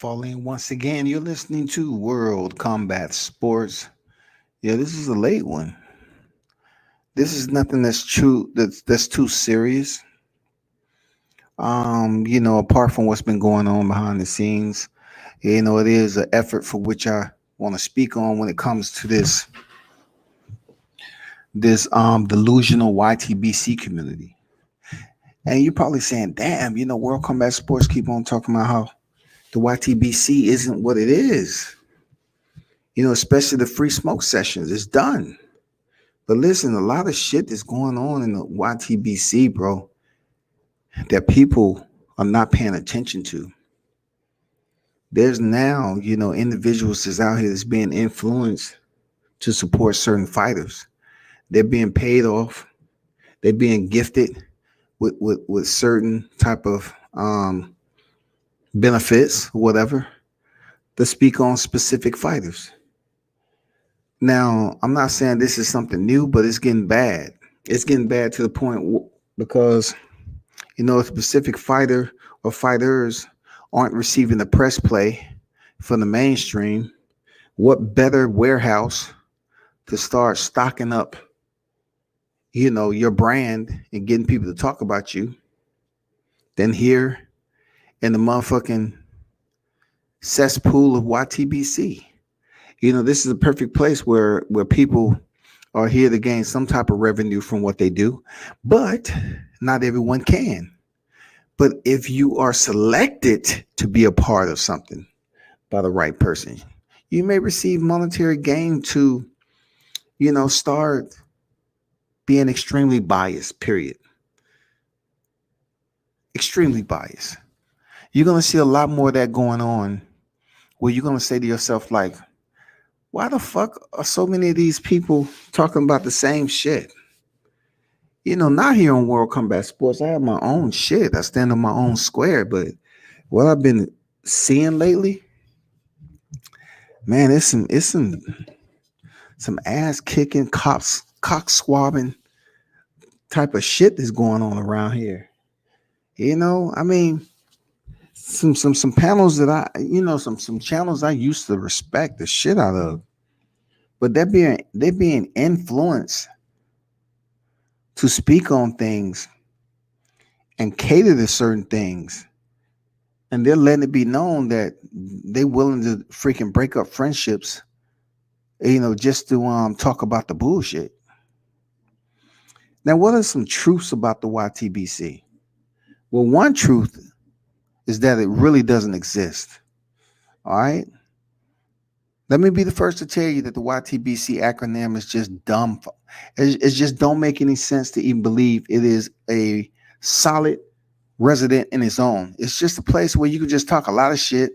fall in once again. You're listening to World Combat Sports. Yeah, this is a late one. This is nothing that's true that's too serious. Apart from what's been going on behind the scenes, it is an effort for which I want to speak on when it comes to this delusional YTBC community. And you're probably saying, damn, World Combat Sports keep on talking about how the YTBC isn't what it is. Especially the free smoke sessions. It's done. But listen, a lot of shit that's going on in the YTBC, bro, that people are not paying attention to. There's now, individuals that's out here that's being influenced to support certain fighters. They're being paid off. They're being gifted with certain type of benefits, whatever, to speak on specific fighters. Now, I'm not saying this is something new, but it's getting bad. It's getting bad to the point because, a specific fighter or fighters aren't receiving the press play from the mainstream. What better warehouse to start stocking up, your brand and getting people to talk about you than here in the motherfucking cesspool of YTBC? This is a perfect place where people are here to gain some type of revenue from what they do, but not everyone can. But if you are selected to be a part of something by the right person, you may receive monetary gain to, start being extremely biased, period. Extremely biased. You're going to see a lot more of that going on where you're going to say to yourself, like, why the fuck are so many of these people talking about the same shit? Not here on World Combat Sports. I have my own shit. I stand on my own square. But what I've been seeing lately, man, it's some ass kicking, cock swabbing type of shit that's going on around here. I mean, some panels that some channels I used to respect the shit out of, but they're being influenced to speak on things and cater to certain things, and they're letting it be known that they're willing to freaking break up friendships, just to talk about the bullshit. Now, what are some truths about the YTBC? Well, one truth is that it really doesn't exist. All right. Let me be the first to tell you that the YTBC acronym is just dumb. It just don't make any sense to even believe it is a solid resident in its own. It's just a place where you can just talk a lot of shit,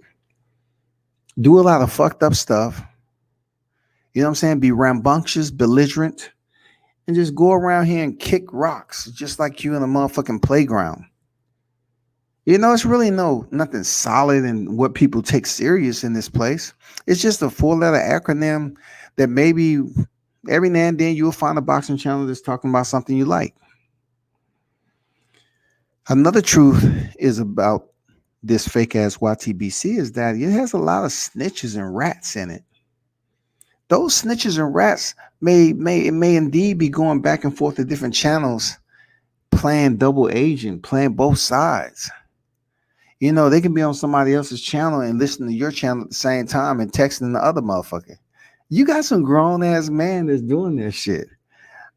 do a lot of fucked up stuff. You know what I'm saying? Be rambunctious, belligerent, and just go around here and kick rocks just like you in a motherfucking playground. It's really nothing solid and what people take serious in this place. It's just a 4-letter acronym that maybe every now and then you'll find a boxing channel that's talking about something you like. Another truth is about this fake ass YTBC is that it has a lot of snitches and rats in it. Those snitches and rats may indeed be going back and forth to different channels, playing double agent, playing both sides. They can be on somebody else's channel and listen to your channel at the same time and texting the other motherfucker. You got some grown ass man that's doing this shit.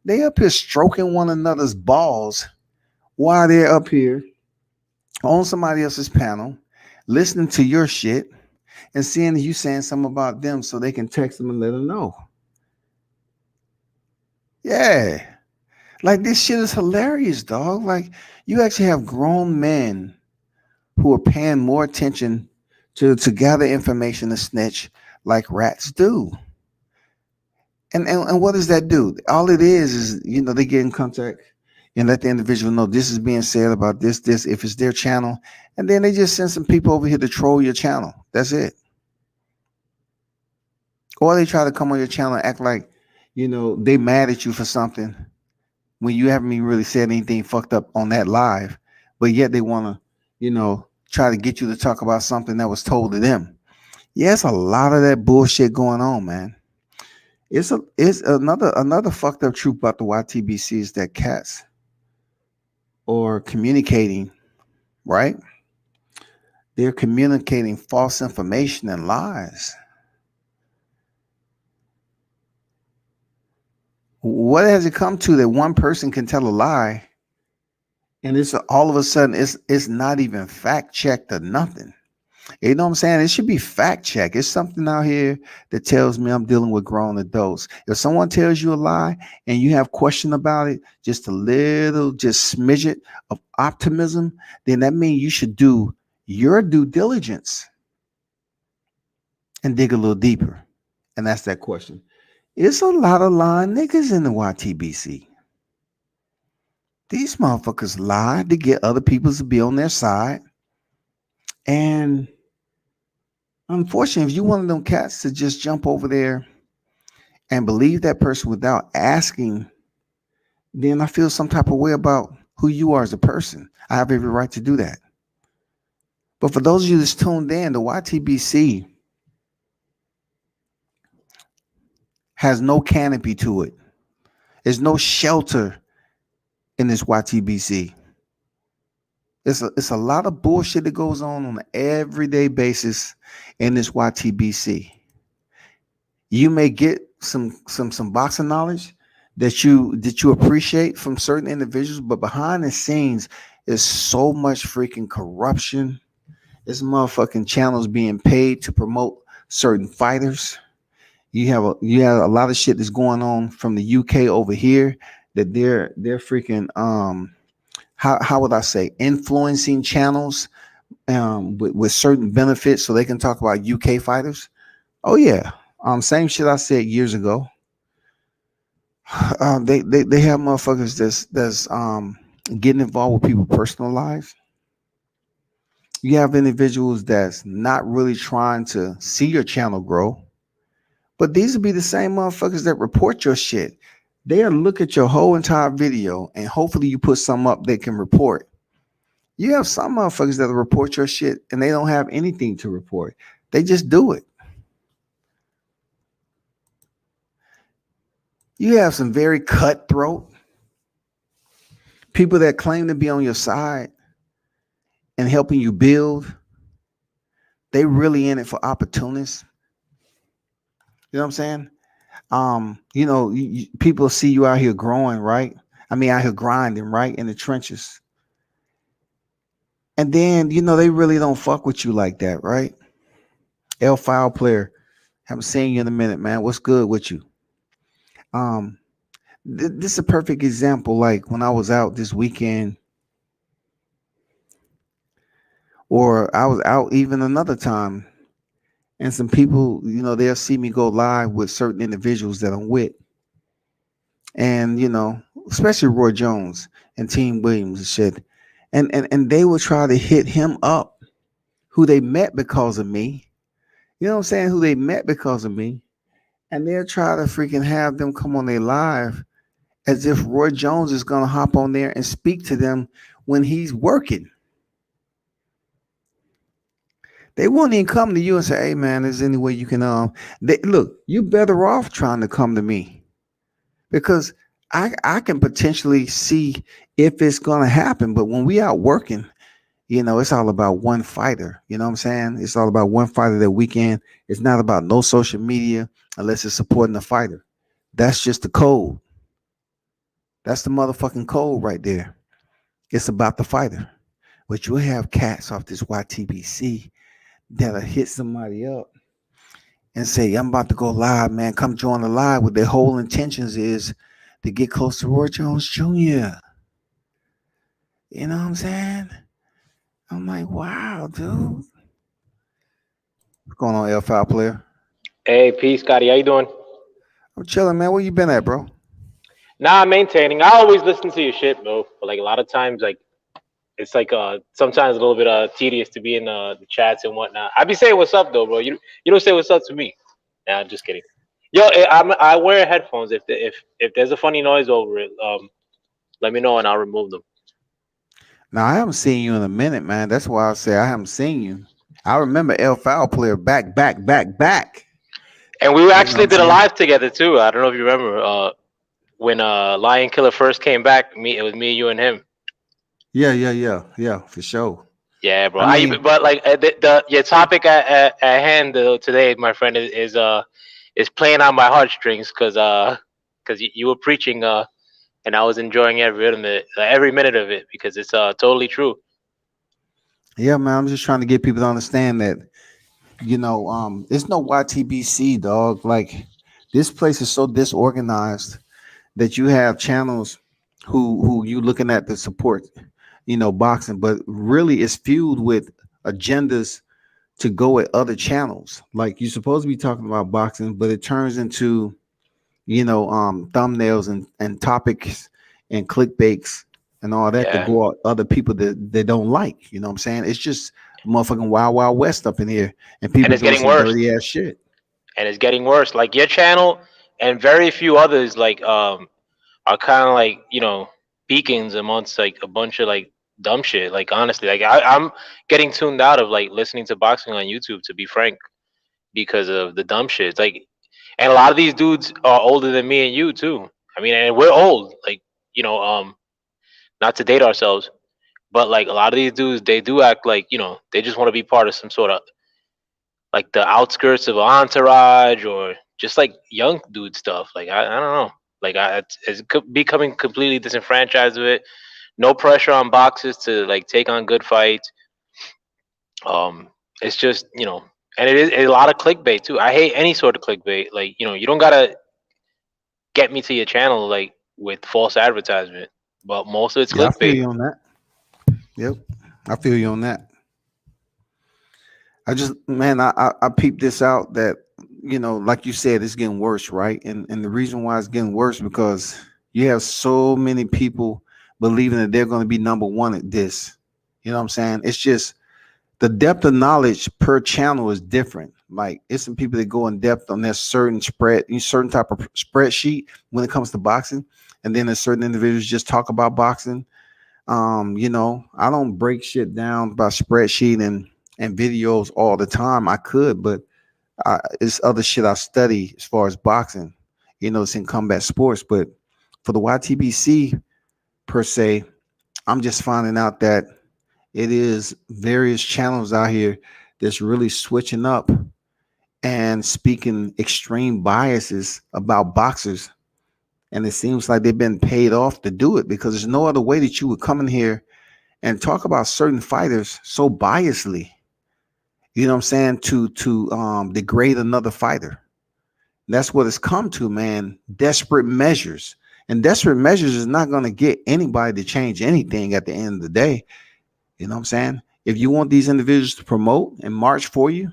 They up here stroking one another's balls while they're up here on somebody else's panel, listening to your shit and seeing you saying something about them so they can text them and let them know. Yeah. Like, this shit is hilarious, dog. Like, you actually have grown men who are paying more attention to gather information to snitch like rats do. And what does that do? All it is, they get in contact and let the individual know this is being said about this, if it's their channel. And then they just send some people over here to troll your channel. That's it. Or they try to come on your channel and act like, they mad at you for something when you haven't even really said anything fucked up on that live. But yet they want to, try to get you to talk about something that was told to them. Yes, a lot of that bullshit going on, man. It's another fucked up truth about the YTBC is that cats are communicating, right? They're communicating false information and lies. What has it come to that one person can tell a lie and it's all of a sudden it's not even fact checked or nothing? You know what I'm saying? It should be fact checked. It's something out here that tells me I'm dealing with grown adults. If someone tells you a lie and you have question about it, just a little, just smidget of optimism, then that means you should do your due diligence and dig a little deeper. And that's that question. It's a lot of lying niggas in the YTBC. These motherfuckers lie to get other people to be on their side. And unfortunately, if you one of them cats to just jump over there and believe that person without asking, then I feel some type of way about who you are as a person. I have every right to do that. But for those of you that's tuned in, the YTBC has no canopy to it. There's no shelter in this YTBC. It's a lot of bullshit that goes on an everyday basis in this YTBC. You may get some boxing knowledge that you appreciate from certain individuals, but behind the scenes is so much freaking corruption. This motherfucking channels being paid to promote certain fighters. You have a lot of shit that's going on from the UK over here that they're freaking how would I say influencing channels with certain benefits so they can talk about UK fighters. Oh yeah, same shit I said years ago. They have motherfuckers that's getting involved with people's personal lives. You have individuals that's not really trying to see your channel grow, but these will be the same motherfuckers that report your shit. They'll look at your whole entire video and hopefully you put some up they can report. You have some motherfuckers that'll report your shit and they don't have anything to report. They just do it. You have some very cutthroat people that claim to be on your side and helping you build. They really in it for opportunists. You know what I'm saying? People see you out here growing, right? I mean, out here grinding, right, in the trenches. And then, they really don't fuck with you like that, right? L file player, haven't seen you in a minute, man. What's good with you? Um, this is a perfect example. Like when I was out this weekend, or I was out even another time, and some people, they'll see me go live with certain individuals that I'm with, and especially Roy Jones and Team Williams and shit, and they will try to hit him up, who they met because of me. You know what I'm saying? Who they met because of me, and they'll try to freaking have them come on their live as if Roy Jones is gonna hop on there and speak to them when he's working. They won't even come to you and say, "Hey, man, is there any way you can?" Look, you better off trying to come to me because I can potentially see if it's gonna happen. But when we out working, it's all about one fighter. You know what I'm saying? It's all about one fighter that weekend. It's not about no social media unless it's supporting the fighter. That's just the code. That's the motherfucking code right there. It's about the fighter. But you'll have cats off this YTBC that'll hit somebody up and say, "I'm about to go live, man. Come join the live." What their whole intentions is to get close to Roy Jones Jr. You know what I'm saying? I'm like, wow, dude. What's going on, L File player? Hey, peace, Scotty. How you doing? I'm chilling, man. Where you been at, bro? Nah, I'm maintaining. I always listen to your shit, bro. But like a lot of times, like it's like sometimes a little bit tedious to be in the chats and whatnot. I be saying what's up though, bro. You don't say what's up to me. Nah, I'm just kidding. Yo, I wear headphones. If there's a funny noise over it, let me know and I'll remove them. Now I haven't seen you in a minute, man. That's why I say I haven't seen you. I remember El Foul player back. And we You know what actually I'm did a saying? live together too. I don't know if you remember. When Lion Killer first came back, it was me, you, and him. Yeah, for sure. Yeah, bro. I mean, But like the your topic at hand today, my friend, is playing on my heartstrings because you were preaching and I was enjoying every minute of it because it's totally true. yeah, man. I'm just trying to get people to understand that it's no YTBC, dog. Like this place is so disorganized that you have channels who you looking at to support, boxing, but really it's fueled with agendas to go at other channels. Like you're supposed to be talking about boxing, but it turns into thumbnails and topics and clickbaits and all that to Yeah, go at other people that they don't like. You know what I'm saying? It's just motherfucking wild west up in here, and and people it's doing getting some worse. dirty ass shit. And it's getting worse. Like your channel and very few others are kind of like beacons amongst like a bunch of like dumb shit. Like honestly, like I'm getting tuned out of like listening to boxing on YouTube, to be frank, because of the dumb shit. It's like, and a lot of these dudes are older than me and you too. I mean, and we're old. Like you know, not to date ourselves, but like a lot of these dudes, they do act like they just want to be part of some sort of like the outskirts of an entourage or just like young dude stuff. Like I don't know. Like it's becoming completely disenfranchised of it. No pressure on boxers to like take on good fights. It's just and it is a lot of clickbait too. I hate any sort of clickbait. Like you don't gotta get me to your channel like with false advertisement, but most of it's Yeah, I feel clickbait. you on that. Yep, I feel you on that. I just, man, I peeped this out that like you said, it's getting worse, right? And the reason why it's getting worse because you have so many people believing that they're going to be number one at this. You know what I'm saying? It's just the depth of knowledge per channel is different. Like it's some people that go in depth on their certain certain type of spreadsheet when it comes to boxing, and then there's certain individuals just talk about boxing. I don't break shit down by spreadsheet and videos all the time. I could, but it's other shit I study as far as boxing. It's in combat sports, but for the YTBC per se, I'm just finding out that it is various channels out here that's really switching up and speaking extreme biases about boxers. And it seems like they've been paid off to do it because there's no other way that you would come in here and talk about certain fighters so biasly. You know what I'm saying? To degrade another fighter. That's what it's come to, man. Desperate measures. And desperate measures is not going to get anybody to change anything at the end of the day. You know what I'm saying? If you want these individuals to promote and march for you,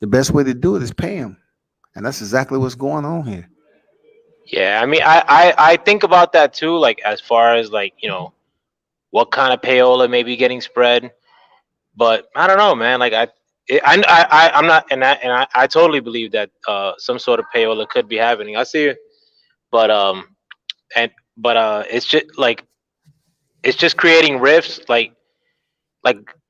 the best way to do it is pay them. And that's exactly what's going on here. Yeah, I mean, I think about that too. Like as far as like what kind of payola may be getting spread, but I don't know, man. Like I'm not, I totally believe that some sort of payola could be happening. I see it, but it's just creating rifts. Like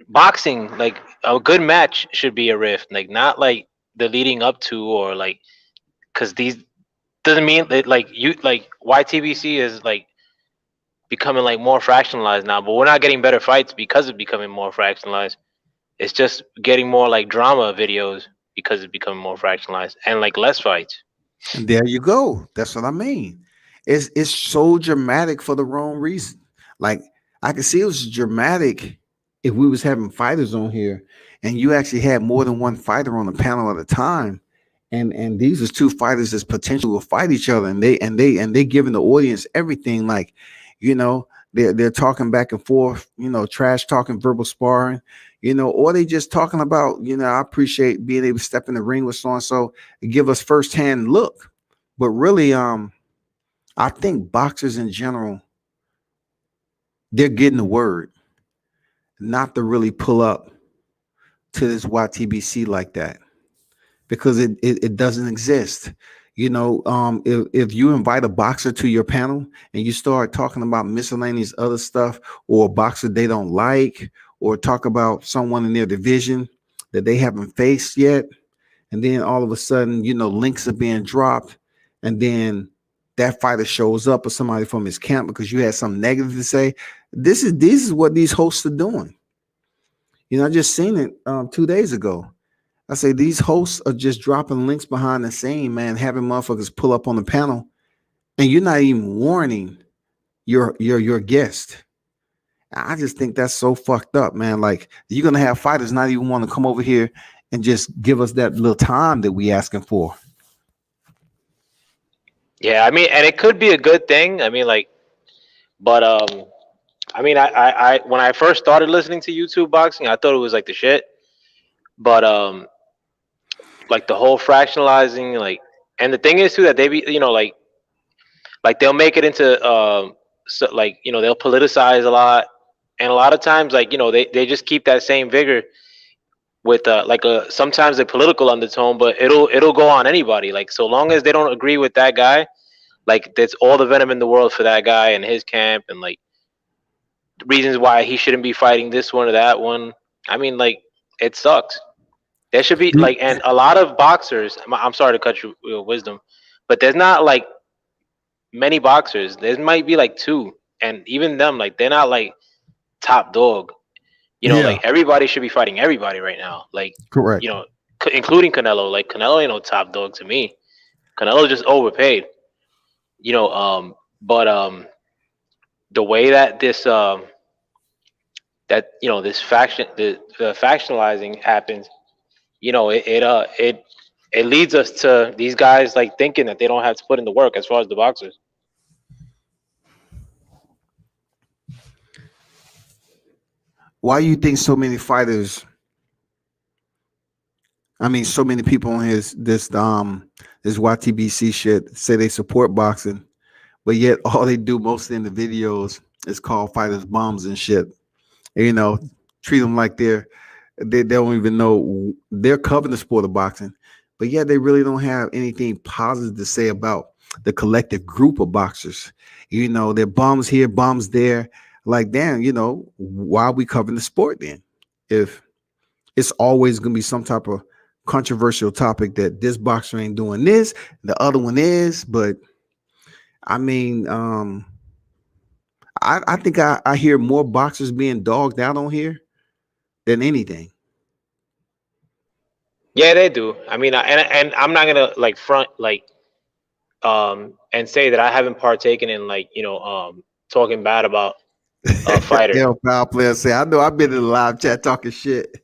boxing, like a good match should be a rift, like not like the leading up to or like because these doesn't mean that like you like YTBC is like becoming like more fractionalized now, but we're not getting better fights because of becoming more fractionalized. It's just getting more like drama videos because it's becoming more fractionalized and like less fights. And there you go. That's what I mean. It's so dramatic for the wrong reason. Like I could see it was dramatic if we was having fighters on here and you actually had more than one fighter on the panel at a time. And these are two fighters that's potentially will fight each other and they giving the audience everything like, they're talking back and forth, trash talking, verbal sparring, or they just talking about, I appreciate being able to step in the ring with so and so and give us firsthand look. But really, I think boxers in general, they're getting the word not to really pull up to this YTBC like that because it doesn't exist. If you invite a boxer to your panel and you start talking about miscellaneous other stuff, or a boxer they don't like, or talk about someone in their division that they haven't faced yet, and then all of a sudden, links are being dropped, and then that fighter shows up or somebody from his camp because you had something negative to say. This is what these hosts are doing. I just seen it 2 days ago. I say these hosts are just dropping links behind the scene, man, having motherfuckers pull up on the panel, and you're not even warning your guest. I just think that's so fucked up, man. Like, you're gonna have fighters not even want to come over here and just give us that little time that we asking for. Yeah, I mean, and it could be a good thing. I mean, like, but I mean, I when I first started listening to YouTube boxing, I thought it was like the shit. But like the whole fractionalizing, like, and the thing is too that they be, like they'll make it into so, like, they'll politicize a lot, and a lot of times, like, they just keep that same vigor with like a sometimes a political undertone, but it'll go on anybody. Like, so long as they don't agree with that guy, like, that's all the venom in the world for that guy and his camp, and like reasons why he shouldn't be fighting this one or that one. I mean, like, it sucks. There should be like, and a lot of boxers. I'm sorry to cut you, wisdom, but there's not like many boxers. There might be like two, and even them, like, they're not like top dog. Yeah, Like, everybody should be fighting everybody right now. Like, correct. you know, including Canelo. Like, Canelo ain't no top dog to me. Canelo just overpaid. But the way that this this the factionalizing happens, it leads us to these guys like thinking that they don't have to put in the work as far as the boxers. Why you think so many fighters? I mean, so many people on this YTBC shit say they support boxing, but yet all they do mostly in the videos is call fighters bums and shit. And, treat them like they don't even know they're covering the sport of boxing, but yet they really don't have anything positive to say about the collective group of boxers. They're bums here, bums there. Like, damn, why are we covering the sport then? If it's always gonna be some type of controversial topic that this boxer ain't doing this, the other one is. But I mean, I think I hear more boxers being dogged out on here than anything. Yeah, they do. I mean, and I'm not gonna like front like and say that I haven't partaken in, like, talking bad about a fighter. L Power Player say, I know I've been in the live chat talking shit.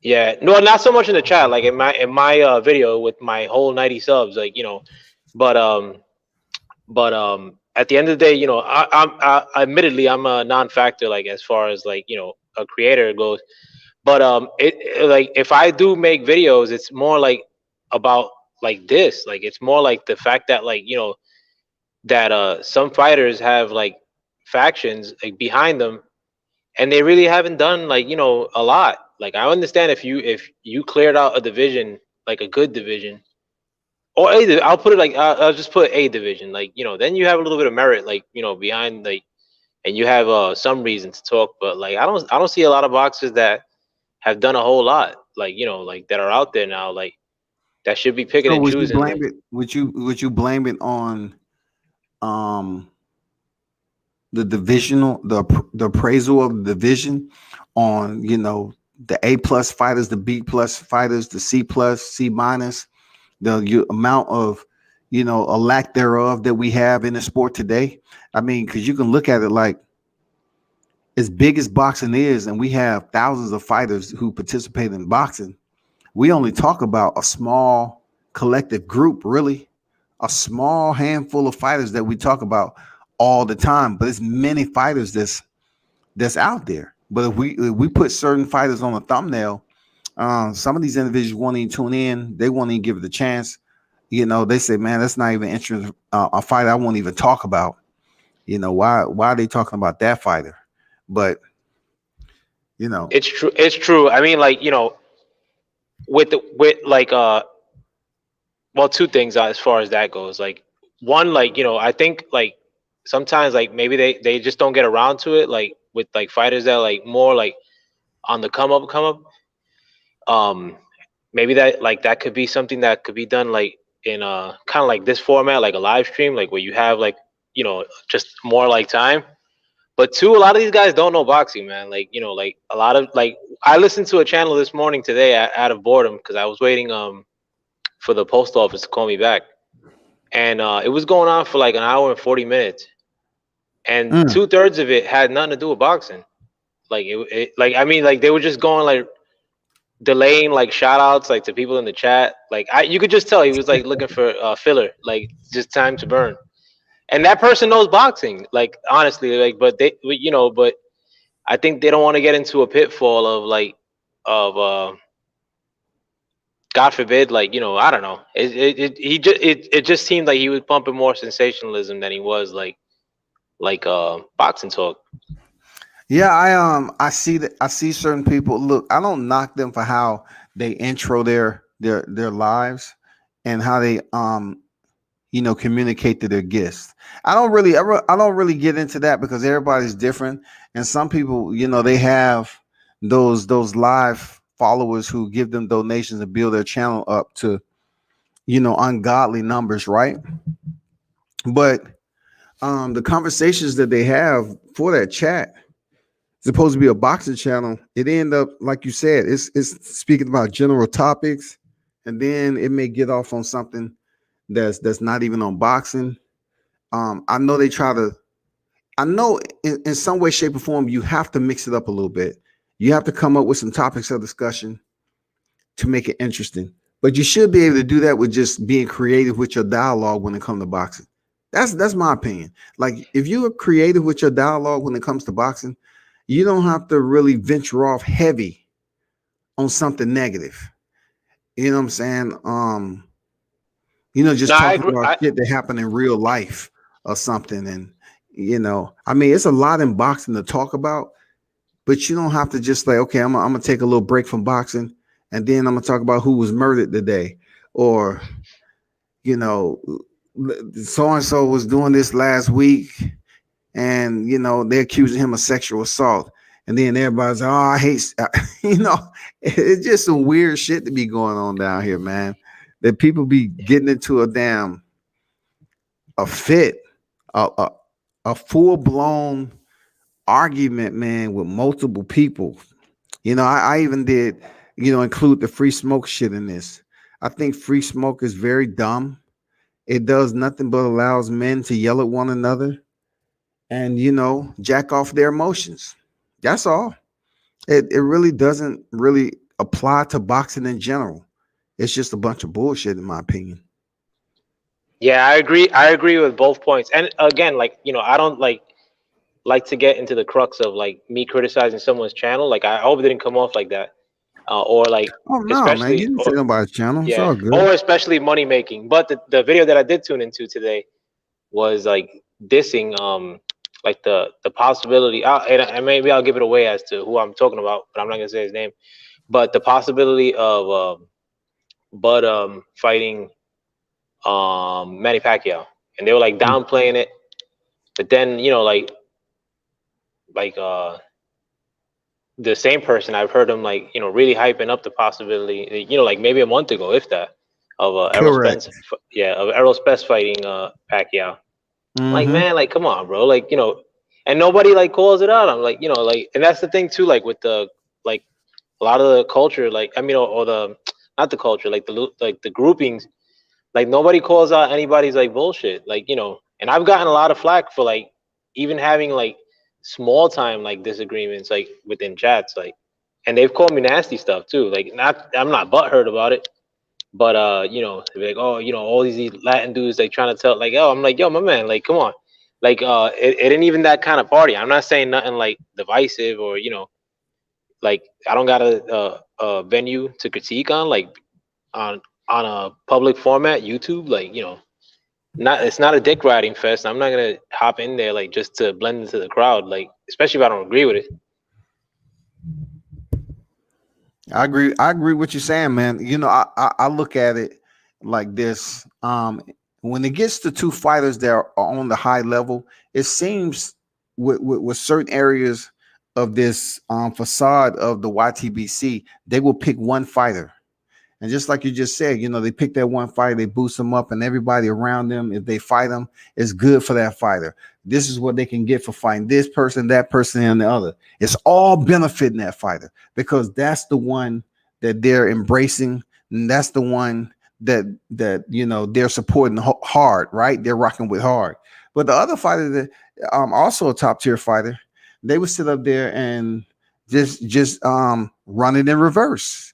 Yeah, no, not so much in the chat, like in my video with my whole 90 subs, like, but at the end of the day, admittedly, I'm a non-factor, like, as far as, like, a creator goes. But like, if I do make videos, it's more like about like this, like, it's more like the fact that, like, that some fighters have like factions like behind them, and they really haven't done, like, a lot. Like, I understand if you cleared out a division, like a good division, or I'll put it like, I'll just put a division, like, then you have a little bit of merit, like, behind, like, and you have some reason to talk. But like, I don't see a lot of boxers that have done a whole lot, like, like, that are out there now, like, that should be picking So and would you choosing, blame like. it? Would you blame it on um the divisional the appraisal of the division, on the A+ fighters, the B+ fighters, the C+, C-, the amount of a lack thereof that we have in the sport today? I mean, because you can look at it like, as big as boxing is, and we have thousands of fighters who participate in boxing, we only talk about a small collective group, really, a small handful of fighters that we talk about all the time. But it's many fighters that's out there. But if we put certain fighters on a thumbnail, some of these individuals won't even tune in. They won't even give it a chance. They say, man, that's not even interesting. A fight I won't even talk about. Why are they talking about that fighter? But you know, It's true. I mean, like, with like well, two things as far as that goes. Like one, like I think like sometimes like maybe they just don't get around to it. Like with like fighters that like more like on the come up. Maybe that could be something that could be done like in kind of like this format, like a live stream, like where you have like just more like time. But two, a lot of these guys don't know boxing, man. Like like a lot of like I listened to a channel this morning today out of boredom because I was waiting for the post office to call me back, and it was going on for like an hour and 40 minutes, and Mm. 2/3 of it had nothing to do with boxing. Like like I mean, like they were just going like delaying like shout outs like to people in the chat. Like you could just tell he was like looking for filler, like just time to burn. And that person knows boxing, like honestly, like but I think they don't want to get into a pitfall of like of God forbid, like I don't know. It just seemed like he was pumping more sensationalism than he was like boxing talk. Yeah, I see that. I see certain people. Look, I don't knock them for how they intro their lives and how they communicate to their guests. I don't really get into that because everybody's different, and some people they have those live followers who give them donations and build their channel up to ungodly numbers, right? But the conversations that they have for that chat supposed to be a boxing channel. It end up like you said, it's speaking about general topics, and then it may get off on something that's not even on boxing. I know they try to. I know in some way, shape, or form, you have to mix it up a little bit. You have to come up with some topics of discussion to make it interesting. But you should be able to do that with just being creative with your dialogue when it comes to boxing. That's my opinion. Like if you are creative with your dialogue when it comes to boxing, you don't have to really venture off heavy on something negative. You know what I'm saying? No, Just I talking agree. about shit that happened in real life or something. And I mean, it's a lot in boxing to talk about, but you don't have to just like, okay, I'm gonna take a little break from boxing, and then I'm gonna talk about who was murdered today, or you know, so and so was doing this last week, and they're accusing him of sexual assault, and then everybody's like, oh, I hate, it's just some weird shit to be going on down here, man. That people be getting into a fit, a, a full blown argument, man, with multiple people. I even did, include the free smoke shit in this. I think free smoke is very dumb. It does nothing but allows men to yell at one another and, jack off their emotions. That's all. It really doesn't really apply to boxing in general. It's just a bunch of bullshit, in my opinion. Yeah, I agree. I agree with both points. And again, like I don't like to get into the crux of like me criticizing someone's channel. Like I hope it didn't come off like that, or like Oh no, man, you especially didn't say nobody's channel. It's yeah, all good. or especially money making. But the video that I did tune into today was like dissing like the possibility. And maybe I'll give it away as to who I'm talking about, but I'm not gonna say his name. But the possibility of Bud fighting Manny Pacquiao, and they were like Mm. downplaying it. But then like the same person, I've heard him like really hyping up the possibility, like maybe a month ago, if that, of Errol Correct. Spence, yeah, of Errol Spence fighting Pacquiao. Like Mm-hmm. man, like come on, bro, like and nobody like calls it out. I'm like like, and that's the thing too, like with the like a lot of the culture, like I mean, or the not the culture, like the groupings, like nobody calls out anybody's like bullshit, like and I've gotten a lot of flack for like even having like small time like disagreements like within chats, like, and they've called me nasty stuff too, like not I'm not butthurt about it, but they're like, oh, all these Latin dudes like trying to tell, like, oh, I'm like, yo, my man, like, come on, like, it ain't even that kind of party. I'm not saying nothing like divisive or like I don't got a venue to critique on, like on a public format, YouTube, like not it's not a dick riding fest. I'm not gonna hop in there like just to blend into the crowd, like especially if I don't agree with it. I agree. I agree with you saying, man. I look at it. like this. When it gets to two fighters that are on the high level, it seems with certain areas of this facade of the YTBC, they will pick one fighter. And just like you just said, they pick that one fighter, they boost them up, and everybody around them, if they fight them, is good for that fighter. This is what they can get for fighting this person, that person, and the other. It's all benefiting that fighter because that's the one that they're embracing, and that's the one that they're supporting hard, right? They're rocking with hard. But the other fighter that also a top tier fighter, they would sit up there and just run it in reverse.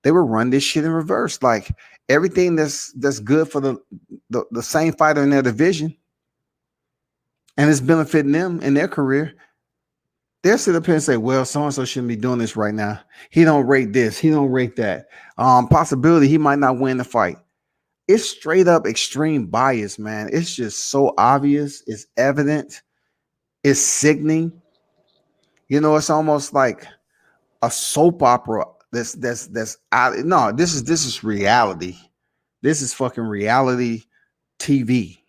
They would run this shit in reverse. Like everything that's good for the same fighter in their division and it's benefiting them in their career. They'll sit up here and say, well, so-and-so shouldn't be doing this right now. He don't rate this. He don't rate that. Possibility he might not win the fight. It's straight up extreme bias, man. It's just so obvious. It's evident. It's sickening. It's almost like a soap opera that's out. No, this is reality. This is fucking reality TV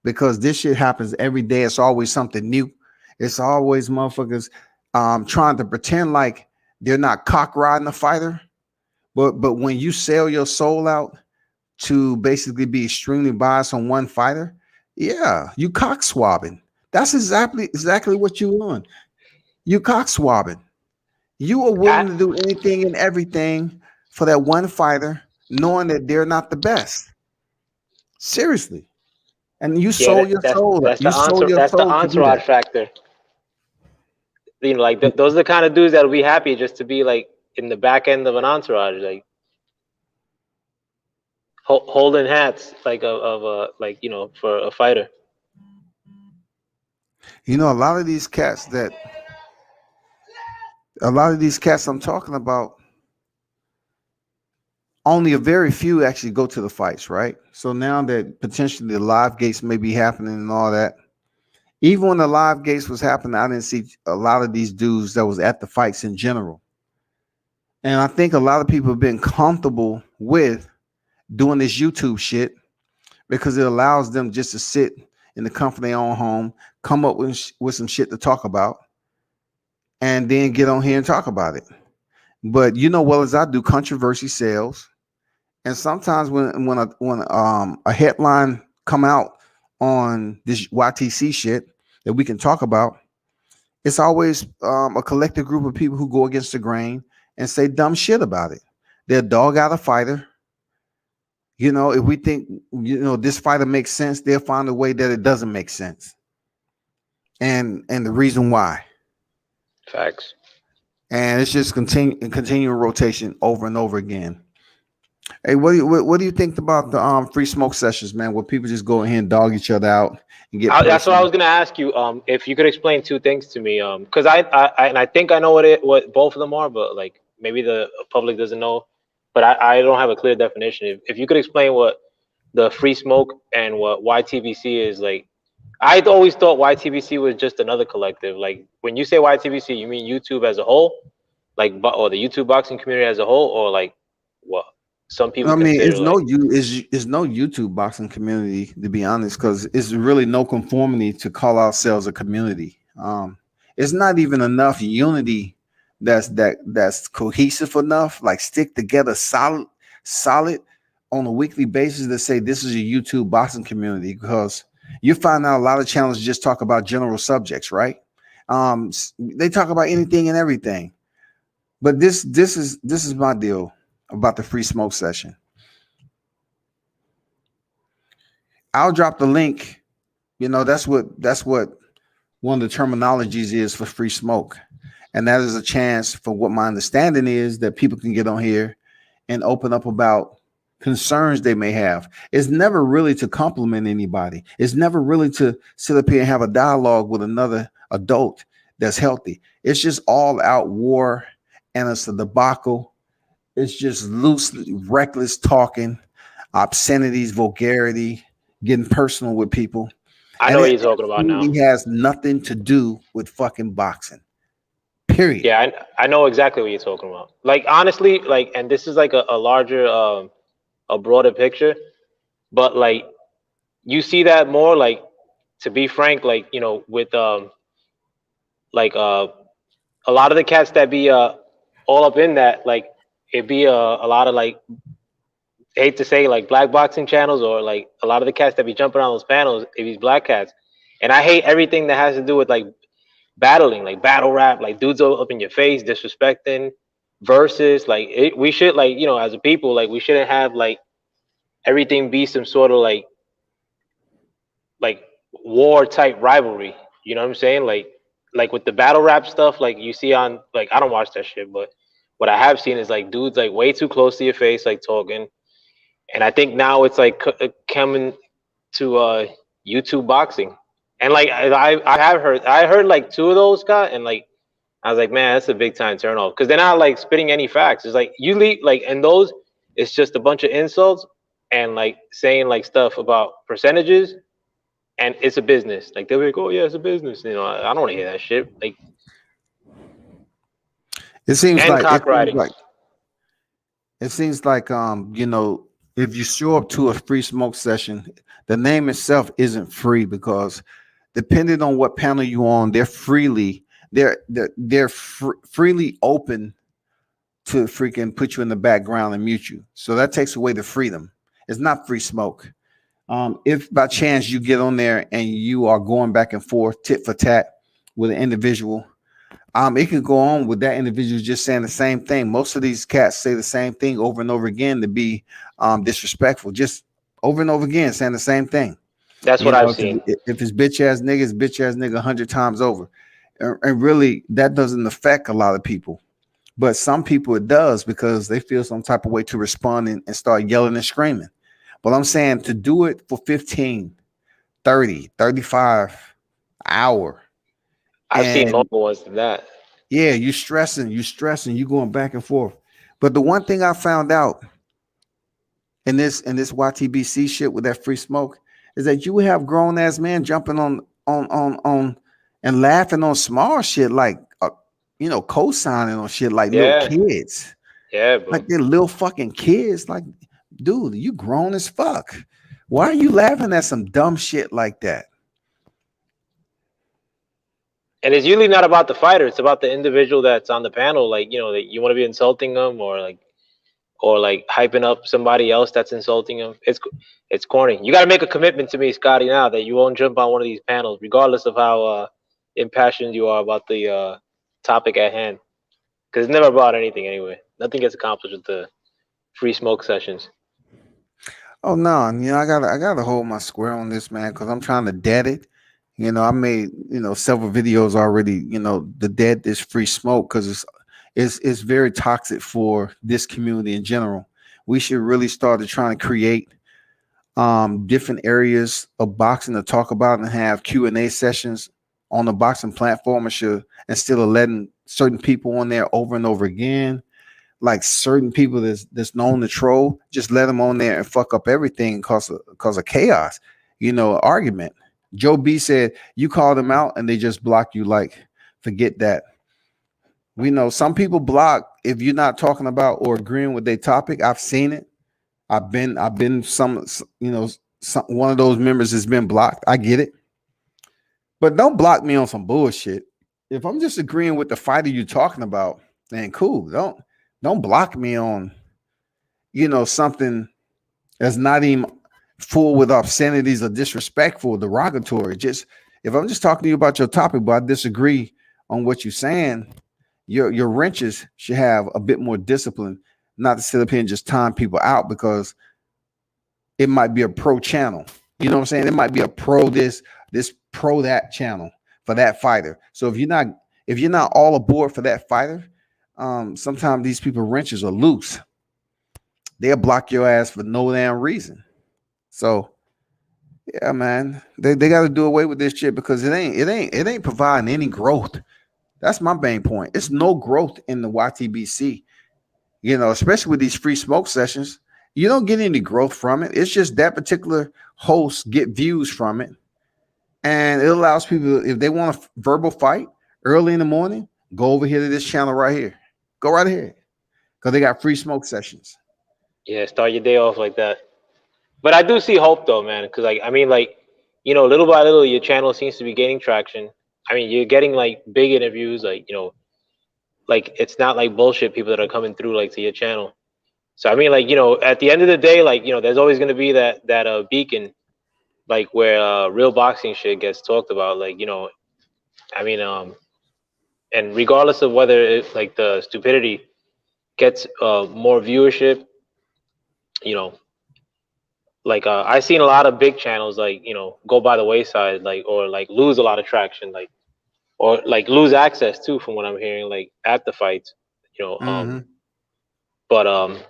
because this shit happens every day. It's always something new. It's always motherfuckers trying to pretend like they're not cock riding a fighter, but when you sell your soul out to basically be extremely biased on one fighter, yeah, you cock swabbing. That's exactly what you want. You cock swabbing. You are I, willing to do anything and everything for that one fighter, knowing that they're not the best. Seriously. And you yeah, sold your soul. that's You the sold answer. your That's the soul to do entourage that. factor. Like those are the kind of dudes that'll be happy just to be like in the back end of an entourage, like holding hats, like of like for a fighter. A lot of these cats I'm talking about, only a very few actually go to the fights, right? So now that potentially the live gates may be happening and all that, even when the live gates was happening, I didn't see a lot of these dudes that was at the fights in general. And I think a lot of people have been comfortable with doing this YouTube shit because it allows them just to sit in the comfort of their own home, come up with some shit to talk about, and then get on here and talk about it. But well as I do, controversy sells. And sometimes when a headline come out on this YTC shit that we can talk about, it's always a collective group of people who go against the grain and say dumb shit about it. They'll dog out a fighter. If we think this fighter makes sense, they'll find a way that it doesn't make sense, and the reason why. Facts. And it's just continuing rotation over and over again. Hey, what do you think about the free smoke sessions, man? Where people just go ahead and dog each other out and get That's what I personal? was gonna ask you. If you could explain two things to me. Because I think I know what both of them are, but like maybe the public doesn't know. But I don't have a clear definition. If you could explain what the free smoke and what YTBC is like. I always thought YTBC was just another collective. Like when you say YTBC, you mean YouTube as a whole, like or the YouTube boxing community as a whole, or like what some people I mean, consider like. it's no YouTube boxing community to be honest, because it's really no conformity to call ourselves a community. It's not even enough unity that's cohesive enough, like stick together solid on a weekly basis to say this is a YouTube boxing community because you find out a lot of channels just talk about general subjects, right? They talk about anything and everything. But this is my deal about the free smoke session. I'll drop the link. That's what one of the terminologies is for free smoke. And that is a chance for what my understanding is that people can get on here and open up about concerns they may have. It's never really to compliment anybody. It's never really to sit up here and have a dialogue with another adult that's healthy. It's just all out war and it's a debacle. It's just loose, reckless talking, obscenities, vulgarity, getting personal with people. I know And what it you're talking about now. absolutely has nothing to do with fucking boxing. Period. Yeah, I know exactly what you're talking about. Like honestly, like, and this is like a larger. a broader picture. But like you see that more, like, to be frank, like, with like a lot of the cats that be all up in that, like, it be a lot of, like, hate to say, like, black boxing channels, or like a lot of the cats that be jumping on those panels, it be black cats. And I hate everything that has to do with like battling, like battle rap, like dudes all up in your face, disrespecting, versus like we should, like, as a people, like we shouldn't have like everything be some sort of like war type rivalry. You know what I'm saying? Like with the battle rap stuff, like you see on, like, I don't watch that shit, but what I have seen is like dudes like way too close to your face, like talking. And I think now it's like coming to YouTube boxing. And like I heard like two of those, Scott, and like I was like, man, that's a big time turn off, because they're not like spitting any facts. It's like you leave, like, and those, it's just a bunch of insults and like saying like stuff about percentages, and it's a business. Like they'll be like, oh yeah, it's a business. I don't want to hear that shit. Like, It seems and like it cock seems riding. like it seems like if you show up to a free smoke session, the name itself isn't free because depending on what panel you on, they're freely open to freaking put you in the background and mute you. So that takes away the freedom. It's not free smoke. If by chance you get on there and you are going back and forth tit for tat with an individual, it can go on with that individual just saying the same thing. Most of these cats say the same thing over and over again to be disrespectful, just over and over again saying the same thing. That's You what know, I've if seen. if it's bitch ass nigga 100 times over, and really that doesn't affect a lot of people. But some people it does because they feel some type of way to respond and start yelling and screaming. But I'm saying to do it for 15, 30, 35 hour. I've seen more And ones than that. yeah, you going back and forth. But the one thing I found out in this YTBC shit with that free smoke is that you have grown ass men jumping on and laughing on small shit like co-signing on shit like little Yeah, kids. yeah, bro. Like they're little fucking kids. Like, dude, you grown as fuck. Why are you laughing at some dumb shit like that? And it's usually not about the fighter; it's about the individual that's on the panel. Like, that you want to be insulting them, or like hyping up somebody else that's insulting them. It's corny. You got to make a commitment to me, Scotty, now that you won't jump on one of these panels, regardless of how impassioned you are about the topic at hand. Because it's never about anything anyway. Nothing gets accomplished with the free smoke sessions. Oh no, I gotta hold my square on this, man, because I'm trying to dead it. I made several videos already. To dead this free smoke because it's very toxic for this community in general. We should really start to trying to create different areas of boxing to talk about and have Q&A sessions on the boxing platform, and should, instead of letting certain people on there over and over again, like certain people that's known to troll, just let them on there and fuck up everything cause of chaos, argument. Joe B said you call them out and they just block you. Like, forget that. We know some people block if you're not talking about or agreeing with their topic. I've seen it. I've been one of those members has been blocked. I get it. But don't block me on some bullshit. If I'm just agreeing with the fighter you're talking about, then cool. Don't block me on something that's not even full with obscenities or disrespectful, derogatory. Just if I'm just talking to you about your topic, but I disagree on what you're saying, your wrenches should have a bit more discipline, not to sit up here and just time people out because it might be a pro channel. You know what I'm saying? It might be a pro this pro that channel for that fighter. So if you're not all aboard for that fighter, sometimes these people wrenches are loose. They'll block your ass for no damn reason. So yeah, man, they got to do away with this shit because it ain't providing any growth. That's my main point. It's no growth in the YTBC. Especially with these free smoke sessions, you don't get any growth from it. It's just that particular host get views from it, and it allows people, if they want a verbal fight early in the morning, go over here to this channel right here. Go right here because they got free smoke sessions. Yeah, start your day off like that. But I do see hope though, man, because like I mean, like little by little, your channel seems to be gaining traction. I mean, you're getting like big interviews, like like it's not like bullshit people that are coming through like to your channel. So I mean, like at the end of the day, like there's always gonna be that beacon, like where real boxing shit gets talked about. Like I mean, and regardless of whether like the stupidity gets more viewership, you know, like I seen a lot of big channels like go by the wayside, like or like lose a lot of traction, like or like lose access too, from what I'm hearing, like at the fights, you know. Um, Hmm. but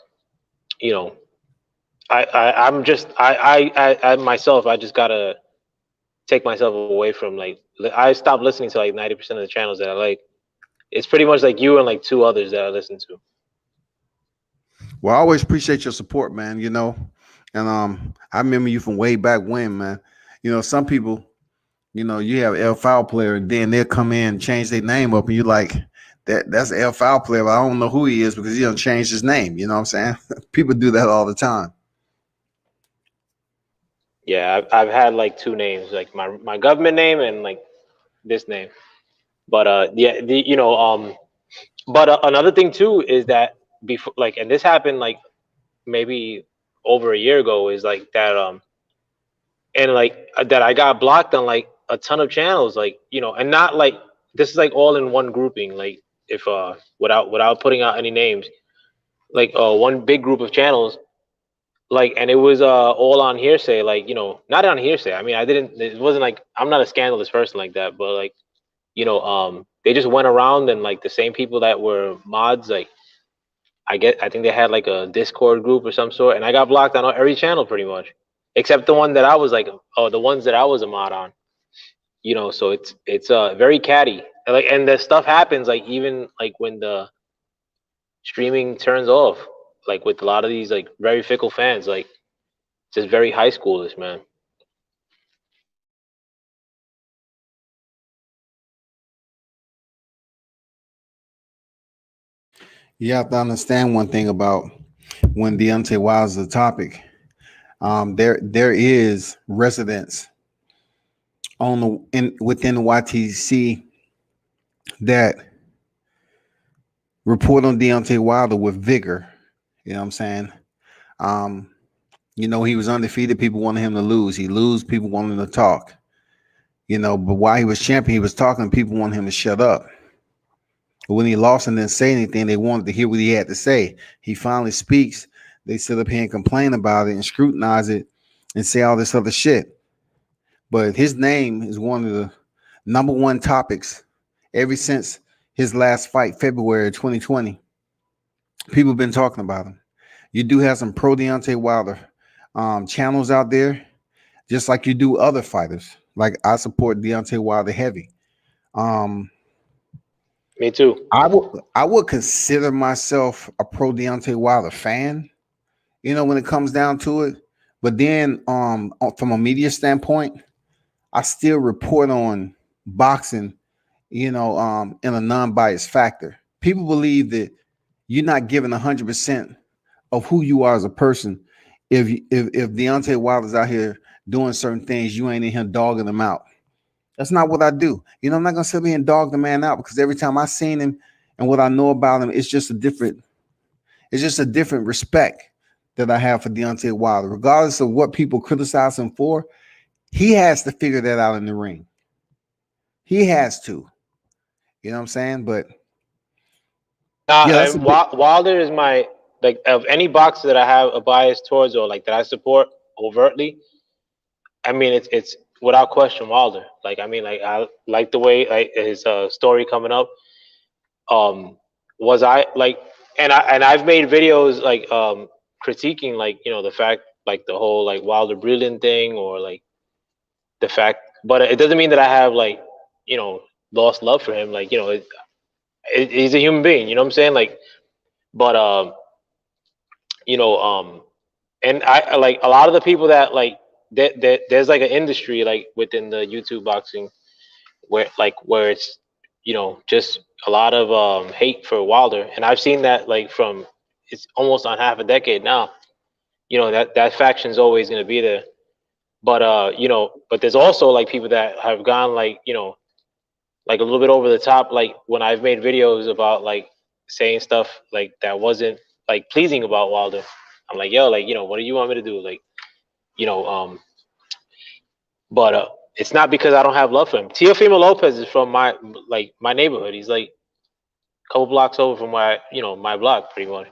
you know, I'm just I myself, I just gotta take myself away from like I stopped listening to like 90% of the channels that I like. It's pretty much like you and like two others that I listen to. Well, I always appreciate your support, man. And I remember you from way back when, man. Some people, you have L Foul player, and then they'll come in and change their name up, and you like that's L Foul player, but I don't know who he is because he don't change his name. You know what I'm saying? People do that all the time. Yeah, I've had like two names, like my government name and like this name. But yeah, but another thing too is that before, like, and this happened like maybe over a year ago, is like that and like that I got blocked on like a ton of channels, like and not like this is like all in one grouping, like if without putting out any names, like one big group of channels, like, and it was all on hearsay, like not on hearsay. I mean, I didn't. It wasn't like I'm not a scandalous person like that, but like they just went around and like the same people that were mods, like I think they had like a Discord group or some sort, and I got blocked on every channel pretty much, except the one that I was like, oh, the ones that I was a mod on. So it's very catty. And the stuff happens like even like when the streaming turns off, like with a lot of these like very fickle fans, like just very high schoolers, man. You have to understand one thing about when Deontay Wilder is a topic. There is residents on within the YTC that report on Deontay Wilder with vigor. You know what I'm saying? Um, he was undefeated. People wanted him to lose. He lose. People wanted him to talk. But while he was champion, he was talking. People wanted him to shut up. But when he lost and didn't say anything, they wanted to hear what he had to say. He finally speaks. They sit up here and complain about it and scrutinize it and say all this other shit. But his name is one of the number one topics ever since his last fight, February 2020. People have been talking about him. You do have some pro Deontay Wilder channels out there, just like you do other fighters. Like I support Deontay Wilder heavy. Um, Me too. I would consider myself a pro Deontay Wilder fan. When it comes down to it. But then, from a media standpoint, I still report on boxing. In a non-biased factor. People believe that you're not giving 100% of who you are as a person. If Deontay Wilder's out here doing certain things, you ain't in here dogging them out. That's not what I do. I'm not gonna sit here and dog the man out because every time I seen him and what I know about him, it's just a different respect that I have for Deontay Wilder. Regardless of what people criticize him for, he has to figure that out in the ring. He has to. You know what I'm saying? But yeah, that's a big. Wilder is my, like, of any boxer that I have a bias towards or like that I support overtly. I mean, it's without question Wilder. Like, I mean, like I like the way like his story coming up. Um, was I like, and I've made videos like critiquing like the fact, like the whole like Wilder brilliant thing, or like the fact, but it doesn't mean that I have like you know lost love for him. Like he's a human being. You know what I'm saying? Like, but you know and I like a lot of the people that like there's like an industry like within the YouTube boxing where it's just a lot of hate for Wilder, and I've seen that like from it's almost on half a decade now. that faction's always gonna be there. But but there's also like people that have gone like like a little bit over the top. Like when I've made videos about like saying stuff like that wasn't like pleasing about Wilder, I'm like, yo, like what do you want me to do? Like you know, but it's not because I don't have love for him. Teofimo Lopez is from my neighborhood. He's like a couple blocks over from my block pretty much.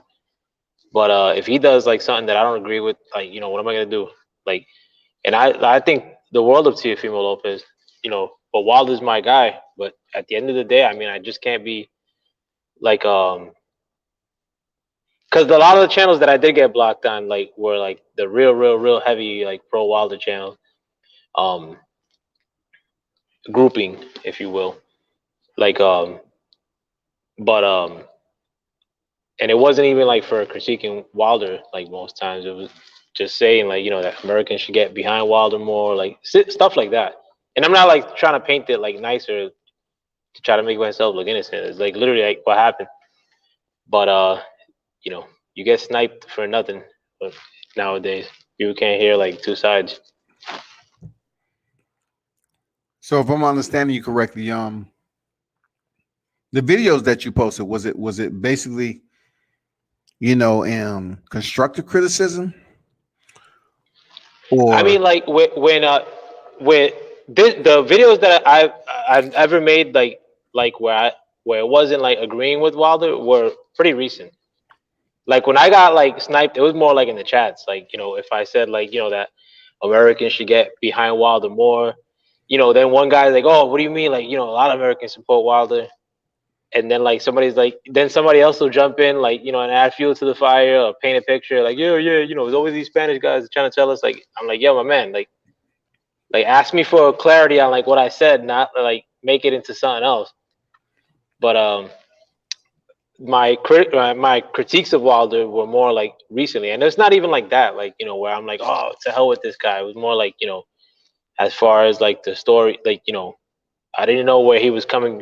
But if he does like something that I don't agree with, like what am I gonna do? Like, and I think the world of Teofimo Lopez, but Wilder's my guy. But at the end of the day, I mean, I just can't be like because a lot of the channels that I did get blocked on like were like the real heavy like pro Wilder channels, um, grouping, if you will, like but and it wasn't even like for critiquing Wilder. Like most times, it was just saying like that Americans should get behind Wilder more, like stuff like that. And I'm not like trying to paint it like nicer to try to make myself look innocent. It's like literally like what happened. But you know, you get sniped for nothing. But nowadays, people can't hear like two sides. So if I'm understanding you correctly, the videos that you posted, was it basically, constructive criticism, I or mean, like when the videos that I've ever made, like where it wasn't like agreeing with Wilder, were pretty recent. Like when I got like sniped, it was more like in the chats. Like if I said like that Americans should get behind Wilder more, then one guy's like, oh, what do you mean? Like a lot of Americans support Wilder, and then like somebody's like, then somebody else will jump in like and add fuel to the fire or paint a picture like yeah there's always these Spanish guys trying to tell us. Like I'm like, yo, my man, like ask me for clarity on like what I said, not like make it into something else. But my critiques of Wilder were more like recently, and it's not even like that, like where I'm like, oh, to hell with this guy. It was more like as far as like the story, like I didn't know where he was coming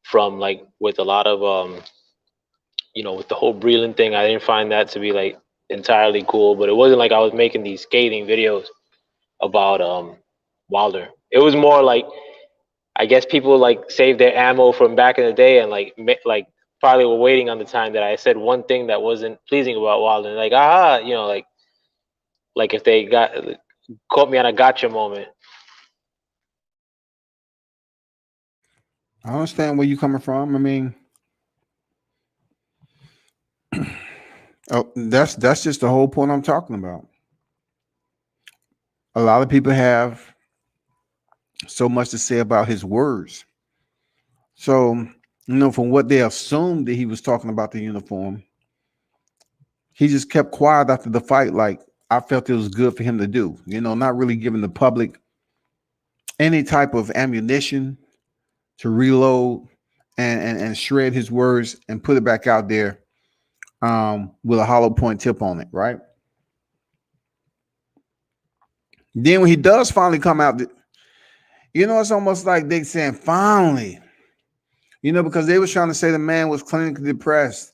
from, like with a lot of with the whole Breland thing. I didn't find that to be like entirely cool, but it wasn't like I was making these scathing videos about Wilder. It was more like I guess people like saved their ammo from back in the day and like probably were waiting on the time that I said one thing that wasn't pleasing about Wilder. Like like if they got caught me on a gotcha moment. I understand where you're coming from. I mean, oh, that's just the whole point I'm talking about. A lot of people have so much to say about his words. So, from what they assumed that he was talking about the uniform, he just kept quiet after the fight. Like I felt it was good for him to do, not really giving the public any type of ammunition to reload and shred his words and put it back out there with a hollow point tip on it, right? Then when he does finally come out, it's almost like they saying finally, because they was trying to say the man was clinically depressed,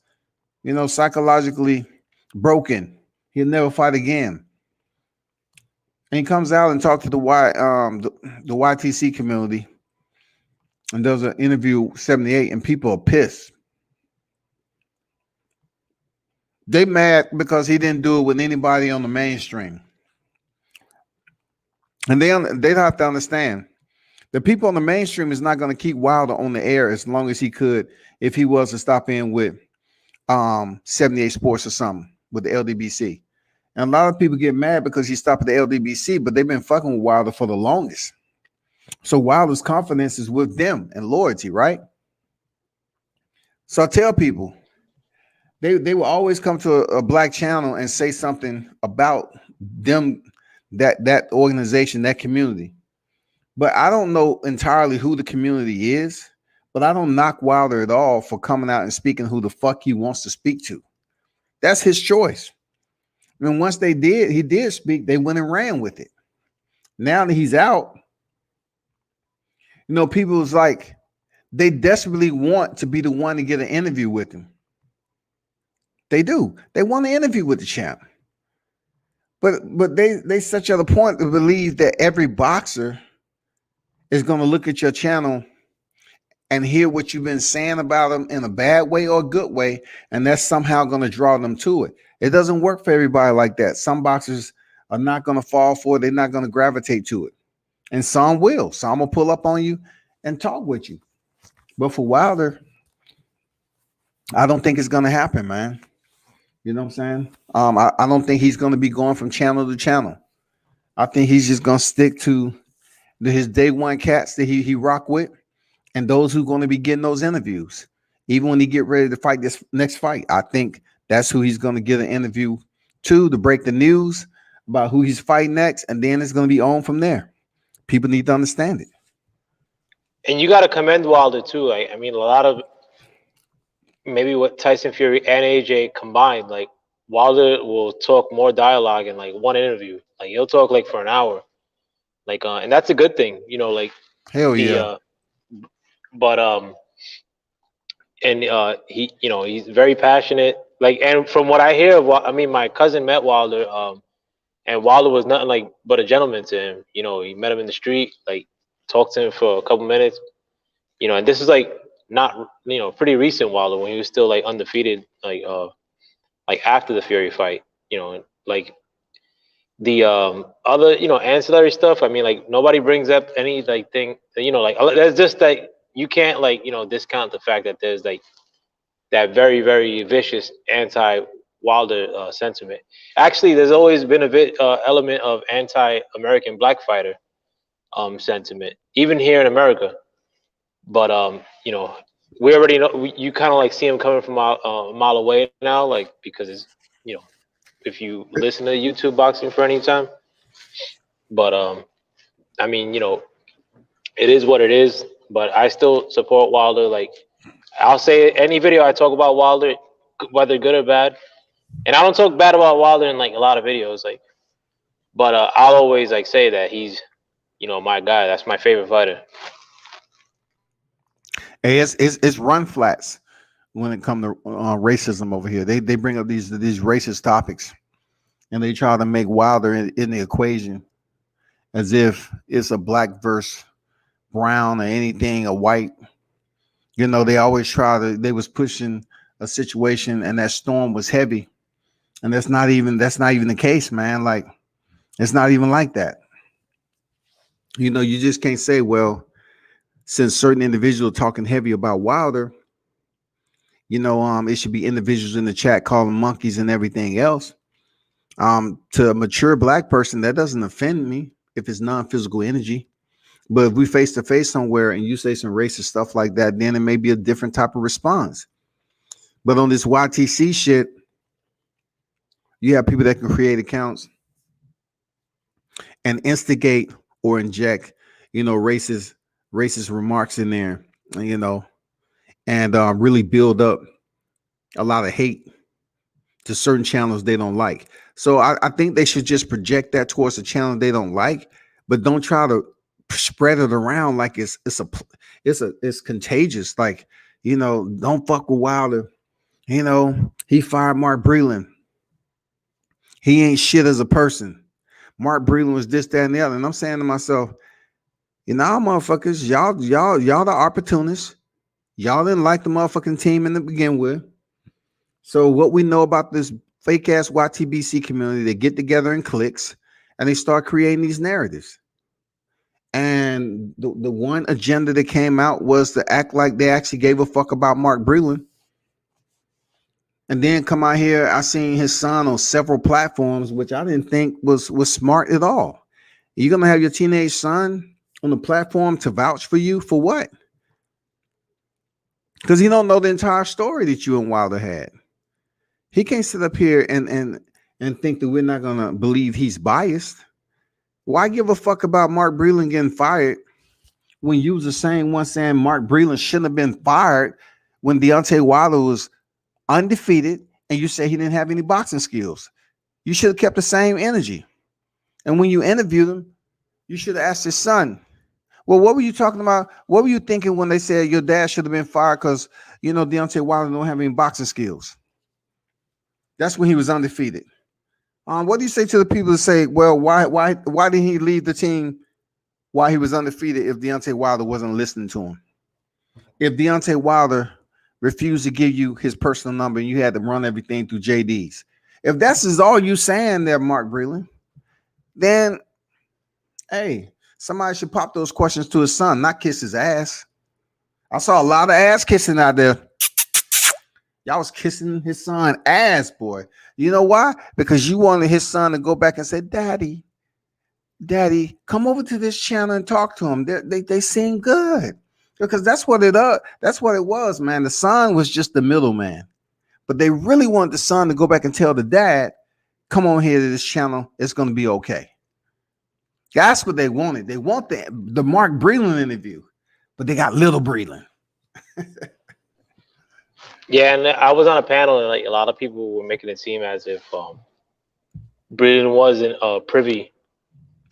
psychologically broken. He'll never fight again. And he comes out and talks to the YTC community and does an interview 78, and people are pissed. They mad because he didn't do it with anybody on the mainstream. And they have to understand the people on the mainstream is not going to keep Wilder on the air as long as he could if he was to stop in with 78 Sports or something with the LDBC. And a lot of people get mad because he stopped at the LDBC, but they've been fucking with Wilder for the longest. So Wilder's confidence is with them and loyalty, right? So I tell people, they will always come to a black channel and say something about them, that organization, that community. But I don't know entirely who the community is, but I don't knock Wilder at all for coming out and speaking who the fuck he wants to speak to. That's his choice. I mean, once he did speak, they went and ran with it. Now that he's out, people's like, they desperately want to be the one to get an interview with him. They do. They want to interview with the champ. but they set you at a point to believe that every boxer is going to look at your channel and hear what you've been saying about them in a bad way or a good way, and that's somehow going to draw them to it. It doesn't work for everybody like that. Some boxers are not going to fall for it. They're not going to gravitate to it. And some will. Some will pull up on you and talk with you. But for Wilder, I don't think it's going to happen, man. You know what I'm saying? I don't think he's going to be going from channel to channel. I think he's just going to stick to his day one cats that he rock with, and those who are going to be getting those interviews. Even when he get ready to fight this next fight, I think that's who he's going to get an interview to break the news about who he's fighting next, and then it's going to be on from there. People need to understand it. And you got to commend Wilder too. I mean, a lot of maybe what Tyson Fury and AJ combined, like Wilder will talk more dialogue in like one interview. Like he'll talk like for an hour, like and that's a good thing, you know. Like Hell the yeah. but and he, you know, he's very passionate. Like, and from what I hear, I mean, my cousin met Wilder, and Wilder was nothing like but a gentleman to him. You know, he met him in the street, like talked to him for a couple minutes. You know, and this is like not, you know, pretty recent Wilder when he was still like undefeated, like after the Fury fight. You know, like the other, you know, ancillary stuff. I mean, like nobody brings up any like thing. You know, like there's just like you can't like, you know, discount the fact that there's like that very very vicious anti Wilder sentiment. Actually, there's always been a bit element of anti-American black fighter sentiment, even here in America. But you know, we already know. You kind of like see him coming from a mile away now, like because it's, you know, if you listen to YouTube boxing for any time. But I mean, you know, it is what it is. But I still support Wilder. Like I'll say any video I talk about Wilder, whether good or bad, and I don't talk bad about Wilder in like a lot of videos, like. But I'll always like say that he's, you know, my guy. That's my favorite fighter. Hey, it's run flats when it comes to racism over here. They bring up these racist topics, and they try to make Wilder in the equation as if it's a black versus brown or anything, a white. You know, they always they was pushing a situation, and that storm was heavy, and that's not even the case, man. Like it's not even like that. You know, you just can't say, well, since certain individuals talking heavy about Wilder, you know, it should be individuals in the chat calling monkeys and everything else. To a mature black person, that doesn't offend me if it's non-physical energy. But if we face to face somewhere and you say some racist stuff like that, then it may be a different type of response. But on this YTC shit, you have people that can create accounts and instigate or inject, you know, racist remarks in there, you know, and really build up a lot of hate to certain channels they don't like. So I think they should just project that towards the channel they don't like, but don't try to spread it around like it's contagious. Like, you know, don't fuck with Wilder. You know, he fired Mark Breland. He ain't shit as a person. Mark Breland was this, that, and the other. And I'm saying to myself, you know, motherfuckers, y'all the opportunists. Y'all didn't like the motherfucking team in the begin with. So what we know about this fake ass YTBC community, they get together in cliques and they start creating these narratives. And the one agenda that came out was to act like they actually gave a fuck about Mark Breland. And then come out here, I seen his son on several platforms, which I didn't think was smart at all. You're gonna have your teenage son on the platform to vouch for you for what? Because he don't know the entire story that you and Wilder had. He can't sit up here and think that we're not gonna believe he's biased. Why give a fuck about Mark Breland getting fired when you was the same one saying Mark Breland shouldn't have been fired when Deontay Wilder was undefeated and you say he didn't have any boxing skills? You should have kept the same energy. And when you interviewed him, you should have asked his son, well, what were you talking about? What were you thinking when they said your dad should have been fired because, you know, Deontay Wilder don't have any boxing skills? That's when he was undefeated. What do you say to the people that say, well, why didn't he leave the team while he was undefeated if Deontay Wilder wasn't listening to him? If Deontay Wilder refused to give you his personal number and you had to run everything through JD's, if that's is all you saying there, Mark Breland, then hey, somebody should pop those questions to his son, not kiss his ass. I saw a lot of ass kissing out there. Y'all was kissing his son ass, boy. You know why? Because you wanted his son to go back and say, Daddy, come over to this channel and talk to him. They seem good. Because that's what it was, man. The son was just the middleman. But they really wanted the son to go back and tell the dad, come on here to this channel. It's going to be okay. That's what they wanted. They want the Mark Breland interview, but they got little Breland. Yeah, and I was on a panel, and like a lot of people were making it seem as if Britain wasn't privy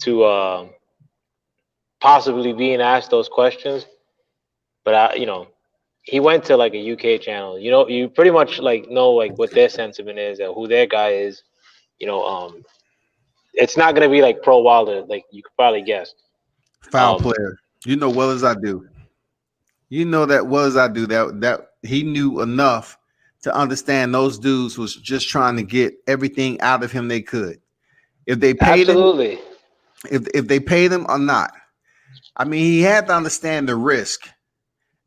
to possibly being asked those questions. But he went to like a UK channel. You pretty much like know like what their sentiment is and who their guy is. You know, it's not gonna be like pro Wilder, like you could probably guess. Foul player. You know well as I do. You know that well as I do that he knew enough to understand those dudes was just trying to get everything out of him they could. If they paid Absolutely. him, if they paid him or not. I mean, he had to understand the risk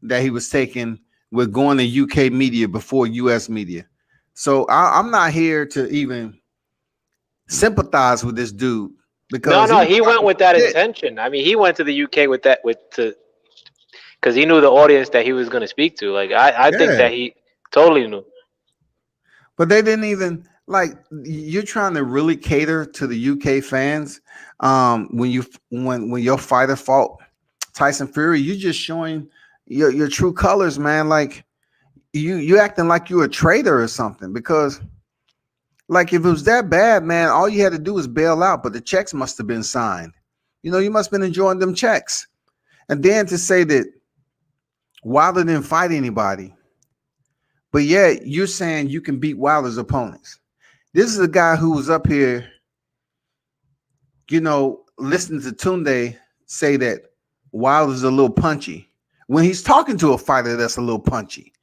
that he was taking with going to UK media before US media. So I'm not here to even sympathize with this dude because No, he went with that intention. I mean, he went to the UK with that because he knew the audience that he was going to speak to. Like I think that he totally knew. But they didn't even like. You're trying to really cater to the UK fans. When your fighter fought Tyson Fury, you just showing your true colors, man. Like you acting like you're a traitor or something. Because like if it was that bad, man, all you had to do was bail out. But the checks must have been signed. You must have been enjoying them checks. And then to say that Wilder didn't fight anybody. But yet you're saying you can beat Wilder's opponents. This is a guy who was up here, listening to Tunde say that Wilder's a little punchy. When he's talking to a fighter that's a little punchy.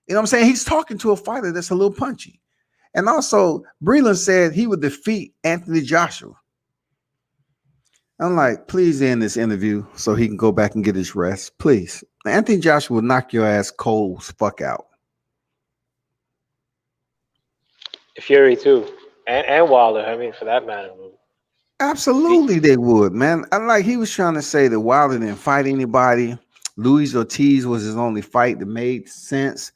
You know what I'm saying? He's talking to a fighter that's a little punchy. And also, Breland said he would defeat Anthony Joshua. I'm like, please end this interview so he can go back and get his rest. Please. Anthony Joshua will knock your ass cold as fuck out. Fury too, and Wilder. I mean, for that matter. Absolutely, they would, man. I like he was trying to say that Wilder didn't fight anybody. Luis Ortiz was his only fight that made sense.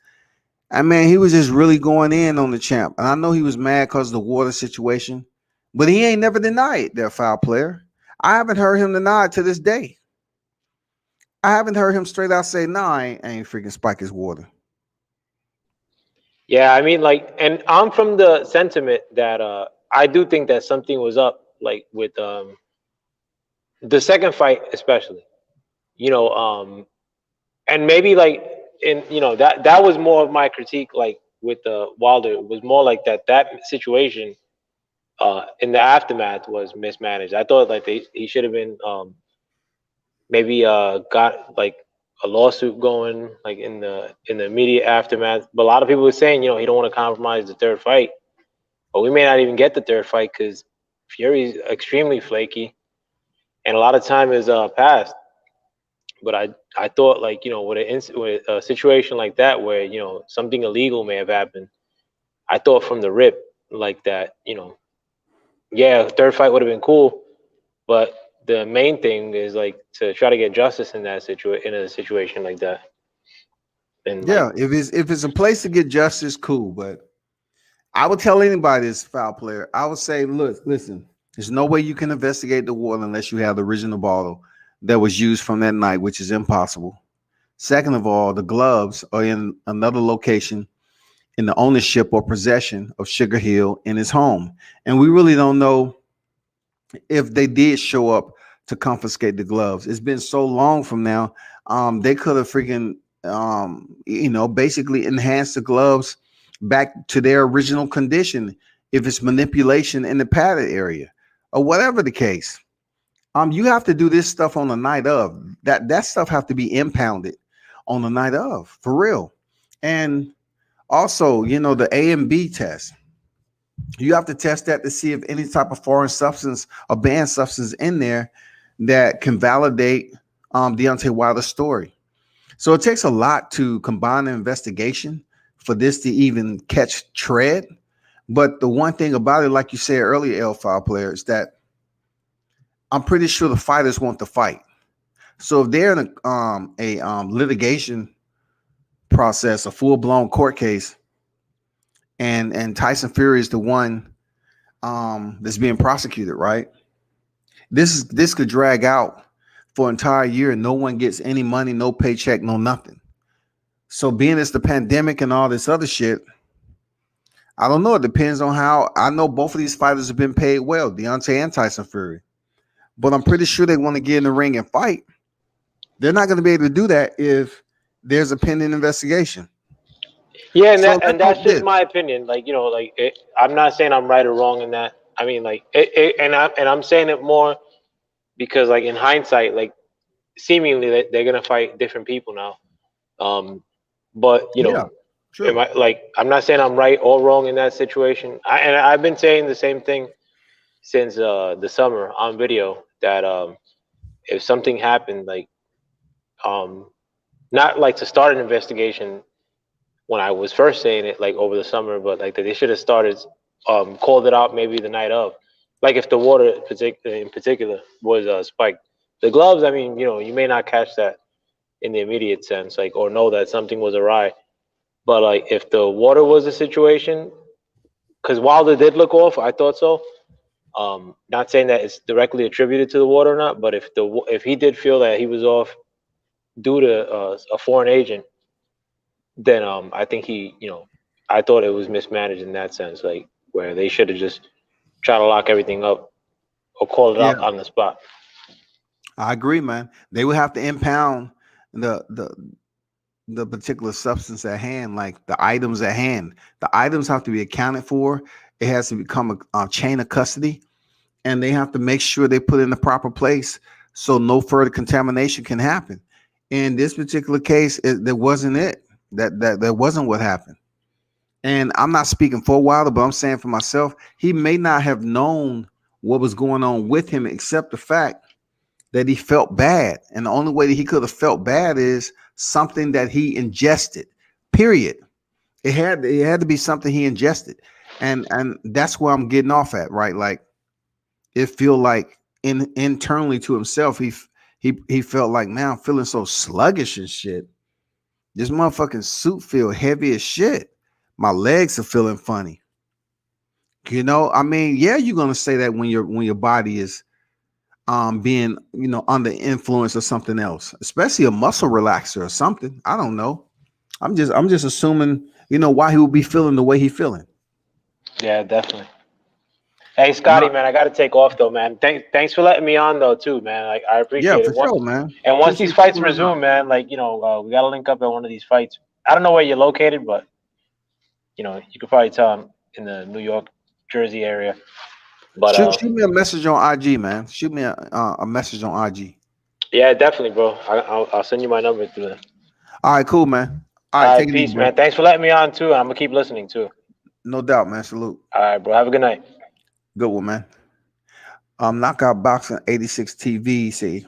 I mean, he was just really going in on the champ. And I know he was mad because of the water situation, but he ain't never denied that foul player. I haven't heard him deny it to this day. I haven't heard him straight out say, "No, I ain't freaking spike his water." Yeah, I mean, like, and I'm from the sentiment that I do think that something was up, like with the second fight, especially, and maybe like that was more of my critique, like with Wilder. It was more like that situation in the aftermath was mismanaged. I thought like he should have been maybe got like a lawsuit going like in the immediate aftermath. But a lot of people were saying, he don't want to compromise the third fight. But we may not even get the third fight because Fury's extremely flaky, and a lot of time has passed. But I thought like with a situation like that where something illegal may have happened, I thought from the rip like that yeah, third fight would have been cool, but the main thing is like to try to get justice in that in a situation like that. And yeah, if it's a place to get justice, cool. But I would tell anybody that's a foul player, I would say, look, listen, there's no way you can investigate the water unless you have the original bottle that was used from that night, which is impossible. Second of all, the gloves are in another location in the ownership or possession of Sugar Hill in his home. And we really don't know if they did show up to confiscate the gloves. It's been so long from now. They could have freaking, basically enhanced the gloves back to their original condition. if it's manipulation in the padded area, or whatever the case. You have to do this stuff on the night of. That stuff have to be impounded on the night of, for real. And also, the A and B test. You have to test that to see if any type of foreign substance or banned substance in there that can validate Deontay Wilder's story. So it takes a lot to combine an investigation for this to even catch tread. But the one thing about it, like you said earlier, L5 player, is that I'm pretty sure the fighters want to fight. So if they're in a litigation process, a full blown court case, and Tyson Fury is the one that's being prosecuted, right? This could drag out for an entire year and no one gets any money, no paycheck, no nothing. So being it's the pandemic and all this other shit, I don't know. It depends on how. I know both of these fighters have been paid well, Deontay and Tyson Fury. But I'm pretty sure they want to get in the ring and fight. They're not going to be able to do that if there's a pending investigation. Yeah, So that's just my opinion. Like I'm not saying I'm right or wrong in that. I mean, I'm saying it more because, like, in hindsight, like, seemingly they're gonna fight different people now. But yeah, am true. I like I'm not saying I'm right or wrong in that situation. I've been saying the same thing since the summer on video that if something happened, like um not like to start an investigation when I was first saying it, like, over the summer, but like that they should have started called it out maybe the night of. Like, if the water in particular was spiked. The gloves, I mean, you may not catch that in the immediate sense, like, or know that something was awry. But like, if the water was a situation, because Wilder did look off, I thought so. Not saying that it's directly attributed to the water or not, but if he did feel that he was off due to a foreign agent, then I think I thought it was mismanaged in that sense, like, where they should have just tried to lock everything up or call it Yeah, out on the spot. I agree, man. They would have to impound the particular substance at hand, like the items at hand. The items have to be accounted for. It has to become a chain of custody, and they have to make sure they put in the proper place so no further contamination can happen. In this particular case, that wasn't it. That wasn't what happened. And I'm not speaking for Wilder, but I'm saying for myself, he may not have known what was going on with him, except the fact that he felt bad. And the only way that he could have felt bad is something that he ingested. Period. It had to be something he ingested. And that's where I'm getting off at, right? Like, it feel like internally to himself, he felt like, man, I'm feeling so sluggish and shit. This motherfucking suit feel heavy as shit. My legs are feeling funny. I mean, yeah, you're gonna say that when your body is being under influence of something else, especially a muscle relaxer or something. I don't know. I'm just assuming why he would be feeling the way he feeling. Yeah, definitely. Hey, No, Scotty, man, I got to take off though, man. Thanks for letting me on though, too, man. Like, I yeah, appreciate for it. sure, man. And once these Appreciate you fights pulling up. resume, man, like, we got to link up at one of these fights. I don't know where you're located, but you could probably tell I'm in the New York, Jersey area. But Shoot me a message on IG, man. Shoot me a message on IG. yeah, definitely, bro. I'll send you my number through there. All right, cool, man. All right, All take right, it easy, peace, bro. man. Thanks for letting me on too. I'm gonna keep listening too. No doubt, man. Salute. All right, bro. Have a good night. Good one, man. Knockout Boxing 86 TV. See,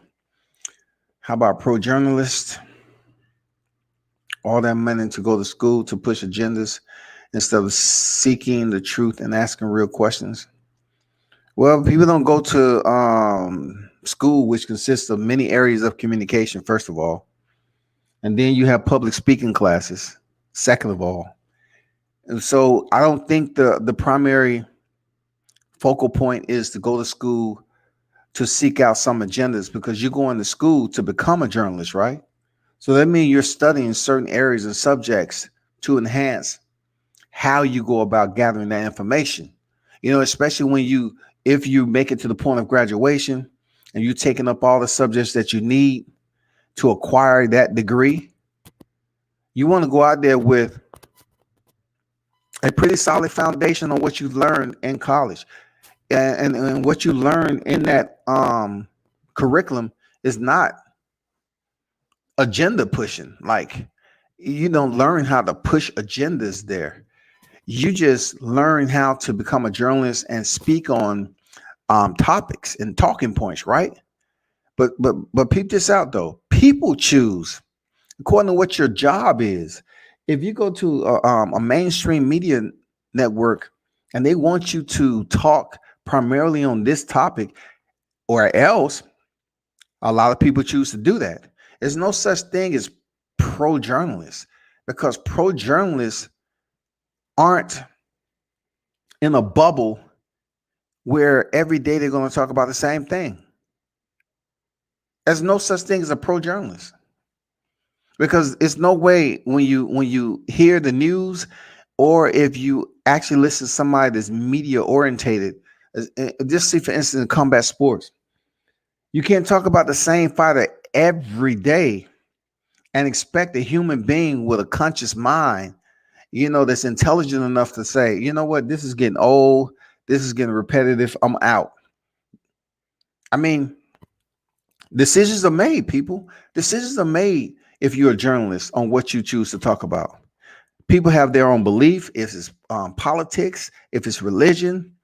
how about pro journalists? All that money to go to school to push agendas instead of seeking the truth and asking real questions. Well, people don't go to school, which consists of many areas of communication, first of all. And then you have public speaking classes, second of all. And so I don't think the primary focal point is to go to school to seek out some agendas, because you're going to school to become a journalist, right? So that means you're studying certain areas and subjects to enhance how you go about gathering that information. Especially if you make it to the point of graduation and you're taking up all the subjects that you need to acquire that degree, you want to go out there with a pretty solid foundation on what you learned in college, and what you learn in that curriculum is not agenda pushing. Like, you don't learn how to push agendas there. You just learn how to become a journalist and speak on topics and talking points, right? But peep this out though. People choose according to what your job is. If you go to a mainstream media network and they want you to talk primarily on this topic or else, a lot of people choose to do that. There's no such thing as pro journalists, because pro journalists aren't in a bubble where every day they're going to talk about the same thing. There's no such thing as a pro journalist, because it's no way when you hear the news, or if you actually listen to somebody that's media orientated. Just see, for instance, in combat sports, you can't talk about the same fighter every day and expect a human being with a conscious mind, that's intelligent enough to say, you know what, this is getting old, this is getting repetitive, I'm out. I mean, decisions are made, people. Decisions are made if you're a journalist on what you choose to talk about. People have their own belief, if it's politics, if it's religion,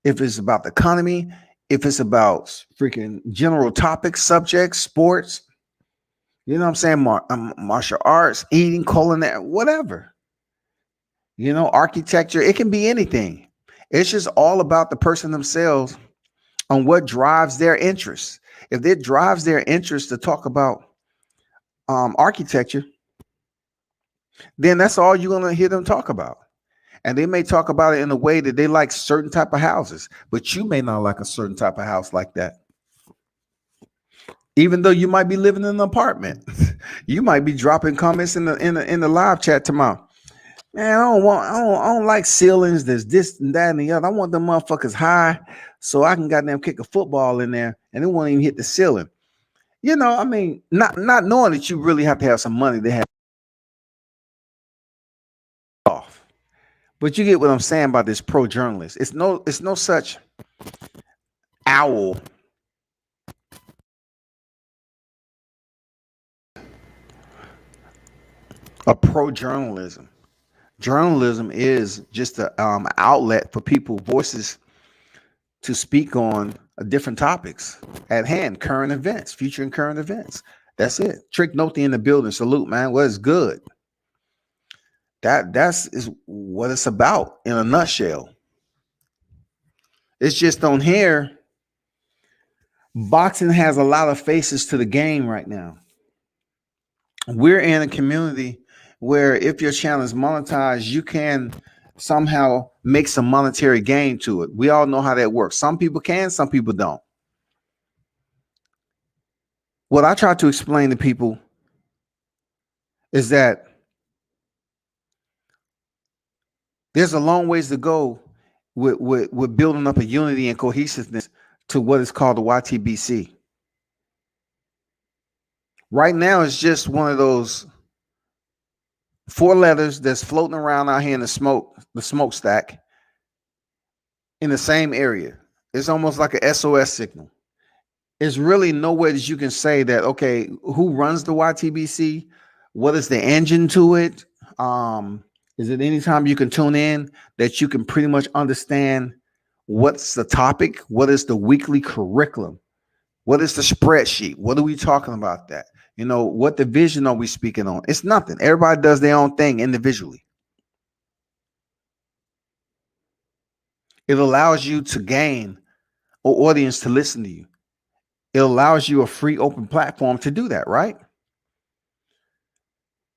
if it's about the economy, if it's about freaking general topics, subjects, sports, you know what I'm saying, martial arts, eating, culinary, whatever, architecture. It can be anything. It's just all about the person themselves on what drives their interest. If it drives their interest to talk about architecture, then that's all you're going to hear them talk about. And they may talk about it in a way that they like certain type of houses, but you may not like a certain type of house like that. Even though you might be living in an apartment, you might be dropping comments in the live chat tomorrow. Man, I don't like ceilings. There's this and that and the other. I want them motherfuckers high so I can goddamn kick a football in there and it won't even hit the ceiling. I mean, not knowing that you really have to have some money to have off. But you get what I'm saying about this pro journalist. It's no such owl. A pro journalism. Journalism is just an outlet for people, voices, to speak on different topics at hand, current events, future and current events. That's it. Trick Note in the building. Salute, man. What is good? That's is what it's about in a nutshell. It's just on here. Boxing has a lot of faces to the game right now. We're in a community where if your channel is monetized, you can somehow make some monetary gain to it. We all know how that works. Some people can, some people don't. What I try to explain to people is that there's a long ways to go with building up a unity and cohesiveness to what is called the YTBC. Right now, it's just one of those 4 letters that's floating around out here in the smokestack in the same area. It's almost like a SOS signal. There's really no way that you can say that, okay, who runs the YTBC? What is the engine to it? Is it anytime you can tune in that you can pretty much understand what's the topic? What is the weekly curriculum? What is the spreadsheet? What are we talking about that? What division are we speaking on? It's nothing. Everybody does their own thing individually. It allows you to gain an audience to listen to you. It allows you a free open platform to do that, right?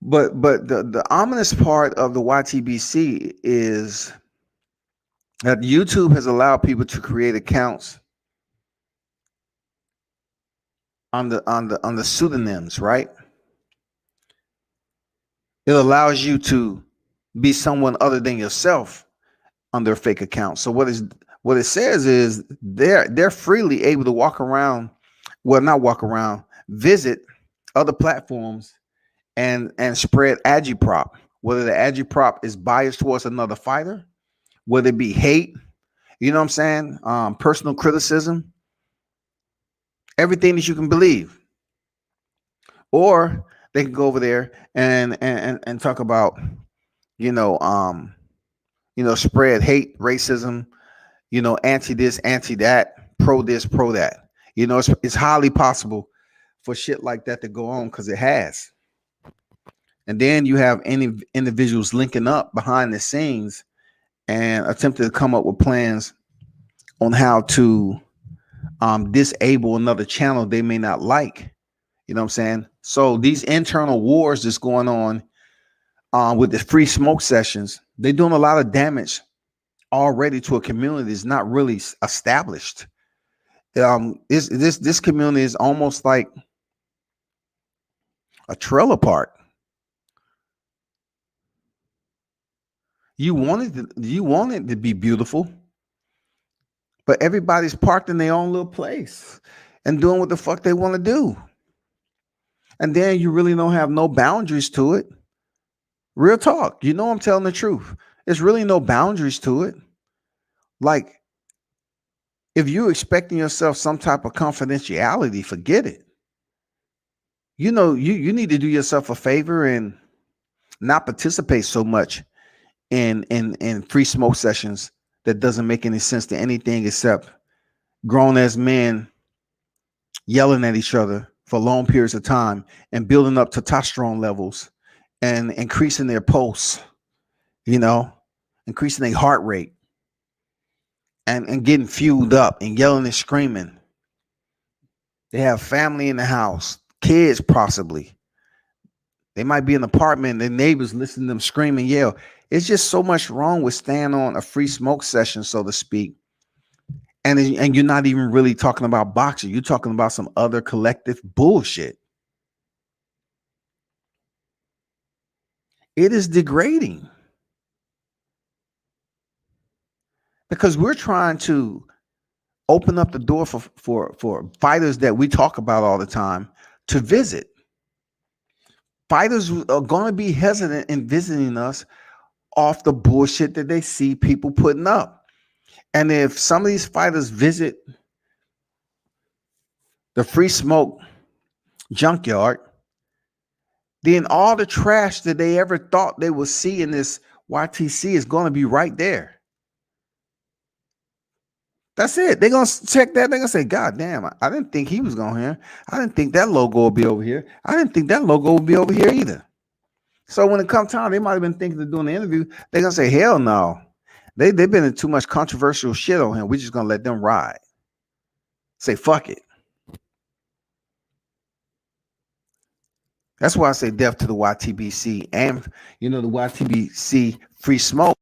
But the ominous part of the YTBC is that YouTube has allowed people to create accounts on the pseudonyms, right? It allows you to be someone other than yourself under a fake account. So what it says is they're freely able to walk around, well, not walk around, visit other platforms and spread agitprop, whether the agitprop is biased towards another fighter, whether it be hate, you know what I'm saying, personal criticism, everything that you can believe. Or they can go over there and talk about, you know, spread hate, racism, anti this, anti that, pro this, pro that. It's highly possible for shit like that to go on because it has. And then you have any individuals linking up behind the scenes and attempting to come up with plans on how to disable another channel they may not like. You know what I'm saying? So these internal wars that's going on with the free smoke sessions, they're doing a lot of damage already to a community that's not really established. This community is almost like a trailer park. You want it to be beautiful, but everybody's parked in their own little place and doing what the fuck they want to do. And then you really don't have no boundaries to it. Real talk. I'm telling the truth. There's really no boundaries to it. Like, if you're expecting yourself some type of confidentiality, forget it. You need to do yourself a favor and not participate so much in free smoke sessions that doesn't make any sense to anything except grown as men yelling at each other for long periods of time and building up testosterone levels and increasing their pulse, increasing their heart rate and getting fueled up and yelling and screaming. They have family in the house, kids possibly. They might be in an apartment, their neighbors listen to them scream and yell. It's just so much wrong with staying on a free smoke session, so to speak. And you're not even really talking about boxing. You're talking about some other collective bullshit. It is degrading. Because we're trying to open up the door for fighters that we talk about all the time to visit. Fighters are going to be hesitant in visiting us off the bullshit that they see people putting up. And if some of these fighters visit the free smoke junkyard, then all the trash that they ever thought they would see in this YTC is going to be right there. That's it. They're going to check that. They're going to say, God damn, I didn't think he was going here. I didn't think that logo would be over here. I didn't think that logo would be over here either. So when it comes time, they might have been thinking of doing the interview. They're going to say, hell no. They've been in too much controversial shit on him. We're just going to let them ride. Say, fuck it. That's why I say death to the YTBC and, the YTBC free smoke.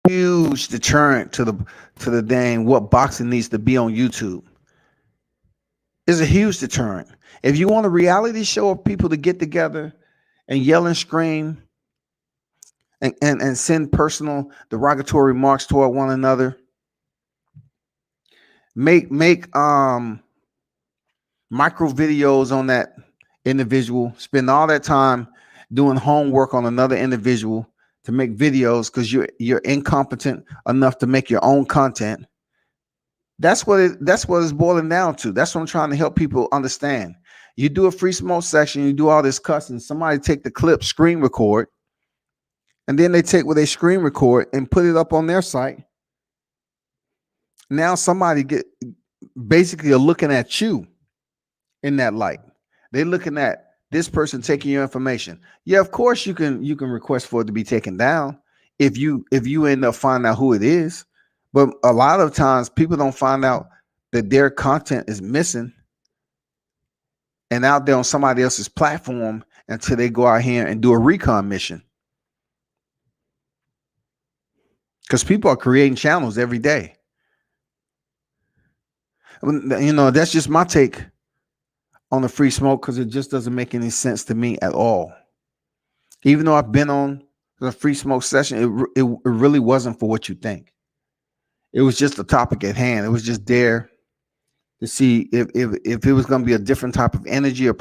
Huge deterrent to the dang what boxing needs to be on YouTube. It's a huge deterrent. If you want a reality show of people to get together and yell and scream and send personal derogatory remarks toward one another, make micro videos on that individual, spend all that time doing homework on another individual to make videos because you're incompetent enough to make your own content. That's what it's boiling down to. That's what I'm trying to help people understand. You do a free smoke section, you do all this cussing, somebody take the clip, screen record, and then they take what they screen record and put it up on their site. Now somebody basically are looking at you in that light. They're looking at this person taking your information. Yeah, of course you can request for it to be taken down if you end up finding out who it is. But a lot of times people don't find out that their content is missing and out there on somebody else's platform until they go out here and do a recon mission. Because people are creating channels every day. That's just my take on the free smoke, because it just doesn't make any sense to me at all. Even though I've been on the free smoke session, it really wasn't for what you think. It was just the topic at hand. It was just there to see if it was going to be a different type of energy or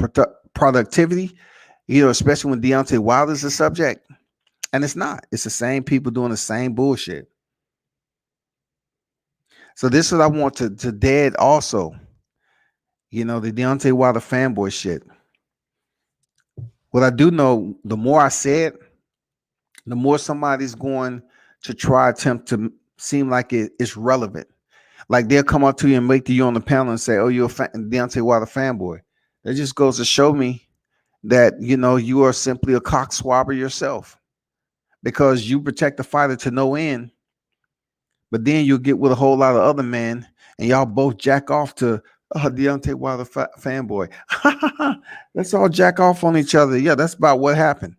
productivity. Especially when Deontay Wilder's the subject. And it's not. It's the same people doing the same bullshit. So this is what I want to dead also. The Deontay Wilder fanboy shit. What I do know, the more I say it, the more somebody's going to try attempt to seem like it's relevant. Like they'll come up to you and make you on the panel and say, "Oh, you're a Deontay Wilder fanboy." That just goes to show me that you are simply a cockswabber yourself because you protect the fighter to no end, but then you'll get with a whole lot of other men and y'all both jack off to Deontay Wilder fanboy. Let's all jack off on each other. Yeah, that's about what happened.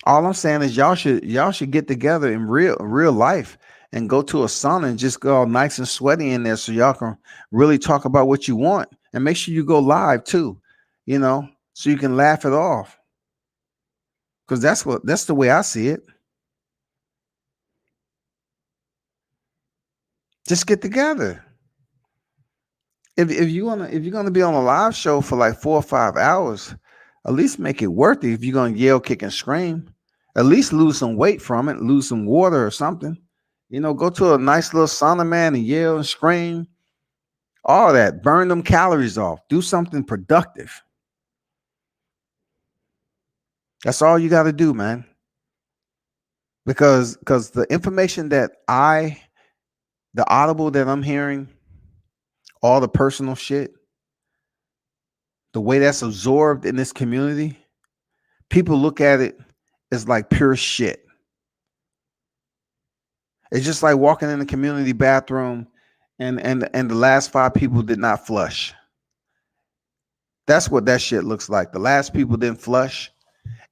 All I'm saying is y'all should get together in real life and go to a sauna and just go all nice and sweaty in there so y'all can really talk about what you want and make sure you go live too, so you can laugh it off. Because that's the way I see it. Just get together. If you're gonna be on a live show for like 4 or 5 hours, at least make it worth it. If you're gonna yell, kick, and scream, at least lose some weight from it, lose some water or something. Go to a nice little sauna, man, and yell and scream. All that. Burn them calories off. Do something productive. That's all you got to do, man. Because the information the audible that I'm hearing, all the personal shit, the way that's absorbed in this community, people look at it as like pure shit. It's just like walking in the community bathroom and the last 5 people did not flush. That's what that shit looks like. The last people didn't flush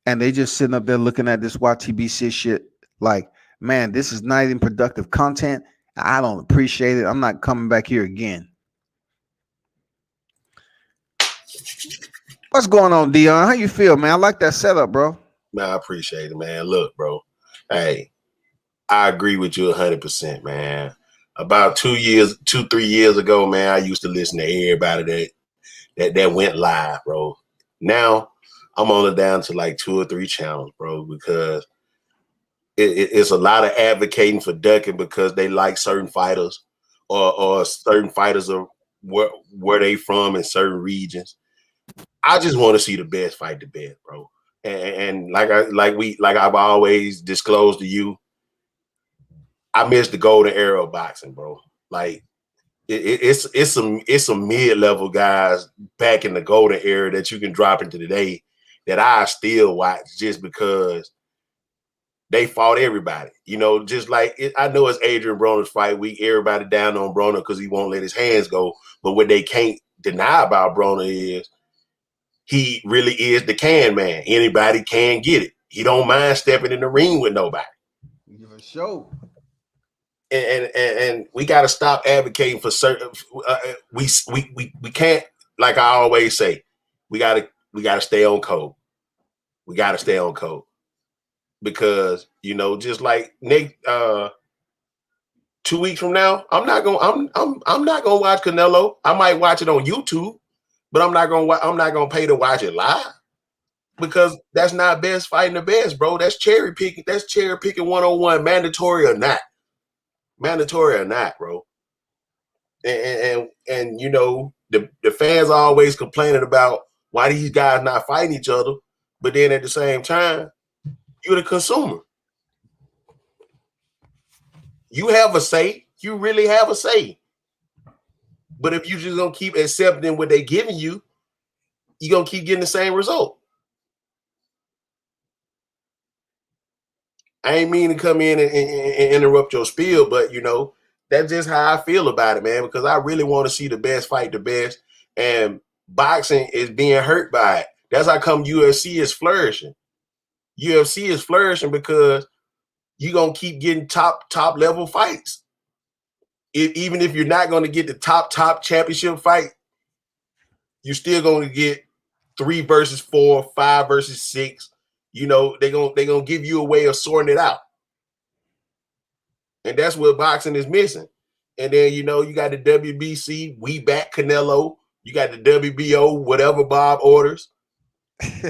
and they just sitting up there looking at this YTBC shit like, man, this is not even productive content. I don't appreciate it. I'm not coming back here again. What's going on, Dion? How you feel, man? I like that setup, bro. Man, I appreciate it, man. Look, bro. Hey, I agree with you 100%, man. About 3 years ago, man, I used to listen to everybody that went live, bro. Now I'm only down to like 2 or 3 channels, bro, because it's a lot of advocating for ducking because they like certain fighters or certain fighters are where they from in certain regions. I just want to see the best fight the best, bro. And like I've always disclosed to you, I miss the golden era of boxing, bro. Like it's some mid-level guys back in the golden era that you can drop into today that I still watch just because they fought everybody. Just like I know it's Adrian Broner's fight week. Everybody down on Broner because he won't let his hands go. But what they can't deny about Broner is he really is the can man. Anybody can get it. He don't mind stepping in the ring with nobody. Give a show. And we got to stop advocating for certain. We can't, like I always say, we gotta stay on code. We gotta stay on code because just like Nick, 2 weeks from now, I'm not gonna watch Canelo. I might watch it on YouTube, but I'm not gonna pay to watch it live because that's not best fighting the best, bro. That's cherry picking. That's cherry picking 101, mandatory or not. Mandatory or not, bro. And the fans are always complaining about why these guys not fighting each other, but then at the same time, you're the consumer. You have a say. You really have a say. But if you just gonna keep accepting what they giving you, you're gonna keep getting the same result. I ain't mean to come in and interrupt your spiel, but that's just how I feel about it, man, because I really want to see the best fight the best. And boxing is being hurt by it. That's how come UFC is flourishing. UFC is flourishing because you're going to keep getting top level fights. Even if you're not going to get the top championship fight, you're still going to get 3 versus 4, 5 versus 6. They're gonna give you a way of sorting it out. And that's what boxing is missing. And then, you got the WBC, we back Canelo. You got the WBO, whatever Bob orders.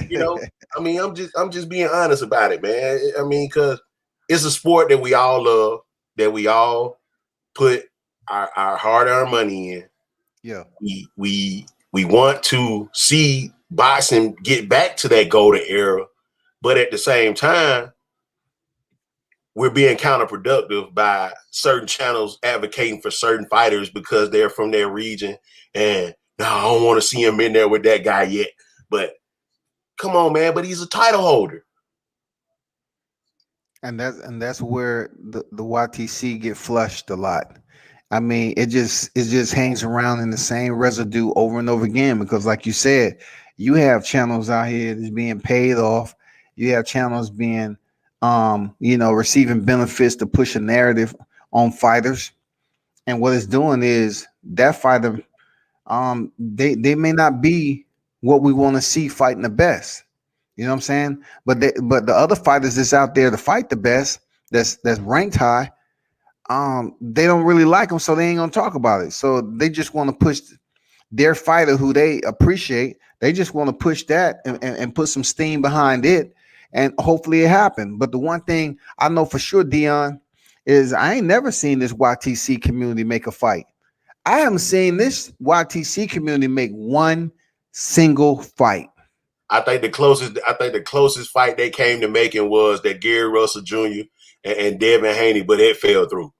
You know, I mean, I'm just being honest about it, man. I mean, because it's a sport that we all love, that we all put our hard-earned money in. Yeah. We want to see boxing get back to that golden era, but at the same time, we're being counterproductive by certain channels advocating for certain fighters because they're from their region. And no, I don't want to see him in there with that guy yet. But come on, man, but he's a title holder. And that's where the YTC get flushed a lot. I mean, it just hangs around in the same residue over and over again because, like you said, you have channels out here that's being paid off. You have channels being, receiving benefits to push a narrative on fighters. And what it's doing is that fighter, they may not be what we want to see fighting the best. You know what I'm saying? But the other fighters that's out there to fight the best, that's ranked high, they don't really like them, so they ain't gonna talk about it. So they just want to push their fighter who they appreciate. They just want to push that and put some steam behind it, and hopefully it happen. But the one thing I know for sure, Dion, is I ain't never seen this YTC community make a fight. I haven't seen this YTC community make one single fight. I think the closest fight they came to making was that Gary Russell Jr. and Devin Haney, but it fell through.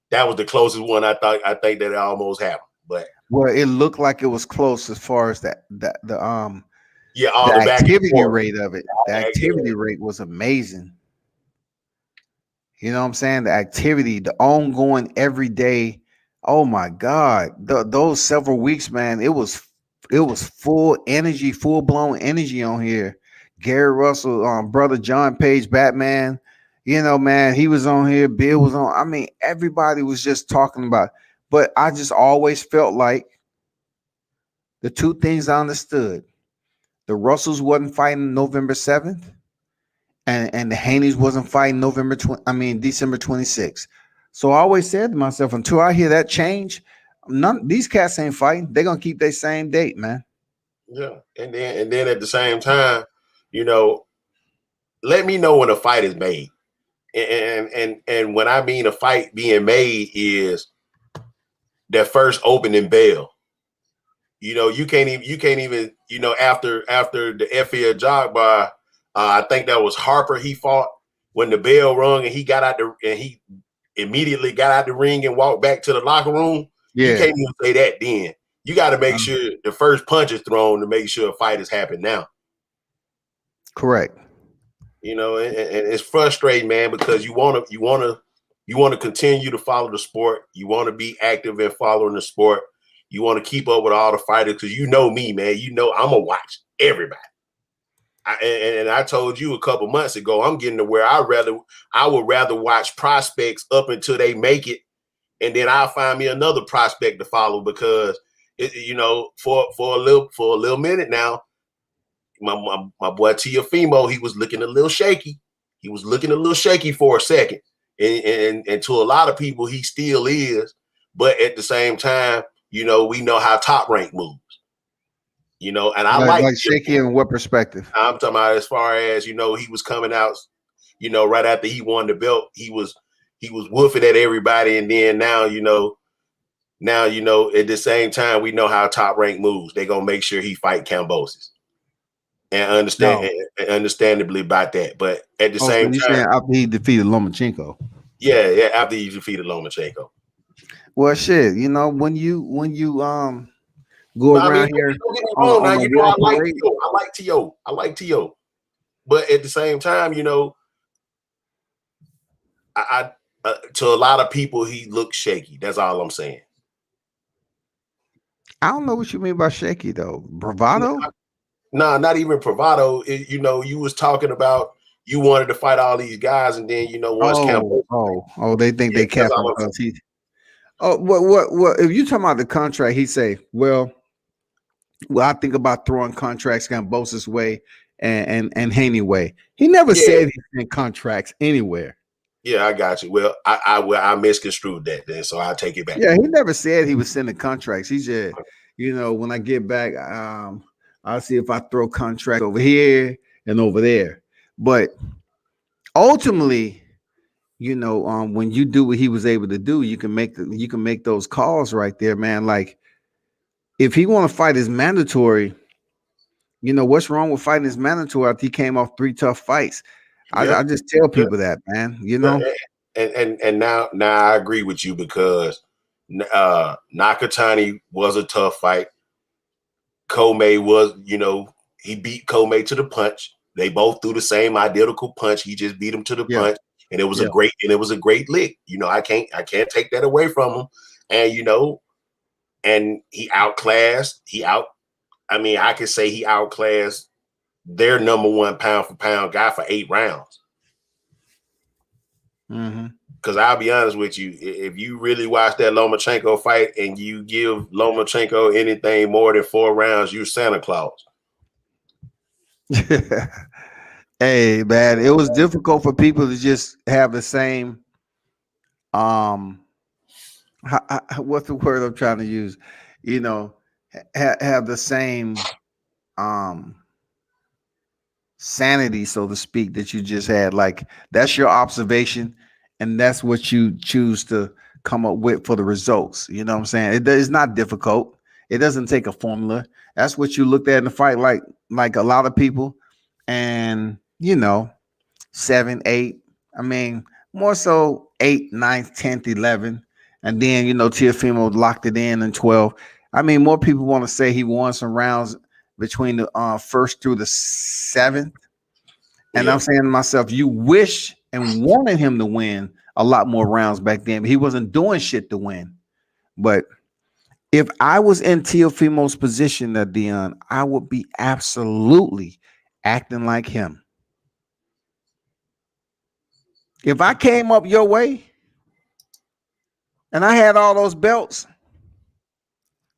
That was the closest one I think that it almost happened. But Well, it looked like it was close as far as yeah, all the the back and activity forth. rate of it. The activity rate was amazing. You know what I'm saying? The activity, the ongoing every day. Oh my God. Those several weeks, man, it was full energy, full blown energy on here. Gary Russell, brother John Page, Batman. Man, he was on here. Bill was on. I mean, everybody was just talking about it. But I just always felt like the two things I understood: the Russells wasn't fighting November 7th, and the Haneys wasn't fighting December 26th. So I always said to myself, until I hear that change, none these cats ain't fighting. They're gonna keep their same date, man. Yeah, and then at the same time, you know, let me know when a fight is made. And when I mean a fight being made is that first opening bell. You can't even after the FL jog by I think that was Harper he fought when the bell rung and he immediately got out the ring and walked back to the locker room. You Yeah, can't even say that then. You got to make sure the first punch is thrown to make sure a fight has happened now. correct. And it's frustrating, man, because you want to continue to follow the sport. You want to be active in following the sport. You want to keep up with all the fighters because you know me, man. You know I'm gonna watch everybody. And I told you a couple months ago, I'm getting to where I would rather watch prospects up until they make it, and then I'll find me another prospect to follow because for a little minute now, my boy Tiafimo, he was looking a little shaky. He was looking a little shaky for a second, and to a lot of people, he still is. But at the same time, we know how Top Rank moves. And I Like, like like shaky in what perspective? I'm talking about as far as he was coming out, right after he won the belt, he was woofing at everybody, and then now at the same time we know how Top Rank moves. They're gonna make sure he fight Cambosis and No. understandably about that. But at the Oh, so same you time, saying after he defeated Lomachenko? yeah, after he defeated Lomachenko. Well, shit. When you go But I mean, around here don't get me on wrong. Now on the I war like parade. T.O. I like T.O. But at the same time, to a lot of people, he looks shaky. That's all I'm saying. I don't know what you mean by shaky though. Bravado? Nah, not even bravado. You was talking about you wanted to fight all these guys, and then once Oh, Campo, oh, oh! They think yeah, they that's capping all I'm saying. because he. Oh, what? If you talking about the contract, he say, well, I think about throwing contracts Gambosa's way and Haney way. He never Yeah, said he sent contracts anywhere. yeah, I got you. Well, I misconstrued that then, so I'll take it back. Yeah, he never said he was sending contracts. He said, when I get back, I'll see if I throw contracts over here and over there. But ultimately, when you do what he was able to do, you can make those calls right there, man. Like if he want to fight is mandatory, what's wrong with fighting is mandatory after he came off 3 tough fights. Yeah, I just tell yeah, people that, man. yeah. And now I agree with you because Nakatani was a tough fight. Komei was, he beat Komei to the punch. They both threw the same identical punch. He just beat him to the Yeah, punch, and it was yeah. a great lick. I can't take that away from him. And and he outclassed. I mean, I could say he outclassed their number one pound for pound guy for 8 rounds. Mm-hmm. Because I'll be honest with you, if you really watch that Lomachenko fight and you give Lomachenko anything more than 4 rounds, you're Santa Claus. Hey, man, it was difficult for people to just have the same what's the word I'm trying to use? Have the same um sanity, so to speak, that you just had. Like that's your observation, and that's what you choose to come up with for the results. You know what I'm saying? It's not difficult. It doesn't take a formula. That's what you looked at in the fight, like a lot of people, and 7, 8. I mean, more so 8, 9, 10, 11, and then Teofimo locked it in 12. I mean, more people want to say he won some rounds between the first through the 7th. And Yeah. I'm saying to myself, you wish and wanted him to win a lot more rounds back then, but he wasn't doing shit to win. But if I was in Teofimo's position, Dion, I would be absolutely acting like him. If I came up your way and I had all those belts,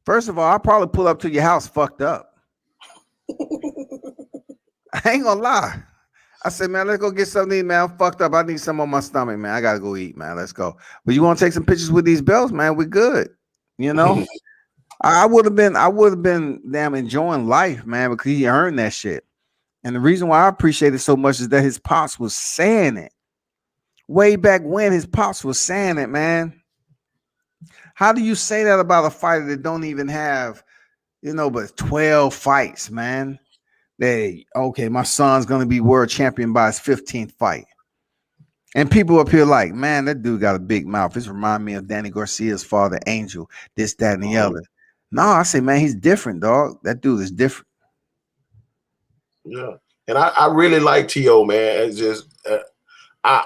first of all, I'd probably pull up to your house fucked up. I ain't gonna lie. I said, man, let's go get something to eat, man. I'm fucked up. I need some on my stomach, man. I gotta go eat, man. Let's go. But you want to take some pictures with these belts, man? We're good. I would have been damn enjoying life, man, because he earned that shit. And the reason why I appreciate it so much is that his pops was saying it. Way back when his pops was saying it, man. How do you say that about a fighter that don't even have, but 12 fights, man? Okay, my son's gonna be world champion by his 15th fight. And people up here like, man, that dude got a big mouth. This remind me of Danny Garcia's father, Angel, this, that, and the other. No, I say, man, he's different, dog. That dude is different. Yeah. And I really like T.O., man. It's just I'm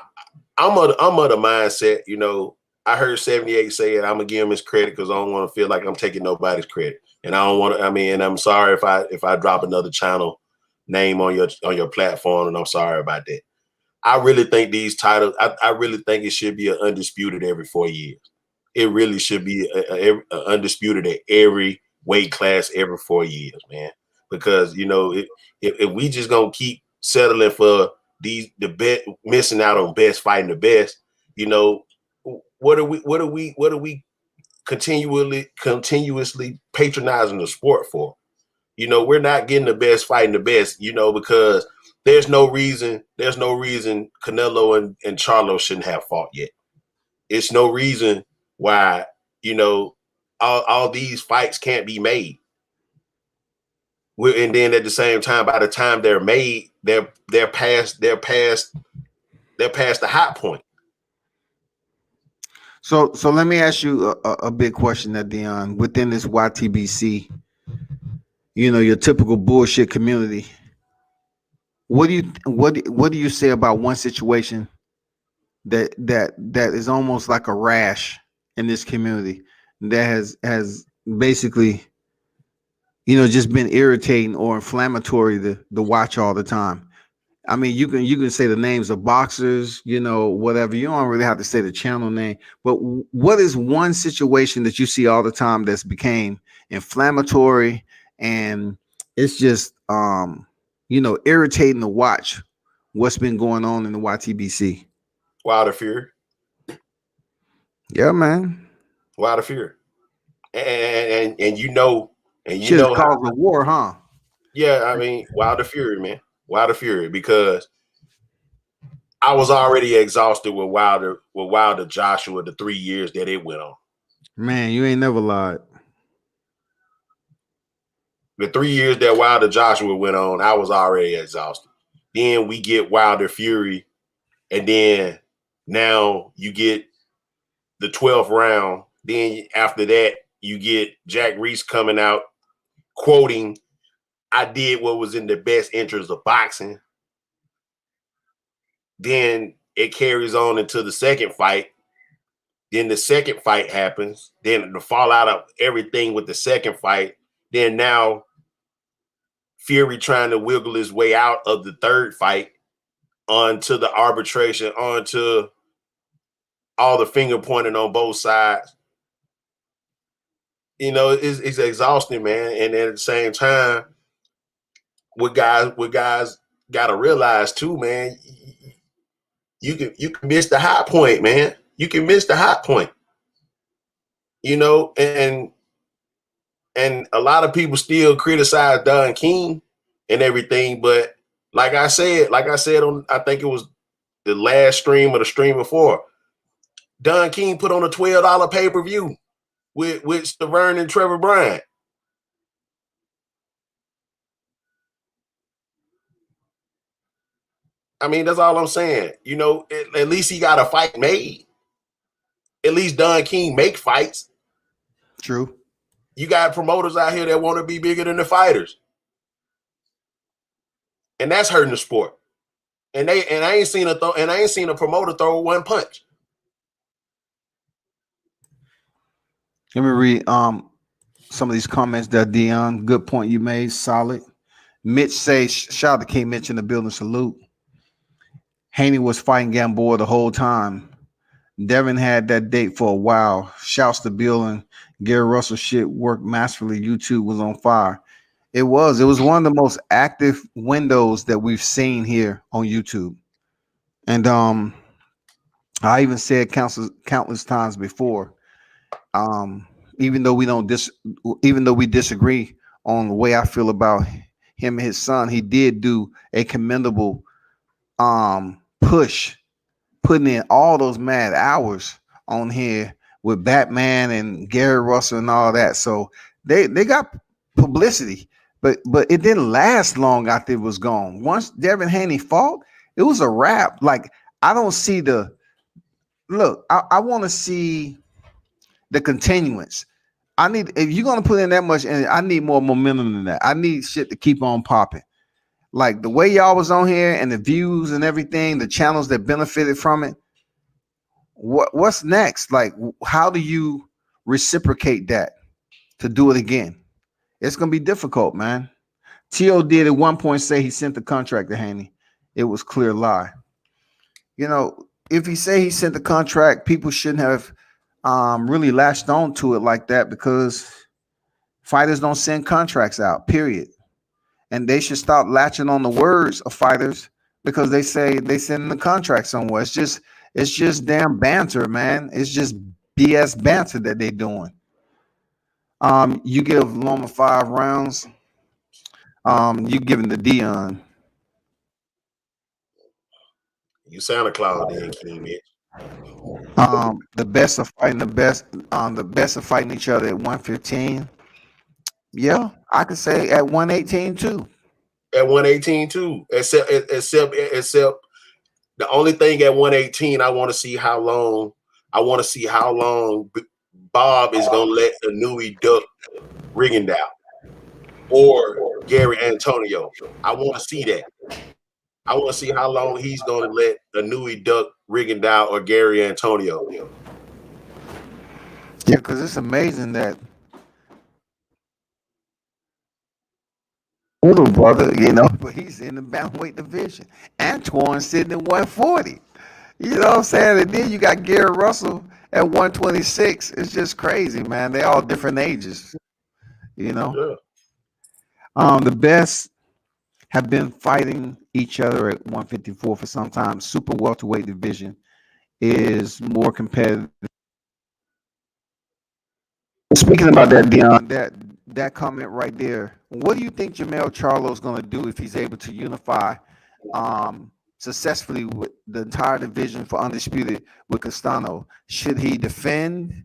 of the mindset, I heard 78 say it. I'm gonna give him his credit because I don't want to feel like I'm taking nobody's credit. And I don't want to, and I'm sorry if I drop another channel name on your platform, and I'm sorry about that. I really think these titles, I really think it should be an undisputed every 4 years. It really should be a undisputed at every weight class every 4 years, man. Because if we just gonna keep settling for the bet, missing out on best fighting the best, what are we continuously patronizing the sport for? We're not getting the best fighting the best, because there's no reason Canelo and Charlo shouldn't have fought yet. It's no reason why, all these fights can't be made. And then at the same time, by the time they're made, they're past the hot point. So let me ask you a big question, Dion. Within this YTBC, your typical bullshit community, what do you say about one situation that is almost like a rash in this community that has basically just been irritating or inflammatory to watch all the time? I mean, you can say the names of boxers, whatever. You don't really have to say the channel name. But what is one situation that you see all the time that's became inflammatory and it's just irritating to watch what's been going on in the YTBC? Wilder Fury. Yeah, man. Wilder Fury. And Shit is causing a war, huh? Yeah, I mean, Wilder Fury, man. Wilder Fury, because I was already exhausted with Wilder Joshua the 3 years that it went on. Man, you ain't never lied. The 3 years that Wilder Joshua went on, I was already exhausted. Then we get Wilder Fury, and then now you get the 12th round. Then after that, you get Jack Reese coming out quoting, "I did what was in the best interest of boxing." Then it carries on into the second fight. Then the second fight happens. Then the fallout of everything with the second fight. Then now Fury trying to wiggle his way out of the third fight onto the arbitration, onto all the finger pointing on both sides. You know, it's exhausting, man. And at the same time, what guys got to realize too, man, you can miss the high point, man. You can miss the high point. You know, and a lot of people still criticize Don King and everything, but like I said on, I think it was the last stream or the stream before, Don King put on a $12 pay-per-view with Stavern and Trevor Bryant. I mean, that's all I'm saying. You know, at least he got a fight made. At least Don King make fights. True. You got promoters out here that want to be bigger than the fighters, and that's hurting the sport. And I ain't seen a promoter throw one punch. Let me read some of these comments that Dion. Good point you made. Solid. Mitch says, shout out to King Mitch in the building. Salute. Haney was fighting Gamboa the whole time. Devin had that date for a while. Shouts to Bill and Gary Russell shit worked masterfully. YouTube was on fire. It was one of the most active windows that we've seen here on YouTube. And I even said countless times before, even though we disagree on the way I feel about him and his son, he did do a commendable push, putting in all those mad hours on here with Batman and Gary Russell and all that. So they got publicity, but it didn't last long after it was gone. Once Devin Haney fought, it was a wrap. Like, I don't see the look. I want to see the continuance. If you're gonna put in that much, and I need more momentum than that. I need shit to keep on popping. Like the way y'all was on here and the views and everything, the channels that benefited from it. What's next? Like, how do you reciprocate that to do it again? It's gonna be difficult, man. T.O. did at one point say he sent the contract to Haney. It was clear lie. You know, if he say he sent the contract, people shouldn't have really latched on to it like that, because fighters don't send contracts out, period. And they should stop latching on the words of fighters because they say they send the contract somewhere. It's just damn banter, man. It's just BS banter that they doing. You give Loma 5 rounds. You giving the Dion. You Santa Claus then, King Mitch. The best of fighting the best of fighting each other at 115. Yeah, I could say at 118 too. At 118 too. Except the only thing at 118, I want to see how long Bob is gonna let Anui duck Rigondeaux or Gary Antonio. I want to see that. I want to see how long he's gonna let Anui duck Rigondeaux or Gary Antonio. Yeah, because it's amazing that little brother, but he's in the bantamweight division. Antoine sitting at 140. You know what I'm saying? And then you got Gary Russell at 126. It's just crazy, man. They all different ages. Yeah. The best have been fighting each other at 154 for some time. Super welterweight division is more competitive. Speaking about that, Dion, that comment right there. What do you think Jamel Charlo's going to do if he's able to unify successfully with the entire division for undisputed with Castano? Should he defend?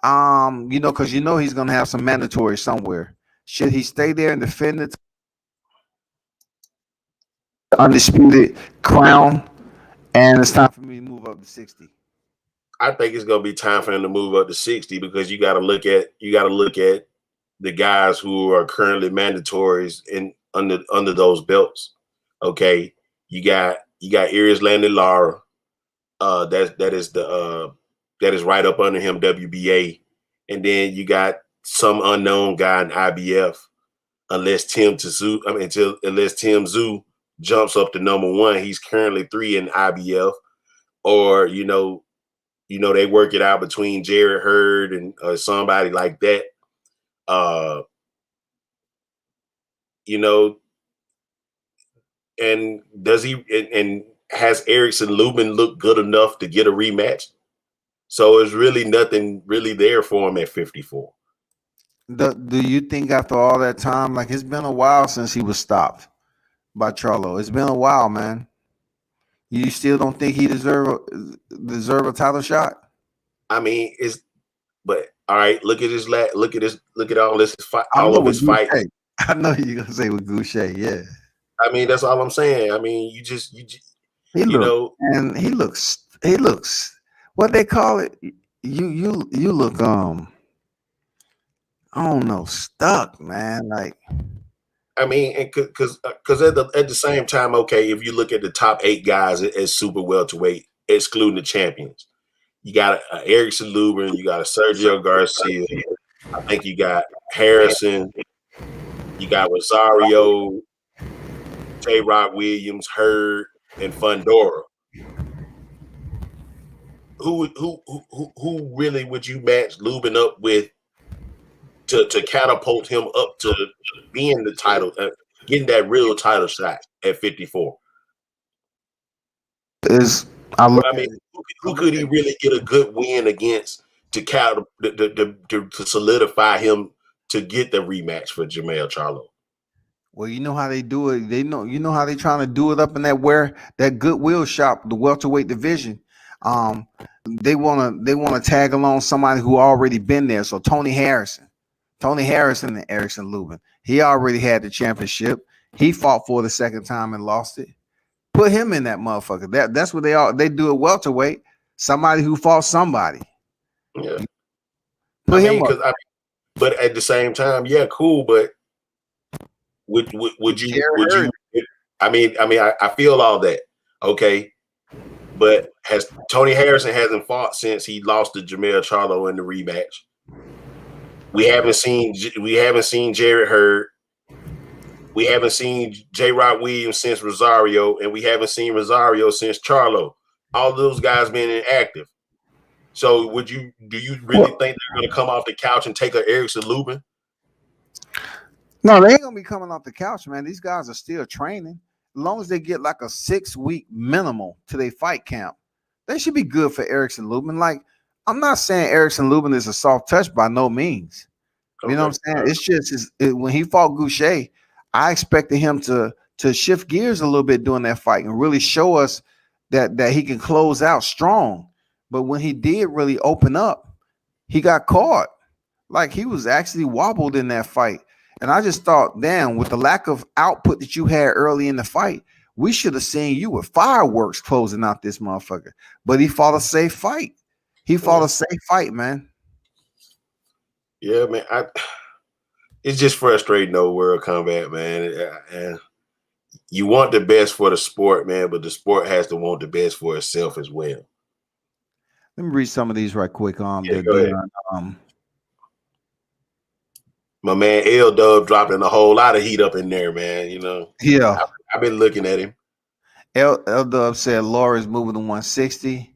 Because he's going to have some mandatory somewhere. Should he stay there and defend the undisputed crown? And it's time for me to move up to 60. I think it's gonna be time for him to move up to 60 because you got to look at the guys who are currently mandatories in under those belts. Okay, you got Iris Landry Lara, that is right up under him, WBA, and then you got some unknown guy in IBF, unless Tim Zoo jumps up to number one. He's currently 3 in IBF, or they work it out between Jared Hurd and somebody like that. And does he and has Erickson Lubin looked good enough to get a rematch? So it's really nothing really there for him at 54. Do you think after all that time, like it's been a while since he was stopped by Charlo? It's been a while, man. You still don't think he deserve a title shot? I mean, but all right. Look at all this fight. All of his fight. I know you're gonna say with Goucher, yeah. I mean, that's all I'm saying. I mean, he looks what they call it. You look I don't know, stuck, man. Like, I mean, because at the same time, okay, if you look at the top 8 guys as super welterweight, excluding the champions, you got Erickson Lubin, you got a Sergio Garcia, I think you got Harrison, you got Rosario, J. Rock Williams, Hurd, and Fundora. Who really would you match Lubin up with to catapult him up to being the title, getting that real title shot at 54? I mean, who could he really get a good win against to solidify him to get the rematch for Jamel Charlo? Well, you know how they do it. How they trying to do it up in that Goodwill shop, the welterweight division. They wanna tag along somebody who already been there. So Tony Harrison and Erickson Lubin. He already had the championship. He fought for the second time and lost it. Put him in that motherfucker. That's what they do at welterweight. Somebody who fought somebody. Yeah. Put him up. But at the same time, yeah, cool. But would you? I feel all that. Okay. But Tony Harrison hasn't fought since he lost to Jamel Charlo in the rematch. We haven't seen Jared Hurd. We haven't seen J. Rock Williams since Rosario, and we haven't seen Rosario since Charlo. All those guys been inactive. So do you really think they're going to come off the couch and take an Erickson Lubin? No, they ain't going to be coming off the couch, man. These guys are still training. As long as they get like a 6-week minimal to their fight camp, they should be good for Erickson Lubin. Like, I'm not saying Erickson Lubin is a soft touch by no means. You know what I'm saying? It's just when he fought Goucher, I expected him to shift gears a little bit during that fight and really show us that he can close out strong. But when he did really open up, he got caught. Like, he was actually wobbled in that fight. And I just thought, damn, with the lack of output that you had early in the fight, we should have seen you with fireworks closing out this motherfucker. But he fought a safe fight. A safe fight, man. Yeah, man. It's just frustrating, though, World Combat, man. And you want the best for the sport, man, but the sport has to want the best for itself as well. Let me read some of these right quick. Go ahead. My man L Dub dropping a whole lot of heat up in there, man. Yeah, I've been looking at him. L Dub said Laura's moving to 160.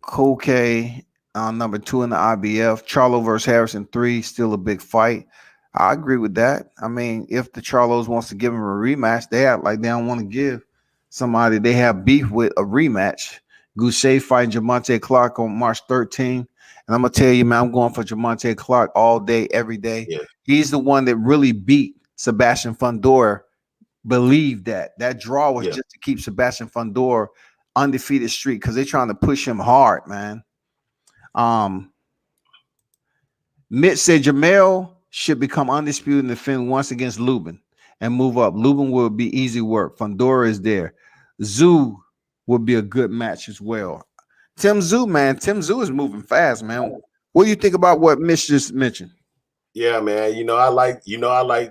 Cool K, number 2 in the IBF. Charlo versus Harrison 3, still a big fight. I agree with that. I mean, if the Charlos wants to give him a rematch, they don't want to give somebody they have beef with a rematch. Goucher fighting Jamonte Clark on March 13th. And I'm going to tell you, man, I'm going for Jamonte Clark all day, every day. Yeah. He's the one that really beat Sebastian Fundora. Believe that draw was Yeah. just to keep Sebastian Fundora undefeated streak because they're trying to push him hard, man. Mitch said Jamel should become undisputed and defend once against Lubin and move up. Lubin will be easy work. Fundora is there. Zoo would be a good match as well. Tim Zoo, man. Tim Zoo is moving fast, man. What do you think about what Mitch just mentioned? Yeah, man. I like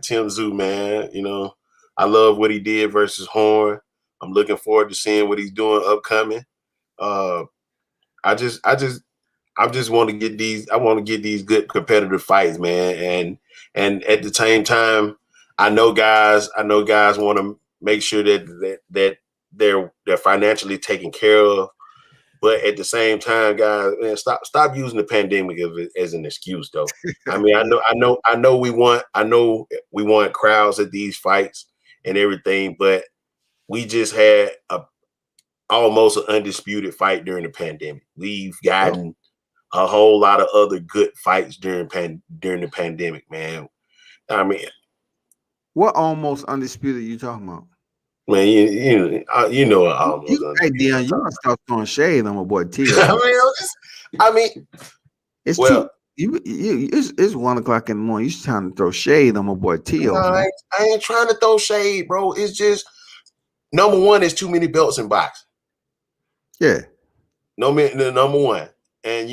Tim Zoo, man. I love what he did versus Horn. I'm looking forward to seeing what he's doing upcoming. I just want to get these. I want to get these good competitive fights, man. And at the same time, I know guys want to make sure that they're financially taken care of. But at the same time, guys, man, stop using the pandemic as an excuse, though. I mean, I know we want crowds at these fights and everything, but we just had almost an undisputed fight during the pandemic. We've gotten a whole lot of other good fights during the pandemic, man. I mean, What almost undisputed you talking about? man, almost Hey undisputed. Dion, you must stop throwing shade on my boy Tio. I mean, It's well, it's 1 o'clock in the morning. You trying to throw shade on my boy Tio. no, I ain't trying to throw shade, bro. It's just number one, there's too many belts in boxing. Yeah. Number one. And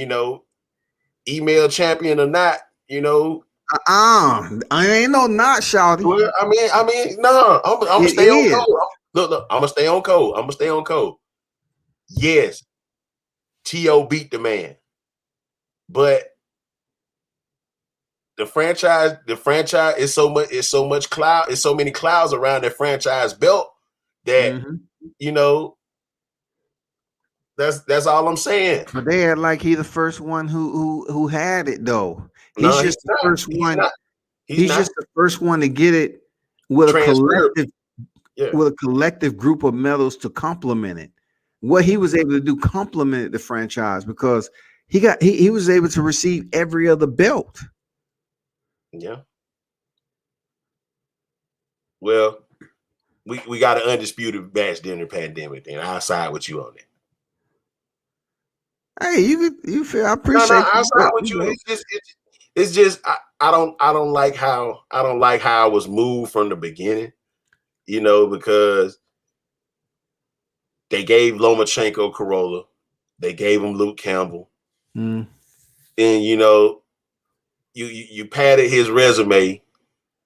email champion or not, I ain't no not shouty. well, I mean, no, I'm gonna stay on code. Look, I'm gonna stay on code. Yes, T.O. beat the man, but the franchise is so much cloud, it's so many clouds around that franchise belt that that's all I'm saying. But they had like he the first one who had it though. No, He's just the first one. He's not. just the first one to get it with a collective with a collective group of medals to complement it. What he was able to do complemented the franchise because he was able to receive every other belt. Yeah. Well, we got an undisputed match during the pandemic, and I'll side with you on it. Hey, you feel I appreciate I'll side with you. It's just I don't like how I was moved from the beginning, because they gave Lomachenko Corolla, they gave him Luke Campbell, and you padded his resume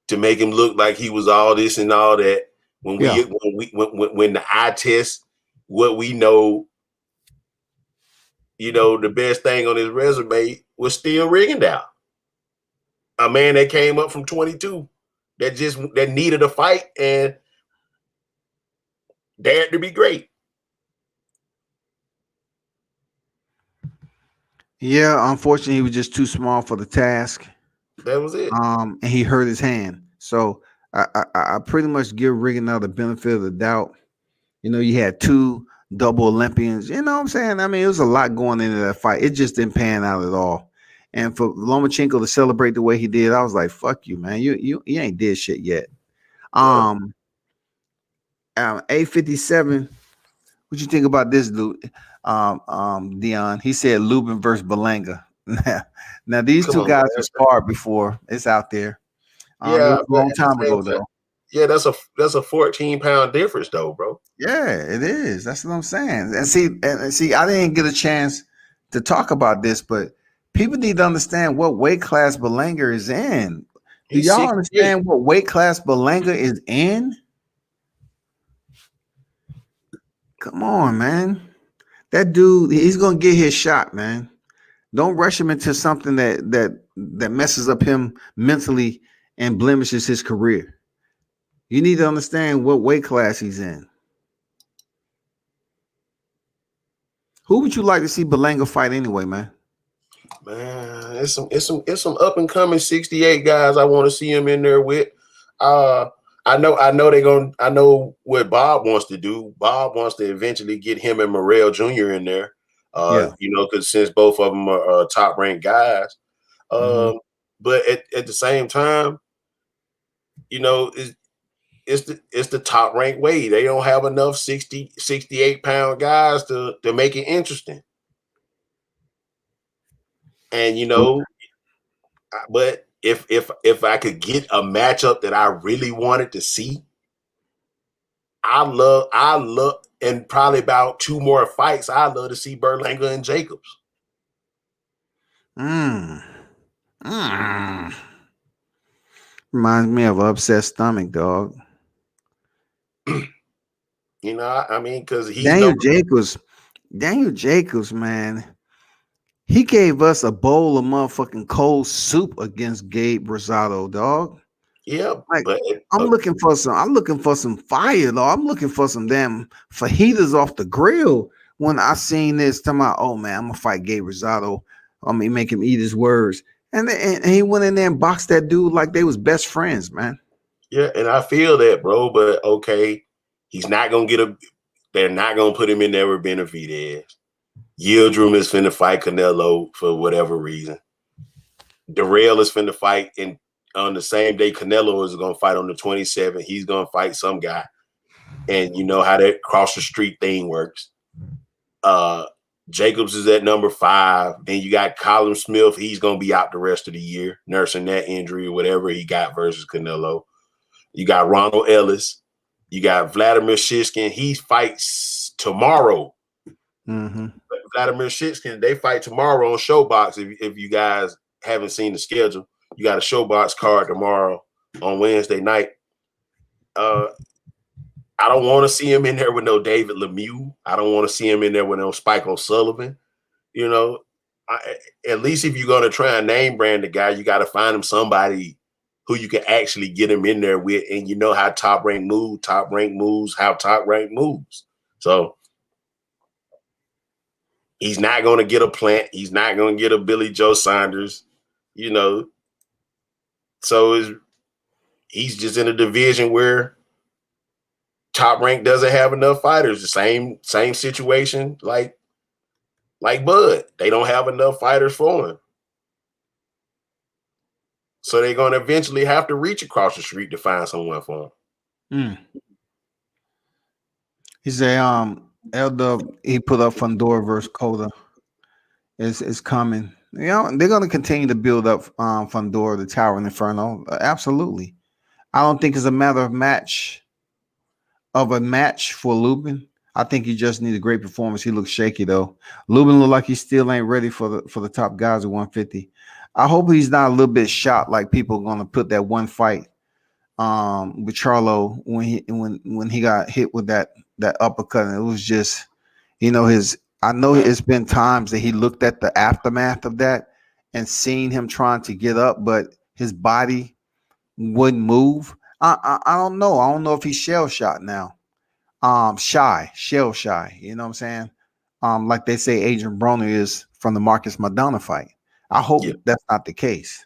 to make him look like he was all this and all that. When the eye test, what we know, the best thing on his resume was still Rigondeaux, a man that came up from 22, that needed a fight and dared to be great. Yeah, unfortunately, he was just too small for the task. That was it. And he hurt his hand. So I pretty much give Rigondeaux the benefit of the doubt. You had 2 double Olympians. You know what I'm saying? I mean, it was a lot going into that fight. It just didn't pan out at all. And for Lomachenko to celebrate the way he did, I was like, "Fuck you, man! You ain't did shit yet." A57. What you think about this dude, Dion? He said Lubin versus Belanga. Now these two guys have sparred before. It's out there. It was a long time ago though. Yeah, that's a 14-pound difference though, bro. Yeah, it is. That's what I'm saying. And see, I didn't get a chance to talk about this, but people need to understand what weight class Belanga is in. Do y'all understand what weight class Belanga is in? Come on, man. That dude, he's gonna get his shot, man. Don't rush him into something that messes up him mentally and blemishes his career. You need to understand what weight class he's in. Who would you like to see Belanga fight anyway, man? Man, it's some up and coming 68 guys I want to see him in there with. I know what Bob wants to do. Bob wants to eventually get him and Morrell Jr. in there. Because since both of them are top ranked guys. But at the same time, you know, it's the top ranked weight. They don't have enough 68 pound guys to make it interesting. And you know, but if I could get a matchup that I really wanted to see, I love, and probably about two more fights, I love to see Berlanga and Jacobs. Mm. Mm. Reminds me of an upset stomach, dog. You know, I mean, because he's Daniel number. Jacobs, Daniel Jacobs, man, he gave us a bowl of motherfucking cold soup against Gabe Rosado, dog. Yeah, Like but I'm looking for some fire, though. I'm looking for some damn fajitas off the grill. When I seen this, talking about, oh man, I'm gonna fight Gabe Rosado. I mean, make him eat his words. And he went in there and boxed that dude like they was best friends, man. yeah, and I feel that, bro. But okay, he's not gonna get a. They're not gonna put him in there with Benavidez. Yildirim is finna fight Canelo for whatever reason. Darrell is finna fight on the same day Canelo is gonna fight on the 27th. He's gonna fight some guy, and you know how that cross the street thing works. Jacobs is at number 5. Then you got Colin Smith. He's gonna be out the rest of the year, nursing that injury or whatever he got versus Canelo. You got Ronald Ellis. You got Vladimir Shishkin. He fights tomorrow. Mm-hmm. Vladimir Shishkin, they fight tomorrow on Showbox. If you guys haven't seen the schedule, you got a Showbox card tomorrow on Wednesday night. I don't want to see him in there with no David Lemieux. I don't want to see him in there with no Spike O'Sullivan. You know, at least if you're going to try and name brand the guy, you got to find him somebody who you can actually get him in there with, and you know how top rank moves, how top rank moves. So he's not going to get a Plant. He's not going to get a Billy Joe Saunders, you know. So he's just in a division where Top Rank doesn't have enough fighters. The same situation like Bud. They don't have enough fighters for him. So they're going to eventually have to reach across the street to find someone for him. He said, Elder, he put up Fundora versus Coda. It's coming. You know, they're gonna continue to build up Fundora, the Tower and Inferno. Absolutely. I don't think it's a matter of a match for Lubin. I think he just needs a great performance. He looks shaky though. Lubin look like he still ain't ready for the top guys at 150. I hope he's not a little bit shot like people are gonna put that one fight with Charlo when he got hit with that uppercut, and it was just, you know, I know it's been times that he looked at the aftermath of that and seen him trying to get up, but his body wouldn't move. I don't know. I don't know if he's shell shot now. Shell shy. You know what I'm saying? Like they say Adrian Broner is from the Marcus Madonna fight. I hope that's not the case.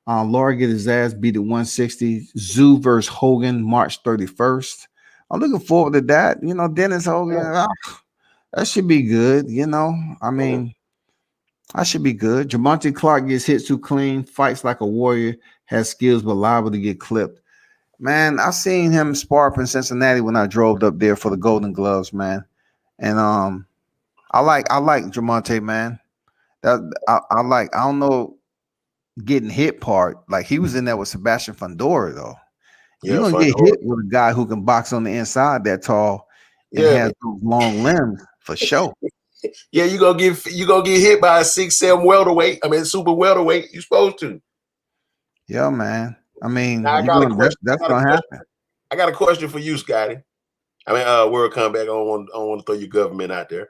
Laura get his ass beat at 160. Zoo versus Hogan, March 31st. I'm looking forward to that. You know, Dennis Hogan, that should be good. You know, I mean, that should be good. Javante Clark gets hit too clean, fights like a warrior, has skills but liable to get clipped. Man, I seen him spar up in Cincinnati when I drove up there for the Golden Gloves, man. And I like Javante, man. That I don't know getting hit part. Like he was in there with Sebastian Fundora though. You're gonna get hit with a guy who can box on the inside that tall and has those long limbs for sure. Yeah, you gonna get hit by a 6'7" welterweight. I mean, super welterweight. You supposed to. Yeah, man. I mean, now, that's gonna happen. I got a question for you, Scotty. I mean, World Comeback. I don't want to throw your government out there.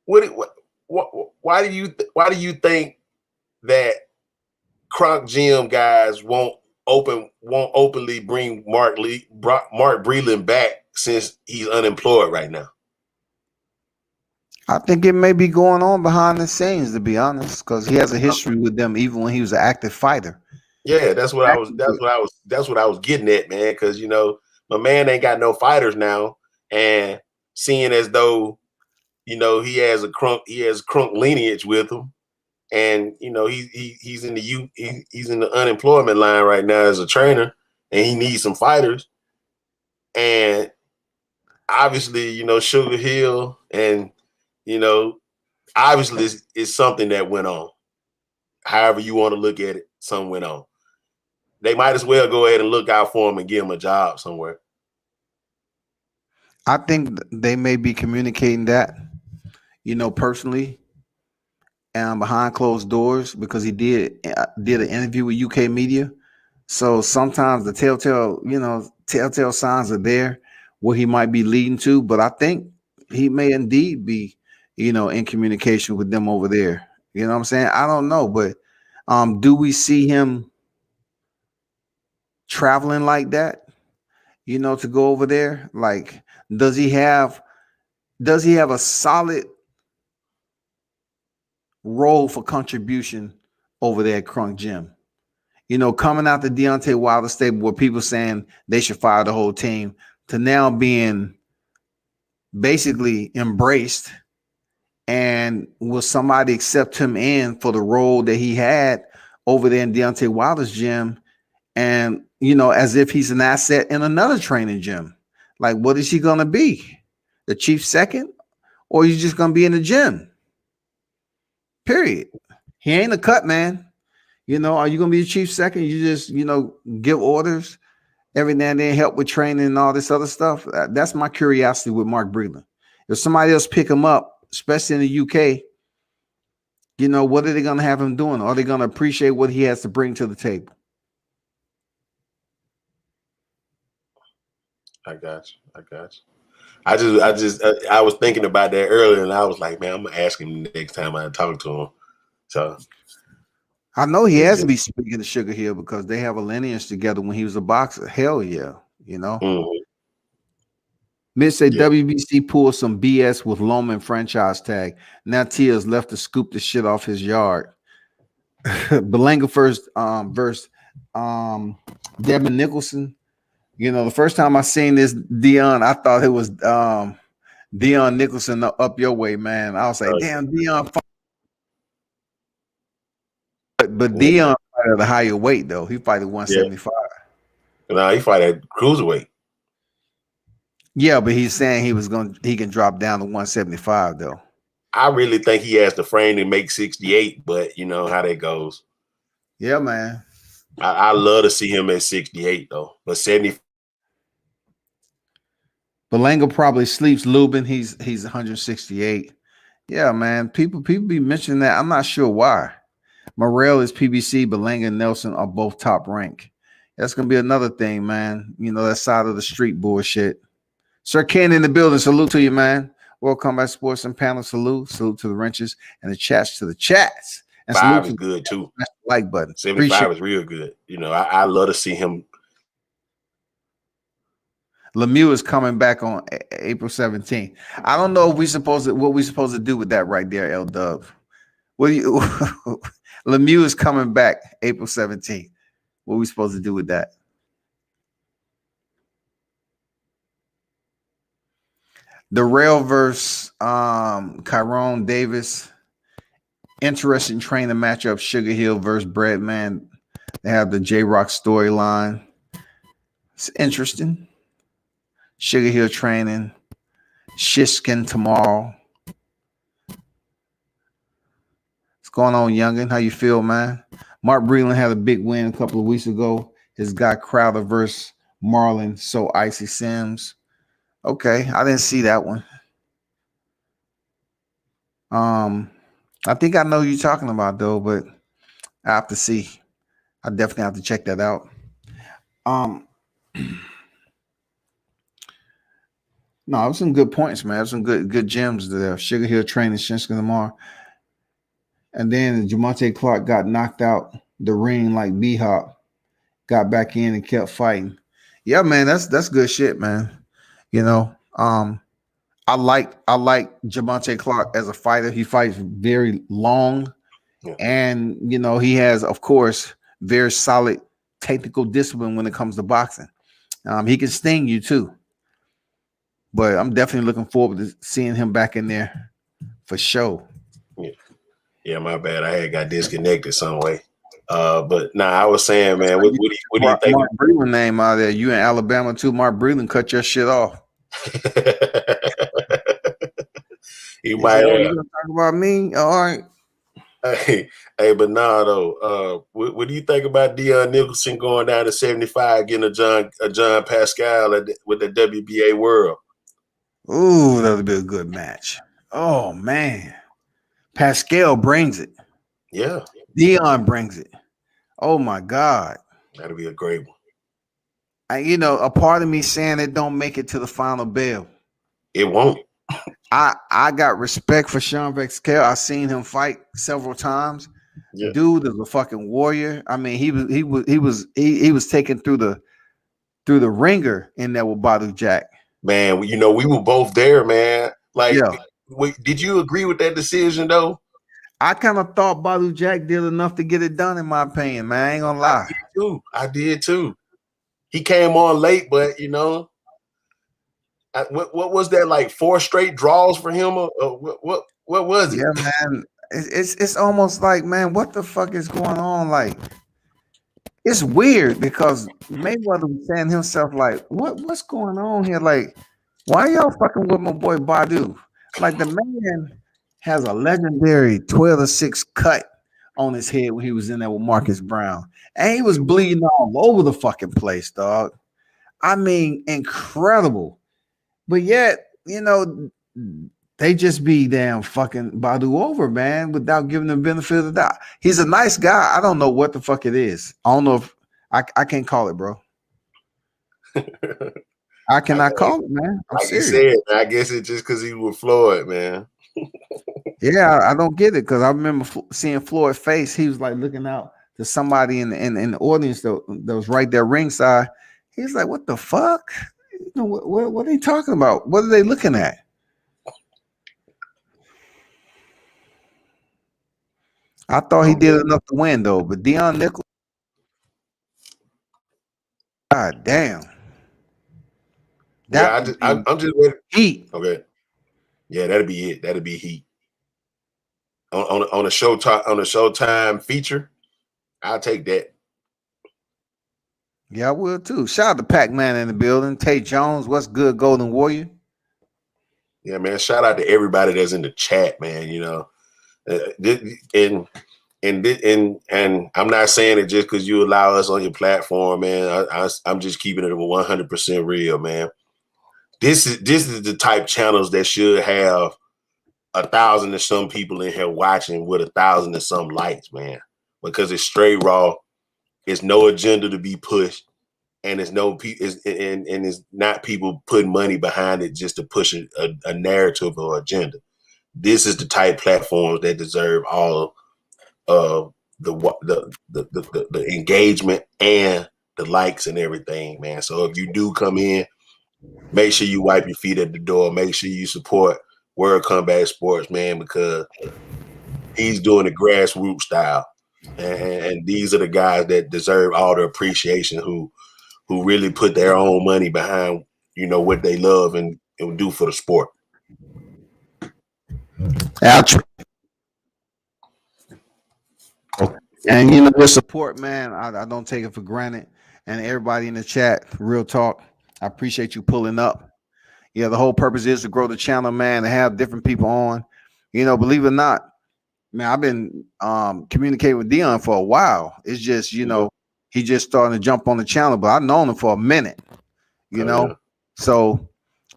Why do you think that Kronk Gym guys won't openly bring Mark Breland back since he's unemployed right now? I think it may be going on behind the scenes, to be honest, because he has a history with them even when he was an active fighter. Yeah, that's what I was getting at, man. Because you know, my man ain't got no fighters now, and seeing as though, you know, he has Crunk lineage with him, and he's in the he's in the unemployment line right now as a trainer, and he needs some fighters. And obviously, Sugar Hill, and obviously it's something that went on. However you want to look at it, something went on. They might as well go ahead and look out for him and give him a job somewhere. I think they may be communicating that, personally, and behind closed doors, because he did an interview with UK media. So sometimes the telltale signs are there where he might be leading to, but I think he may indeed be, in communication with them over there. You know what I'm saying? I don't know, but do we see him traveling like that? To go over there? Like, does he have a solid role for contribution over there at Crunk Gym? Coming out the Deontay Wilder stable where people saying they should fire the whole team, to now being basically embraced, and will somebody accept him in for the role that he had over there in Deontay Wilder's gym, and as if he's an asset in another training gym? Like, what is he gonna be? The chief second, or he's just gonna be in the gym? Period. He ain't a cut man. Are you gonna be the chief second? You just give orders every now and then, help with training and all this other stuff. That's my curiosity with Mark Breland. If somebody else pick him up, especially in the UK, what are they gonna have him doing? Are they gonna appreciate what he has to bring to the table? I got you. I was thinking about that earlier, and I was like, man, I'm gonna ask him next time I talk to him. So I know he has to be speaking to Sugar Hill because they have a lineage together when he was a boxer. Hell yeah, Mm-hmm. Mitch say WBC pulled some BS with Loman franchise tag. Now Tia's left to scoop the shit off his yard. Belanga first versus Devin Nicholson. The first time I seen this Dion, I thought it was Dion Nicholson up your way, man. I was like, damn, Dion. But Dion fight at a higher weight though. He fight at 175. No, he fight at cruiserweight. Yeah, but he's saying he can drop down to 175 though. I really think he has the frame to make 68, but you know how that goes. Yeah, man. I love to see him at 68 though, but 70. Belanga probably sleeps Lubin. He's 168. Yeah, man. People be mentioning that. I'm not sure why. Morrell is PBC. Belanga and Nelson are both top rank. That's gonna be another thing, man. That side of the street bullshit. Sir Ken in the building. Salute to you, man. Welcome by Sports and Panel. Salute to the wrenches and the chats to the chats. And 5 is good too. Like button. 75 is real good. I love to see him. Lemieux is coming back on April 17th. I don't know if what we supposed to do with that right there, L Dub. What do you Lemieux is coming back April 17th. What are we supposed to do with that? The Rail versus Kyron Davis. Interesting training matchup. Sugar Hill versus Breadman. They have the J-Rock storyline. It's interesting. Sugar Hill training. Shiskin tomorrow. What's going on, youngin? How you feel, man? Mark Breland had a big win a couple of weeks ago. His guy Crowder versus Marlon. So Icy Sims. Okay, I didn't see that one. I think I know who you're talking about though, but I have to see. I definitely have to check that out. No, it was some good points, man. It was some good gems there. Sugar Hill training Shinsuke tomorrow. And then Jamonte Clark got knocked out the ring like B-Hop. Got back in and kept fighting. Yeah, man, that's good shit, man. I like Jamonte Clark as a fighter. He fights very long, and he has, of course, very solid technical discipline when it comes to boxing. He can sting you too, but I'm definitely looking forward to seeing him back in there for sure. Yeah. Yeah, my bad. I had got disconnected some way. But nah, I was saying, man, what do you think? Mark Breland name out there. You in Alabama too. Mark Breland cut your shit off. He He might said, "Oh, you have. gonna talk about me? All right." Hey, but nah, though. What do you think about Deion Nicholson going down to 75, getting a John Pascal with the WBA World? Ooh, that'll be a good match. Oh man, Pascal brings it. Yeah, Dion brings it. Oh my God. that'll be a great one. A part of me saying it don't make it to the final bell. It won't. I got respect for Sean Pascal. I seen him fight several times. Yeah, Dude is a fucking warrior. I mean, he was taken through the ringer in there with Badu Jack. man. We were both there, man. Like, Yeah. did you agree with that decision though? I kind of thought Badu Jack did enough to get it done, in my opinion, man. I ain't gonna I lie. did too. I did too. He came on late, but what was that, like 4 straight draws for him? Or what was it? Yeah, man. It's almost like, man, what the fuck is going on? Like, it's weird because Mayweather was saying himself, like, what's going on here? Like, why y'all fucking with my boy Badu? Like, the man has a legendary 12-6 cut on his head when he was in there with Marcus Brown. And he was bleeding all over the fucking place, dog. I mean, incredible. But yet, they just be damn fucking Badu over, man, without giving them benefit of the doubt. He's a nice guy. I don't know what the fuck it is. I don't know if I can't call it, bro. I cannot call it, man. I'm Like you serious. said, I guess it's just because he was Floyd, man. Yeah, I don't get it because I remember seeing Floyd's face. He was like looking out to somebody in the audience that was right there ringside. He's like, "What the fuck? What are they talking about? What are they looking at?" I thought he did enough to win though, but Deion Nichols, god damn, that Yeah, would be I'm just ready. heat. Okay, yeah, that'll be it. That'll be heat on a Showtime feature. I'll take that. Yeah, I will too. Shout out to Pac-Man in the building. Tate Jones, what's good, Golden Warrior? Yeah, man. Shout out to everybody that's in the chat, man. And I'm not saying it just because you allow us on your platform, man. I'm just keeping it 100% real, man. This is the type channels that should have 1,000 and some people in here watching with 1,000 and some likes, man. Because it's straight raw. It's no agenda to be pushed, and it's it's not people putting money behind it just to push a narrative or agenda. This is the type platforms that deserve all of the engagement and the likes and everything, man. So if you do come in, make sure you wipe your feet at the door. Make sure you support World Combat Sports, man, because he's doing the grassroots style. And these are the guys that deserve all the appreciation who really put their own money behind, what they love and do for the sport. And your support, man, I don't take it for granted. And everybody in the chat, real talk, I appreciate you pulling up. Yeah, the whole purpose is to grow the channel, man, and have different people on. Believe it or not, man, I've been communicating with Dion for a while. It's just, he just starting to jump on the channel, but I've known him for a minute, Yeah. So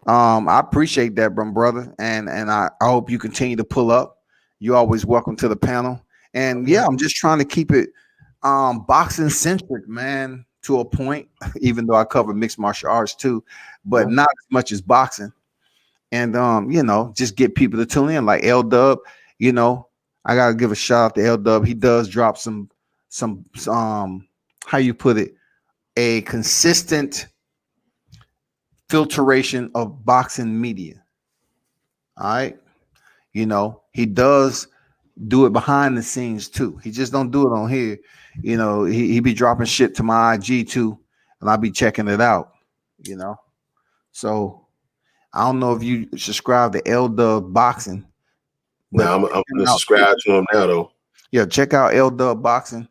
I appreciate that, brother. And I hope you continue to pull up. You're always welcome to the panel. And yeah, I'm just trying to keep it boxing centric, man, to a point, even though I cover mixed martial arts too, but not as much as boxing. And just get people to tune in, like L Dub. I gotta give a shout out to L Dub. He does drop some how you put it, a consistent filtration of boxing media. All right. He does do it behind the scenes too. He just don't do it on here. He be dropping shit to my IG too, and I'll be checking it out. So I don't know if you subscribe to L Dub Boxing, But Now I'm check him gonna out. subscribe to him now though. Yeah, check out L Dub Boxing.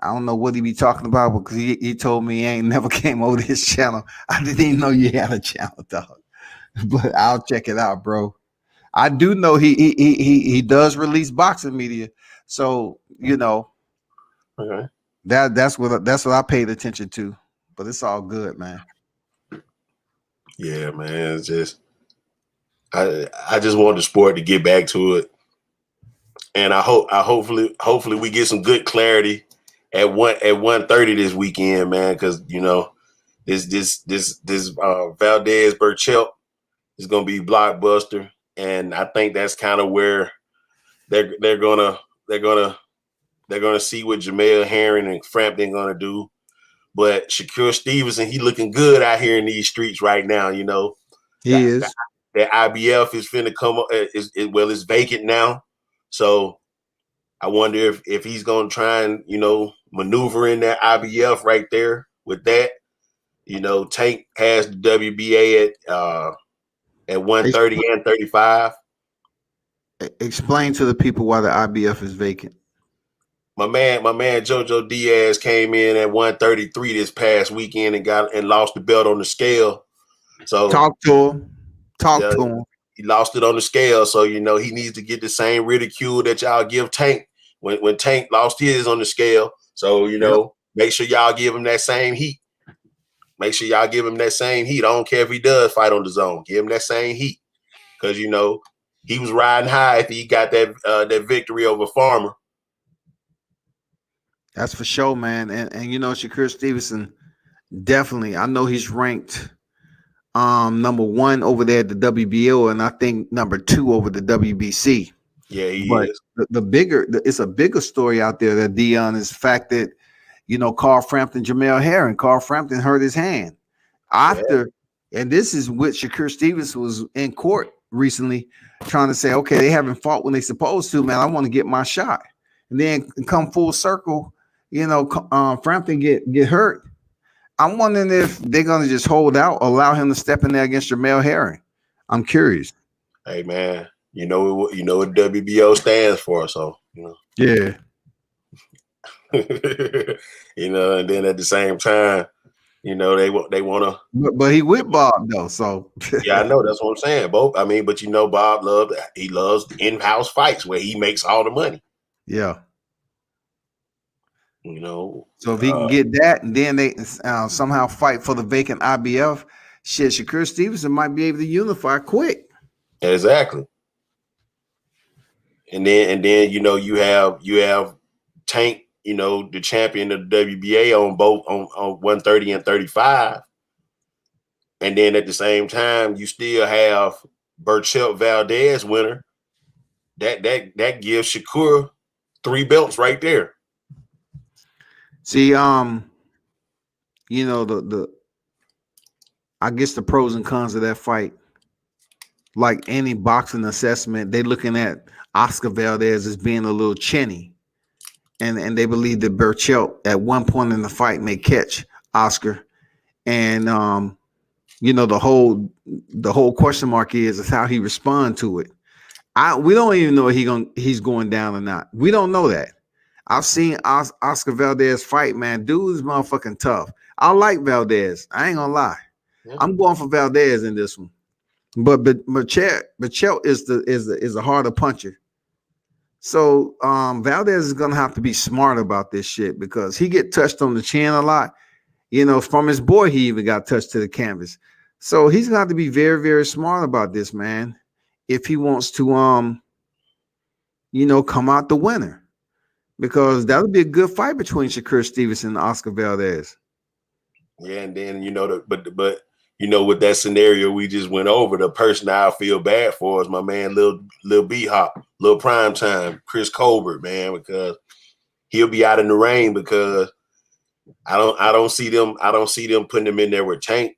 I don't know what he be talking about because he told me he ain't never came over his channel. I didn't even know you had a channel, dog. But I'll check it out, bro. I do know he does release boxing media, so you know Okay. that's what I paid attention to. But it's all good, man. Yeah, man. It's just I just want the sport to get back to it, and hopefully we get some good clarity at 1:30 this weekend, man. Because you know this Valdez Burchell is gonna be blockbuster, and I think that's kind of where they're gonna see what Jamel Herring and Frampton gonna do. But Shakur Stevenson, he looking good out here in these streets right now. You know, He that is. that IBF is finna come up. It's vacant now, so I wonder if he's gonna try and maneuver in that IBF right there with that. You know, Tank has the WBA at 130 and 35. Explain to the people why the IBF is vacant. My man Jojo Diaz came in at 133 this past weekend and lost the belt on the scale. So Talk to him. Talk yeah, to him. he lost it on the scale. So he needs to get the same ridicule that y'all give Tank when Tank lost his on the scale. So Yep. make sure y'all give him that same heat. Make sure y'all give him that same heat. I don't care if he does fight on the zone. Give him that same heat because he was riding high if he got that victory over Farmer. That's for sure, man. And Shakur Stevenson, definitely. I know he's ranked number 1 over there at the WBO, and I think number 2 over the WBC. Yeah, he But is. it's a bigger story out there that Dion is the fact that Carl Frampton, Jamel Herring, Carl Frampton hurt his hand after, and this is what Shakur Stevens was in court recently trying to say, okay, they haven't fought when they supposed to, man. I want to get my shot, and then come full circle, Frampton get hurt. I'm wondering if they're gonna just hold out, allow him to step in there against Jamel Herring. I'm curious. Hey man, you know what WBO stands for, so Yeah. and then at the same time, they want to. But he with Bob though, so Yeah, I know that's what I'm saying. Both, I mean, but Bob loves in-house fights where he makes all the money. yeah. So if he can uh, get that, and then they somehow fight for the vacant IBF, shit, Shakur Stevenson might be able to unify quick. exactly. And then you have Tank, the champion of the WBA on both on 130 and 35. And then at the same time, you still have Burchell Valdez winner. That gives Shakur 3 belts right there. See, the I guess the pros and cons of that fight, like any boxing assessment, they looking at Oscar Valdez as being a little chinny. And they believe that Burchell at one point in the fight may catch Oscar. And the whole question mark is how he respond to it. We don't even know if he's going down or not. We don't know that. I've seen Oscar Valdez fight, man. Dude is motherfucking tough. I like Valdez. I ain't gonna lie. Yeah. I'm going for Valdez in this one. But Burchell is a harder puncher. So Valdez is gonna have to be smart about this shit because he get touched on the chin a lot. From his boy, he even got touched to the canvas. So he's gonna have to be very, very smart about this, man, if he wants to come out the winner. Because that would be a good fight between Shakur Stevenson and Oscar Valdez. Yeah, and then but with that scenario we just went over, the person I feel bad for is my man Lil B Hop, Lil Prime Time, Chris Colbert, man, because he'll be out in the rain because I don't see them putting him in there with Tank.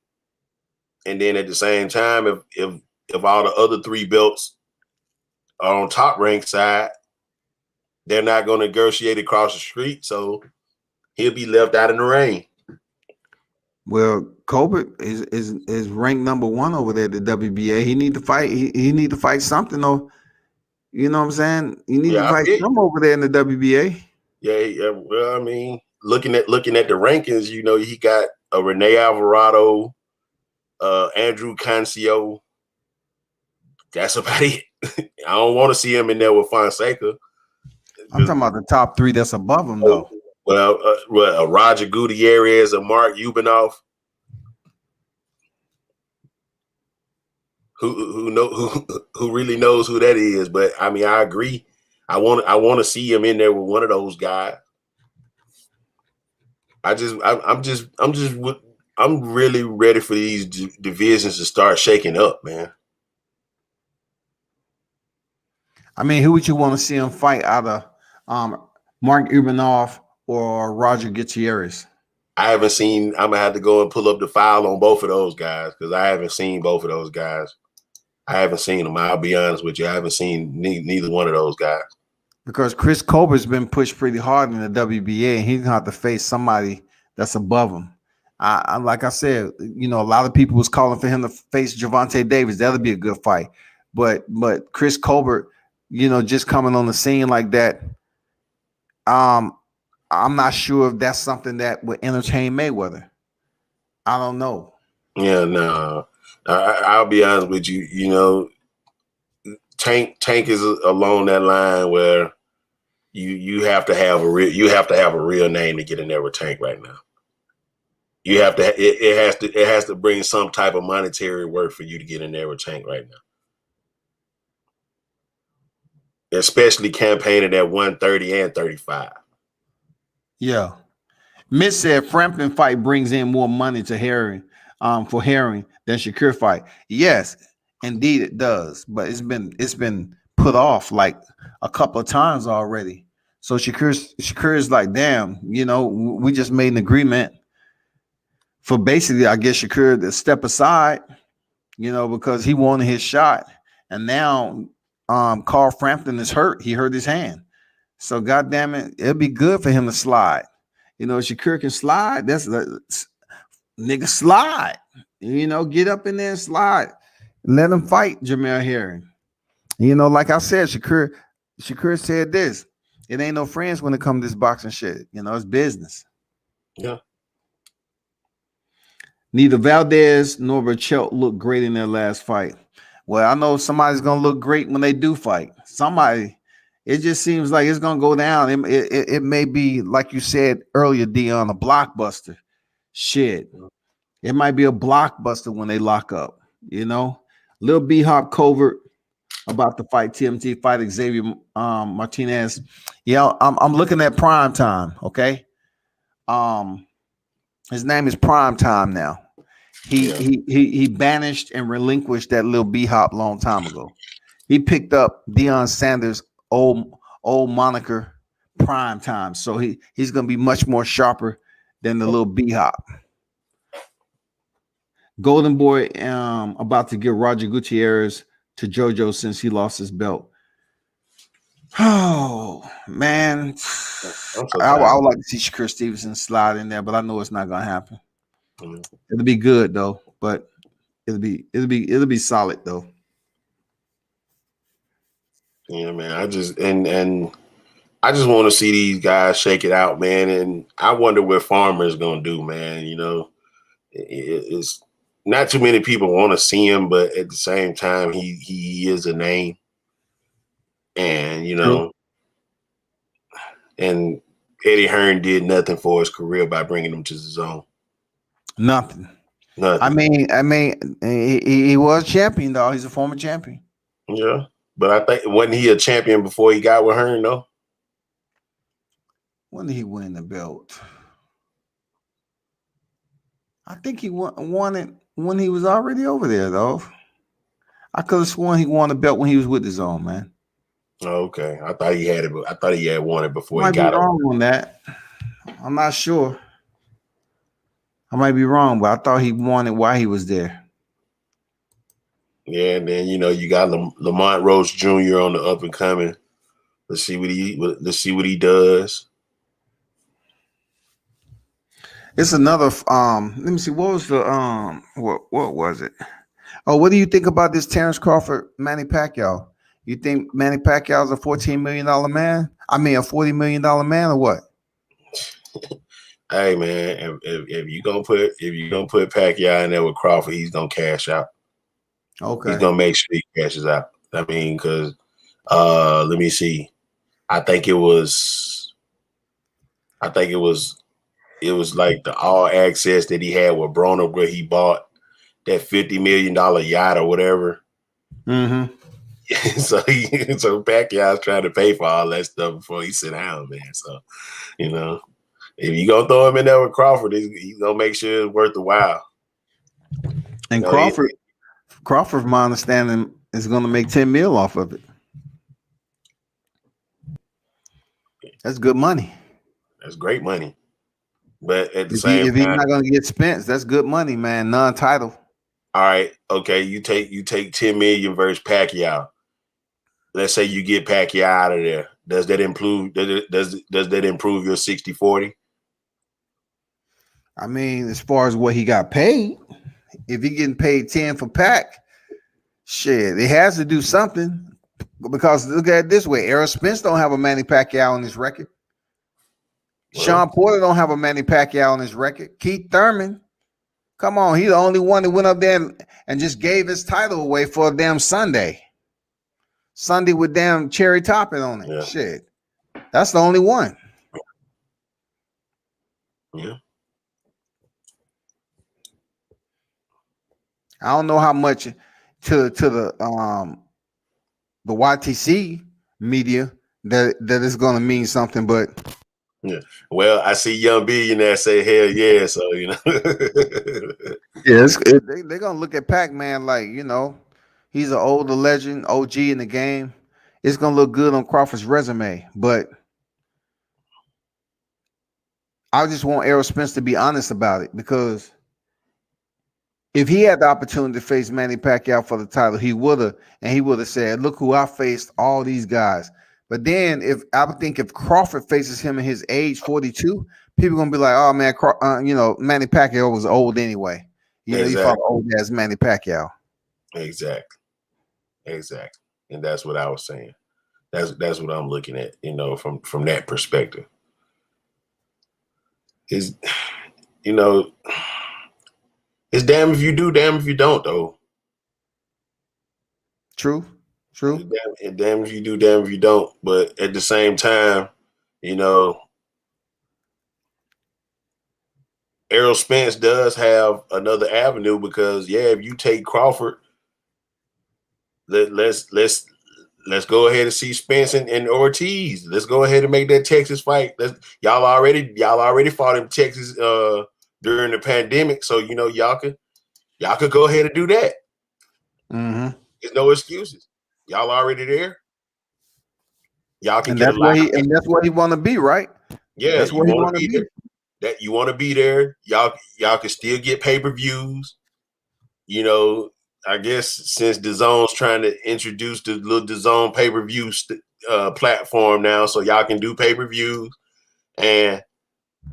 And then at the same time, if all the other 3 belts are on Top Rank side, they're not going to negotiate across the street, so he'll be left out in the rain. Well, Colbert is ranked number 1 over there at the WBA. He need to fight. He need to fight something though. You know what I'm saying? You need to Yeah, I fight feel you. some over there in the WBA. Yeah. Well, I mean, looking at the rankings, you know, he got a Rene Alvarado, Andrew Cancio. That's about it. I don't want to see him in there with Fonseca. I'm talking about the top three that's above him, though. Roger Gutierrez or Mark Ubanoff, who really knows who that is. But I mean, I agree. I want to see him in there with one of those guys. I'm really ready for these divisions to start shaking up, man. I mean, who would you want to see him fight out of Mark Ubanoff or Roger Gutierrez? I haven't seen. I'm gonna have to go and pull up the file on both of those guys because I haven't seen both of those guys. I haven't seen them. I'll be honest with you. I haven't seen neither one of those guys. Because Chris Colbert's been pushed pretty hard in the WBA, and he's gonna have to face somebody that's above him. I like I said, you know, a lot of people was calling for him to face Gervonta Davis. That'll be a good fight. But Chris Colbert, you know, just coming on the scene like that, I'm not sure if that's something that would entertain Mayweather. I don't know. Yeah, no. I'll be honest with you. You know, Tank is along that line where you have to have a real name to get in there with Tank right now. You have to it has to bring some type of monetary worth for you to get in there with Tank right now. Especially campaigning at 130 and 35. Yeah. Mitch said Frampton fight brings in more money to Herring, for Herring than Shakur fight. Yes, indeed it does. But it's been put off like a couple of times already. So Shakur is like, damn, you know, we just made an agreement for basically, I guess, Shakur to step aside, you know, because he wanted his shot. And now Carl Frampton is hurt. He hurt his hand. So God damn it, it'd be good for him to slide. You know, Shakur can slide. That's nigga slide. You know, get up in there and slide. Let him fight Jamel Herring. You know, like I said, Shakur said this. It ain't no friends when it comes to this boxing shit. You know, it's business. Yeah. Neither Valdez nor Burchelt looked great in their last fight. Well, I know somebody's gonna look great when they do fight. Somebody, it just seems like it's gonna go down. It may be like you said earlier, Dion, a blockbuster. Shit, it might be a blockbuster when they lock up. You know, Lil B Hop Covert about to fight TMT, fight Xavier Martinez. Yeah, I'm looking at prime time. Okay, his name is Prime Time now. He banished and relinquished that little B Hop long time ago. He picked up Deion Sanders' old moniker, Prime Time. So he's gonna be much more sharper than the little B Hop. Golden Boy about to give Roger Gutierrez to JoJo since he lost his belt. Oh man, I would like to see Shakur Stevenson slide in there, but I know it's not gonna happen. It'll be good though, but it'll be solid though. Yeah, man. I just want to see these guys shake it out, man. And I wonder what Farmer is gonna do, man. You know, it's not too many people want to see him, but at the same time, he is a name, and you know, and Eddie Hearn did nothing for his career by bringing him to the zone. Nothing. I mean, he was champion though. He's a former champion. Yeah, but I think wasn't he a champion before he got with Hearn though? When did he win the belt? I think he won it when he was already over there though. I could have sworn he won the belt when he was with his own man. Oh, okay, I thought he had it. I thought he had won it before he got it. Wrong on that. I'm not sure. I might be wrong, but I thought he won it while he was there. Yeah, and then you know you got Lamont Roach Jr. on the up and coming. Let's see what he does. It's another. Let me see. What was the what was it? Oh, what do you think about this Terrence Crawford Manny Pacquiao? You think Manny Pacquiao's a $14 million man? I mean, a $40 million man or what? Hey man, if you gonna put Pacquiao in there with Crawford, he's gonna cash out. Okay. He's gonna make sure he cashes out. I mean, because let me see. I think it was like the all access that he had with Broner, where he bought that $50 million yacht or whatever. Mm-hmm. so Pacquiao's trying to pay for all that stuff before he sit down, man. So, you know, if you gonna throw him in there with Crawford, he's gonna make sure it's worth the while. And Crawford, from my understanding, is gonna make 10 mil off of it. That's good money. That's great money. But at the If same he's time, not gonna get Spence, that's good money, man. Non-title. all right, okay, you take 10 million versus Pacquiao. Let's say you get Pacquiao out of there. Does that improve does that improve your 60-40? I mean, as far as what he got paid, if he getting paid 10 for Pac, shit, it has to do something. Because look at it this way: Errol Spence don't have a Manny Pacquiao on his record. Well, Sean Porter don't have a Manny Pacquiao on his record. Keith Thurman, come on, he's the only one that went up there and just gave his title away for a damn Sunday with damn cherry topping on it. Yeah. Shit, that's the only one. Yeah. I don't know how much to the YTC media that is going to mean something, but Yeah. Well, I see young billionaire say hell yeah, so you know. yeah, they're gonna look at Pac-Man like, he's an older legend, OG in the game. It's gonna look good on Crawford's resume, but I just want Errol Spence to be honest about it, because if he had the opportunity to face Manny Pacquiao for the title, he would have said, "Look who I faced, all these guys." But then, if Crawford faces him in his age, 42, people gonna be like, "Oh man, Manny Pacquiao was old anyway." He fought old as Manny Pacquiao. Exactly, and that's what I was saying. That's what I'm looking at, from that perspective. Is it's damn if you do, damn if you don't, though. True. Damn if you do, damn if you don't. But at the same time, Errol Spence does have another avenue, because if you take Crawford, let's go ahead and see Spence and Ortiz. Let's go ahead and make that Texas fight. Y'all already fought in Texas during the pandemic, so y'all could go ahead and do that. Mm-hmm. There's no excuses. Y'all already there. Y'all can that's where he want to be, right? Yeah, that's where he want to be. That you want to be there. Y'all can still get pay-per-views. I guess since DAZN's trying to introduce the little DAZN pay-per-view platform now, so y'all can do pay-per-views, and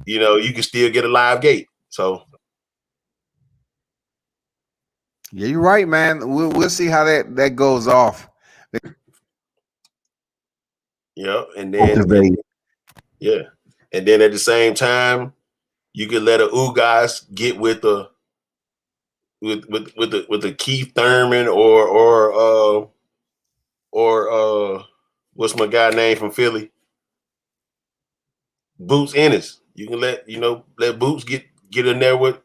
you can still get a live gate. So yeah, you're right, man. We'll see how that goes off. Yeah, and then at the same time, you could let a guys get with a Keith Thurman or what's my guy name from Philly? Boots Ennis. You can let Boots get in there with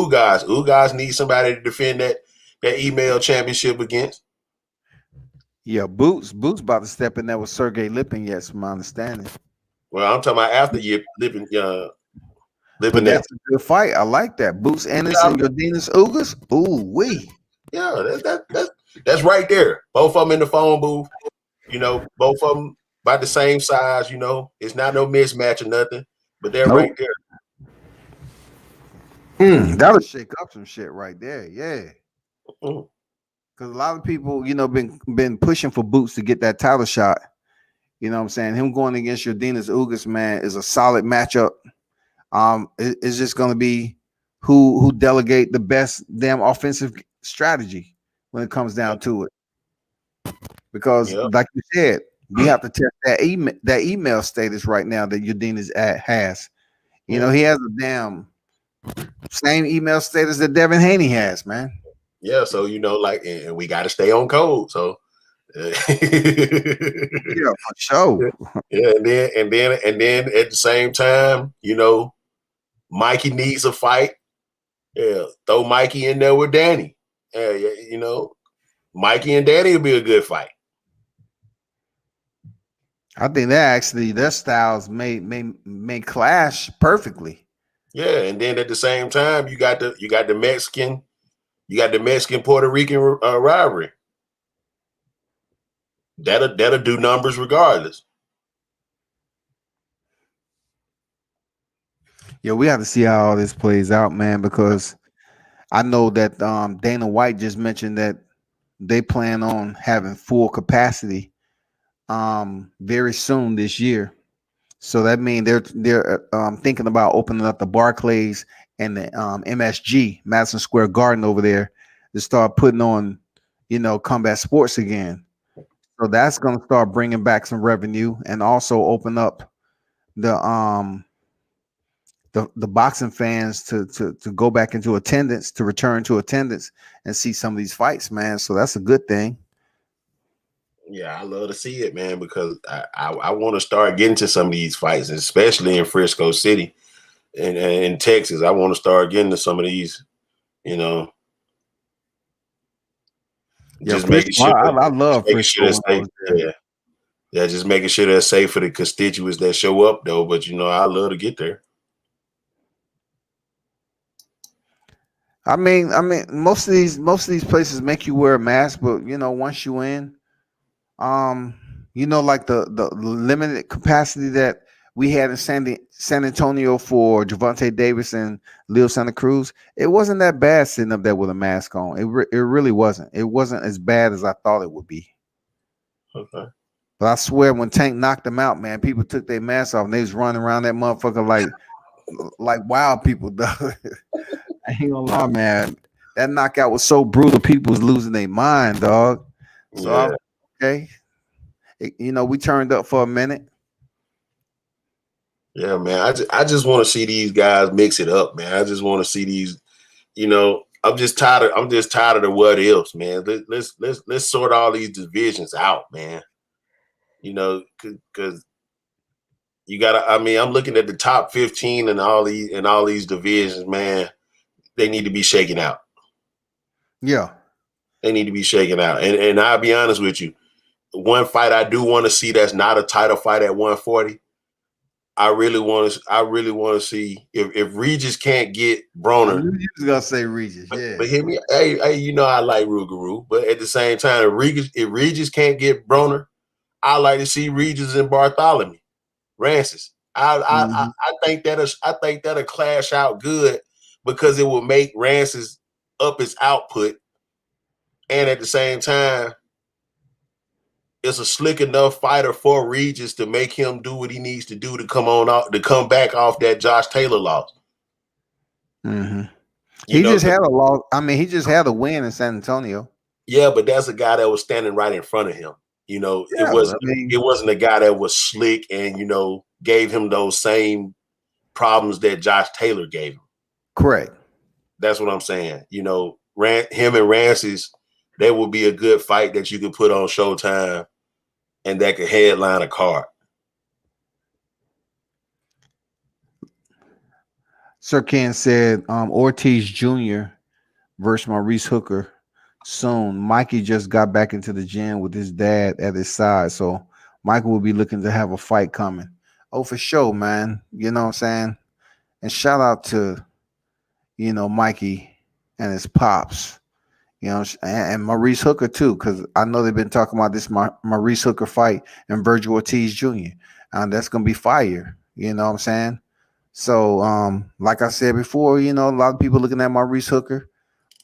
guys. Guys need somebody to defend that email championship against. Yeah, Boots about to step in there with Sergey Lipin, from my understanding. Well, I'm talking about after you Lipin. But that's a good fight. I like that. Boots Ennis and Yordenis Ugas. Ooh wee. Yeah, that's right there. Both of them in the phone booth. Both of them about the same size. It's not no mismatch or nothing. But they're right there. That would shake up some shit right there. Yeah. Because a lot of people, been pushing for Boots to get that title shot. You know what I'm saying? Him going against Yordenis Ugas, man, is a solid matchup. It's just going to be who delegate the best damn offensive strategy when it comes down to it. because, Yep. like you said, we have to test that email status right now that Udina's has. Yeah. He has a damn same email status that Devin Haney has, man. Yeah. So like, and we got to stay on code. So. Yeah, for sure. Yeah, and then at the same time, Mikey needs a fight. Yeah, throw Mikey in there with Danny. Yeah, Mikey and Danny will be a good fight. I think that actually their styles may clash perfectly. Yeah, and then at the same time, you got the Mexican Puerto Rican rivalry. That'll do numbers regardless. Yeah, we have to see how all this plays out, man, because I know that Dana White just mentioned that they plan on having full capacity very soon this year. So that means they're thinking about opening up the Barclays and the MSG, Madison Square Garden over there, to start putting on, combat sports again. So that's going to start bringing back some revenue and also open up the the boxing fans to go back into attendance, to return to attendance and see some of these fights, man. So that's a good thing. Yeah, I love to see it, man, because I want to start getting to some of these fights, especially in Frisco City and in Texas. I want to start getting to some of these, Yeah, just making Frisco, sure, I love Frisco that's when I safe. was there. Yeah, yeah, just making sure that's safe for the constituents that show up, though. But I love to get there. I mean, most of these places make you wear a mask, but once you in, um, like the limited capacity that we had in San Antonio for Javante Davis and Leo Santa Cruz, it wasn't that bad sitting up there with a mask on. It really wasn't. It wasn't as bad as I thought it would be. Okay. But I swear, when Tank knocked them out, man, people took their masks off and they was running around that motherfucker like wild people. Dog. I ain't gonna lie, man. That knockout was so brutal. People was losing their mind, dog. So I Yeah, was okay. We turned up for a minute. yeah, man. I just want to see these guys mix it up, man. I just want to see these. I'm just tired of the what ifs, man. Let's sort all these divisions out, man. Because you gotta. I mean, I'm looking at the top 15 and all these divisions, man. They need to be shaken out. Yeah. They need to be shaken out. And I'll be honest with you, one fight I do want to see that's not a title fight at 140. I really want to see if Regis can't get I Broner. knew you was gonna say Regis. Yeah. But hear me, hey, I like Rougarou, but at the same time, if Regis can't get Broner, I like to see Regis and Bartholomew, Rancis. Mhm. I think that'll clash out good because it will make Rancis up his output, and at the same time, it's a slick enough fighter for Regis to make him do what he needs to do to come back off that Josh Taylor loss. Mhm. He just had a loss. I mean, he just had a win in San Antonio. Yeah, but that's a guy that was standing right in front of him. It Yeah, wasn't I mean, it wasn't a guy that was slick and gave him those same problems that Josh Taylor gave him. correct. That's what I'm saying. Him and Rancis, that would be a good fight that you could put on Showtime and that could headline a card. Sir Ken said Ortiz Jr. versus Maurice Hooker soon. Mikey just got back into the gym with his dad at his side, so Michael will be looking to have a fight coming. Oh, for sure, man. You know what I'm saying? And shout out to Mikey and his pops. And Maurice Hooker too, because I know they've been talking about this Maurice Hooker fight and Virgil Ortiz Jr. And that's gonna be fire. You know what I'm saying? So, like I said before, a lot of people looking at Maurice Hooker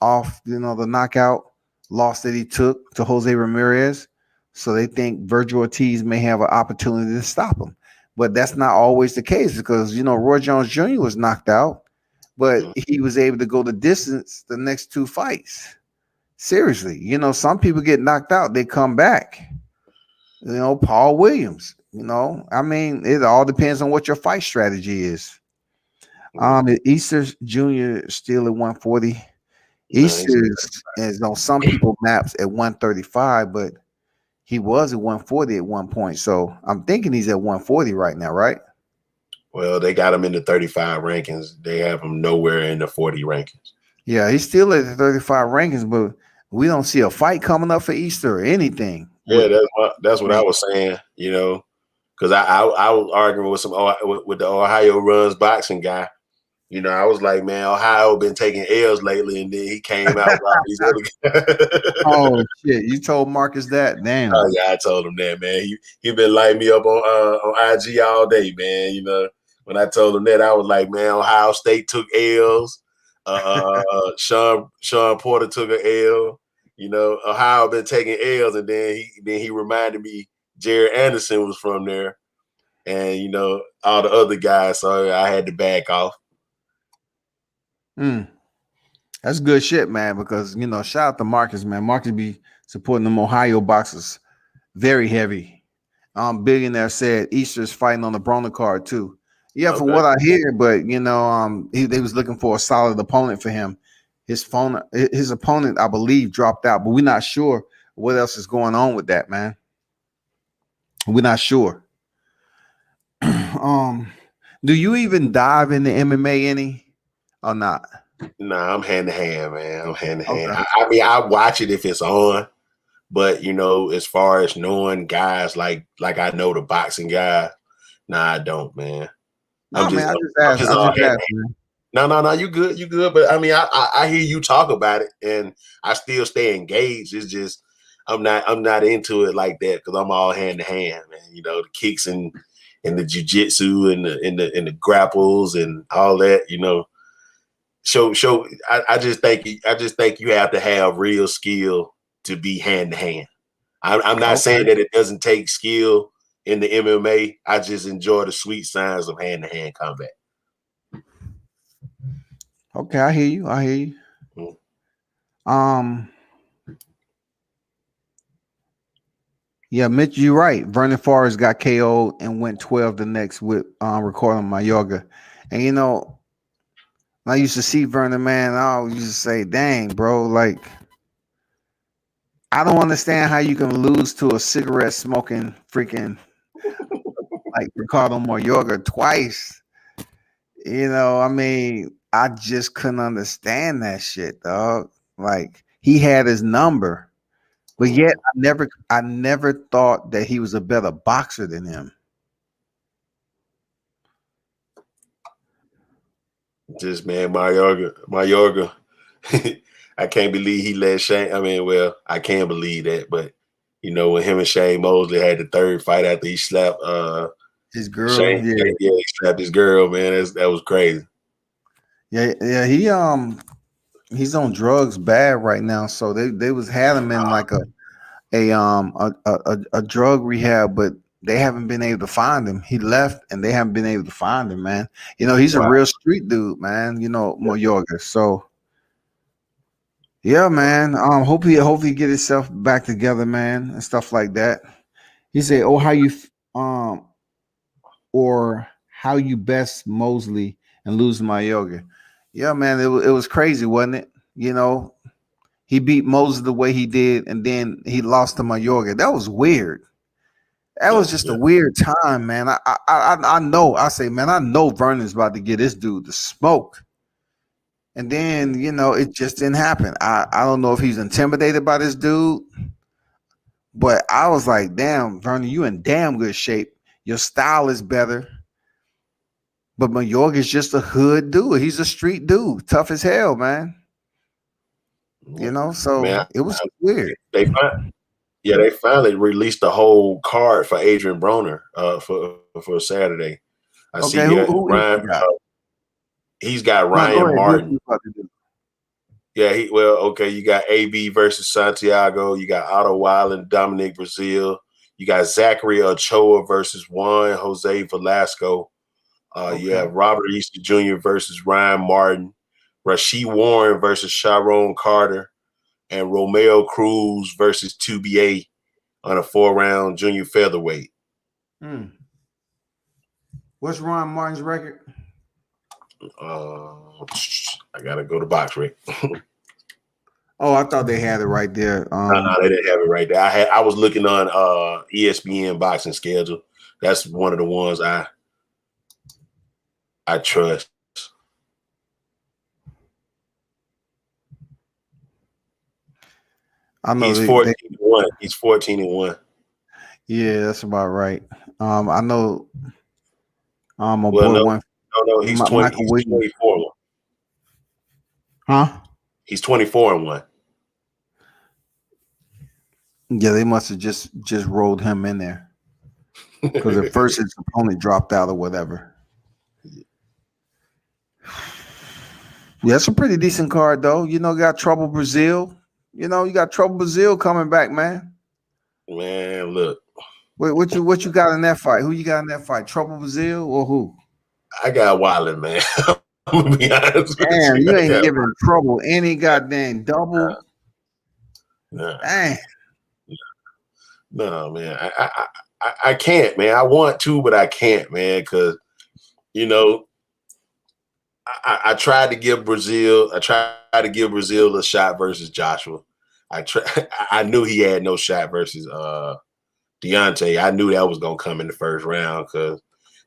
off, the knockout loss that he took to Jose Ramirez. So they think Virgil Ortiz may have an opportunity to stop him. But that's not always the case because, Roy Jones Jr. was knocked out, but he was able to go the distance the next two fights. Seriously, some people get knocked out, they come back. Paul Williams. I mean, it all depends on what your fight strategy is. Easter Junior still at 140. No, he's Is on some people maps at 135, but he was at 140 at one point. So I'm thinking he's at 140 right now, right? well, they got him in the 35 rankings. They have him nowhere in the 40 rankings. Yeah, he's still at the 35 rankings, but we don't see a fight coming up for Easter or anything. Yeah, that's what I was saying. Because I was arguing with with the Ohio Runs boxing guy. I was like, man, Ohio been taking L's lately, and then he came out with these other guys. Oh shit! You told Marcus that? Damn. Oh yeah, I told him that, man. He been lighting me up on IG all day, man. When I told him that, I was like, man, Ohio State took L's. Sean Porter took an L. Ohio been taking L's, and then he reminded me Jared Anderson was from there, and all the other guys. So I had to back off. That's good shit, man. Because shout out to Marcus, man. Marcus be supporting them Ohio boxers very heavy. Billionaire said Easter's fighting on the Broner card too. Yeah, Okay. for what I hear, but they was looking for a solid opponent for him. His opponent, I believe, dropped out, but we're not sure what else is going on with that, man. We're not sure. Do you even dive into MMA any or not? Nah, I'm hand to hand, man. I'm hand to hand. Okay. I mean, I watch it if it's on, but as far as knowing guys like I know the boxing guy, nah, I don't, man. No, I'm just, man, I just asked, man. No, you good. But I mean, I hear you talk about it, and I still stay engaged. It's just I'm not into it like that because I'm all hand to hand, man. The kicks and the jujitsu and the grapples and all that. I just think you have to have real skill to be hand to hand. I'm not saying that it doesn't take skill in the MMA. I just enjoy the sweet signs of hand to hand combat. Okay, I hear you. Yeah, Mitch, you're right. Vernon Forrest got KO'd and went 12 the next with recording my yoga. And I used to see Vernon, man, I always used to say, dang, bro, like I don't understand how you can lose to a cigarette smoking freaking like Ricardo Mayorga twice. I mean, I just couldn't understand that shit, dog. Like he had his number, but yet I never thought that he was a better boxer than him. Just man, Mayorga. I can't believe he let Shane. I mean, well, I can't believe that, but when him and Shane Mosley had the third fight after he slapped His girl, Shane, he slapped his girl, man. That was crazy. Yeah, he's on drugs bad right now. So they had him in like a drug rehab, but they haven't been able to find him. He left and they haven't been able to find him, man. He's a real street dude, man. Mayorga. So yeah, man. Hope he get himself back together, man, and stuff like that. He said, "Oh, how you best Mosley and lose Mayorga." Yeah, man. It was crazy, wasn't it? He beat Mosley the way he did, and then he lost to Mayorga. That was weird. That was just a weird time, man. I know. I say, man, I know Vernon's about to get this dude to smoke. And then, it just didn't happen. I don't know if he's intimidated by this dude, but I was like, damn, Vernon, you in damn good shape. Your style is better. But Mayorga's just a hood dude. He's a street dude. Tough as hell, man. So man, it was weird. They finally released the whole card for Adrian Broner for Saturday. I see who Ryan. He's got Ryan Martin. Yeah, you got AB versus Santiago. You got Otto Weiland, Dominic Brazil. You got Zachary Ochoa versus Juan Jose Velasco. You have Robert Easter Jr. versus Ryan Martin. Rasheed Warren versus Sharon Carter. And Romeo Cruz versus 2BA. on a 4-round junior featherweight. What's Ron Martin's record? I gotta go to box rec. Oh, I thought they had it right there. No, they didn't have it right there. I was looking on ESPN boxing schedule. That's one of the ones I trust. I know he's 14-1. He's 14-1. Yeah, that's about right. I know. My boy won. No, he's 20. He's 24-1. Huh? He's 24-1. Yeah, they must have just rolled him in there because at first his opponent dropped out or whatever. Yeah, it's a pretty decent card though. You got Trouble Brazil. You got Trouble Brazil coming back, man. Man, look. Wait, what you got in that fight? Who you got in that fight? Trouble Brazil or who? I got Wallen, man. I'm gonna be honest with Damn, you ain't giving Wallen. Trouble any goddamn double. Nah. Damn. No, man. I can't, man. I want to, but I can't, man, because I tried to give Brazil a shot versus Joshua. I knew he had no shot versus Deontay. I knew that was gonna come in the first round because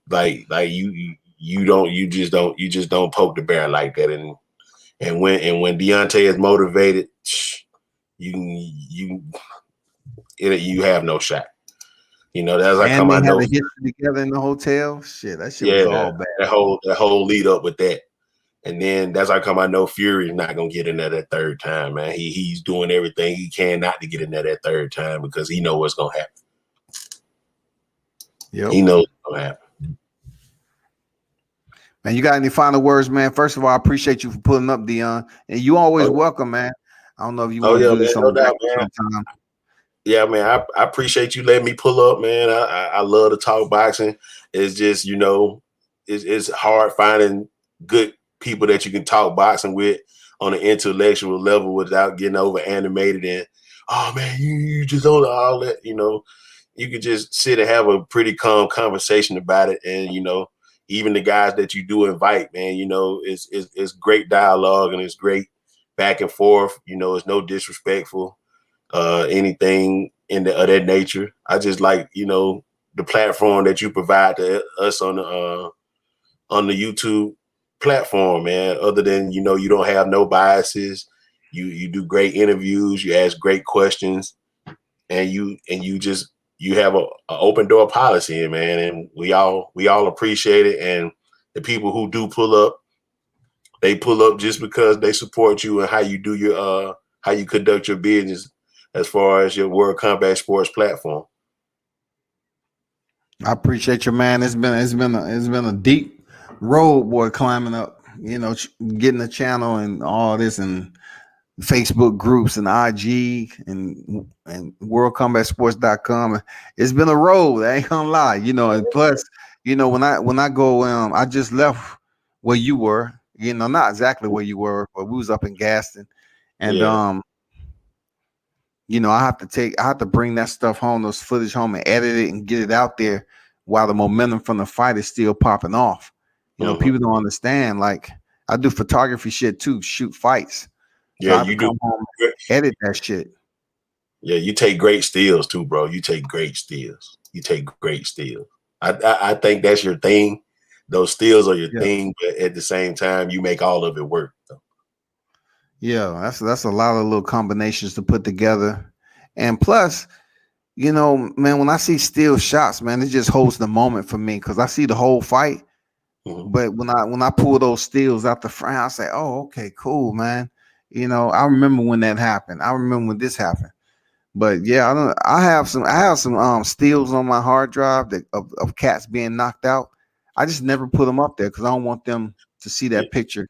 like you just don't poke the bear like that. And when Deontay is motivated, you have no shot. That's like and they had a history together in the hotel. Shit, that shit was all bad. That whole lead up with that. And then that's how come I know Fury's not gonna get in there that third time, man. He's doing everything he can not to get in there that third time because he knows what's gonna happen. Yep. He knows what's gonna happen. Man, you got any final words, man? First of all, I appreciate you for pulling up, Dion. And you always welcome, man. I don't know if you want to do this sometime. Yeah, man. I appreciate you letting me pull up, man. I love to talk boxing. It's just, it's hard finding good people that you can talk boxing with on an intellectual level without getting over animated and, oh man, you just don't all that, you could just sit and have a pretty calm conversation about it. And, even the guys that you do invite, man, it's great dialogue and it's great back and forth. It's no disrespectful, anything of that nature. I just like, the platform that you provide to us on the YouTube platform, man. Other than you don't have no biases, you do great interviews, you ask great questions, and you have a open door policy, man. And we all appreciate it. And the people who do pull up, they pull up just because they support you and how you do your how you conduct your business as far as your World Combat Sports platform. I appreciate you, man. It's been a deep road, boy, climbing up, getting the channel and all this and Facebook groups and IG and worldcombatsports.com. It's been a road. I ain't gonna lie, and plus, when I go, I just left where you were, not exactly where you were, but we was up in Gaston. And, I have to bring that stuff home, those footage home and edit it and get it out there while the momentum from the fight is still popping off. People don't understand. Like I do photography shit too, shoot fights. So yeah, you do. Edit that shit. Yeah, you take great steals too, bro. You take great steals. I think that's your thing. Those steals are your thing, but at the same time, you make all of it work. So. Yeah, that's a lot of little combinations to put together. And plus, man, when I see steal shots, man, it just holds the moment for me because I see the whole fight. Mm-hmm. But when I pull those steals out the front, I say, oh, okay, cool, man. I remember when that happened. I remember when this happened. But yeah, I have some steals on my hard drive of cats being knocked out. I just never put them up there because I don't want them to see that picture.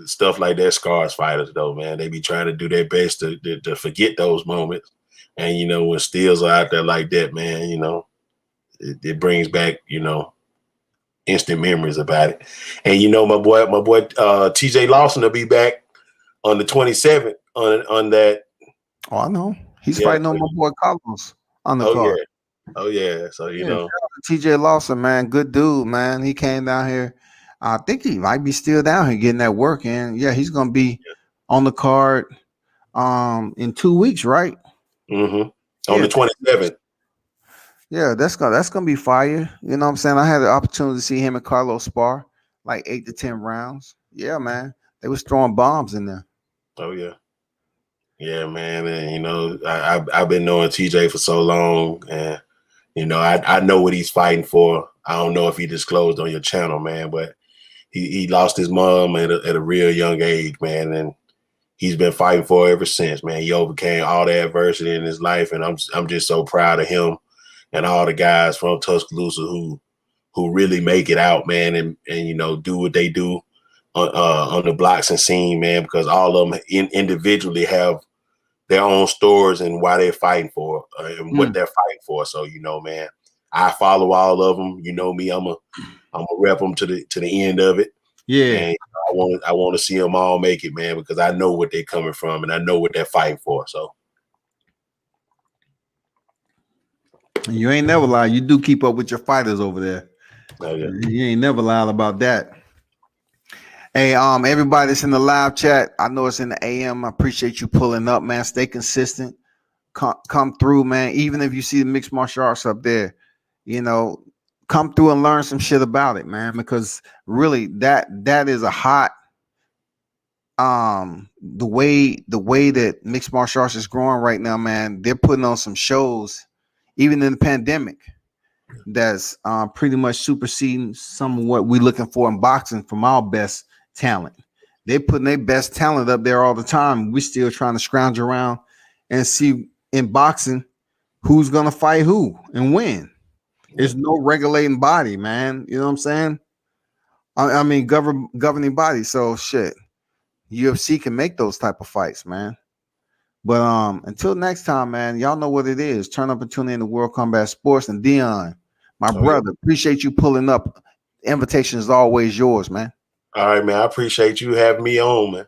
Stuff like that scars fighters though, man. They be trying to do their best to forget those moments. And when steals are out there like that, man, it brings back, instant memories about it. And my boy TJ Lawson will be back on the 27th on that. Oh, I know. He's Yeah. fighting on my boy Carlos on the Oh card. yeah. Oh yeah. So you Yeah, know. shout out to TJ Lawson, man. Good dude, man. He came down here. I think he might be still down here getting that work in. Yeah, he's gonna be on the card in 2 weeks, right? Mm-hmm. On Yeah, the 27th. yeah, that's gonna be fire. You know what I'm saying? I had the opportunity to see him and Carlos spar like 8 to 10 rounds. Yeah, man. They was throwing bombs in there. Oh yeah. Yeah, man. And you know, I've been knowing TJ for so long, and you know, I know what he's fighting for. I don't know if he disclosed on your channel, man, but he lost his mom at a real young age, man, and he's been fighting for it ever since, man. He overcame all the adversity in his life, and I'm just so proud of him and all the guys from Tuscaloosa who really make it out, man, and you know, do what they do on the blocks and scene, man, because all of them individually have their own stories and why they're fighting for and what they're fighting for. So, you know, man, I follow all of them. You know me, I'm a rep them to the end of it. Yeah. And I want to see them all make it, man, because I know what they're coming from and I know what they're fighting for. So You ain't never lied. You do keep up with your fighters over there. oh, yeah. You ain't never lied about that. Hey, everybody that's in the live chat, I know it's in the AM. I appreciate you pulling up, man. Stay consistent. Come through, man. Even if you see the mixed martial arts up there, you know, come through and learn some shit about it, man. Because really, that is a hot the way that mixed martial arts is growing right now, man. They're putting on some shows, even in the pandemic, that's pretty much superseding some of what we're looking for in boxing from our best talent. They're putting their best talent up there all the time. We're still trying to scrounge around and see in boxing who's gonna fight who and when. There's no regulating body, man. You know what I'm saying? I mean, governing body. So shit, UFC can make those type of fights, man. But until next time, man, y'all know what it is. Turn up and tune in to World Combat Sports. And Dion, my brother, appreciate you pulling up. The invitation is always yours, man. All right, man. I appreciate you having me on, man.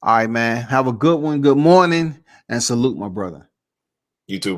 All right, man. Have a good one. Good morning and salute, my brother. You too.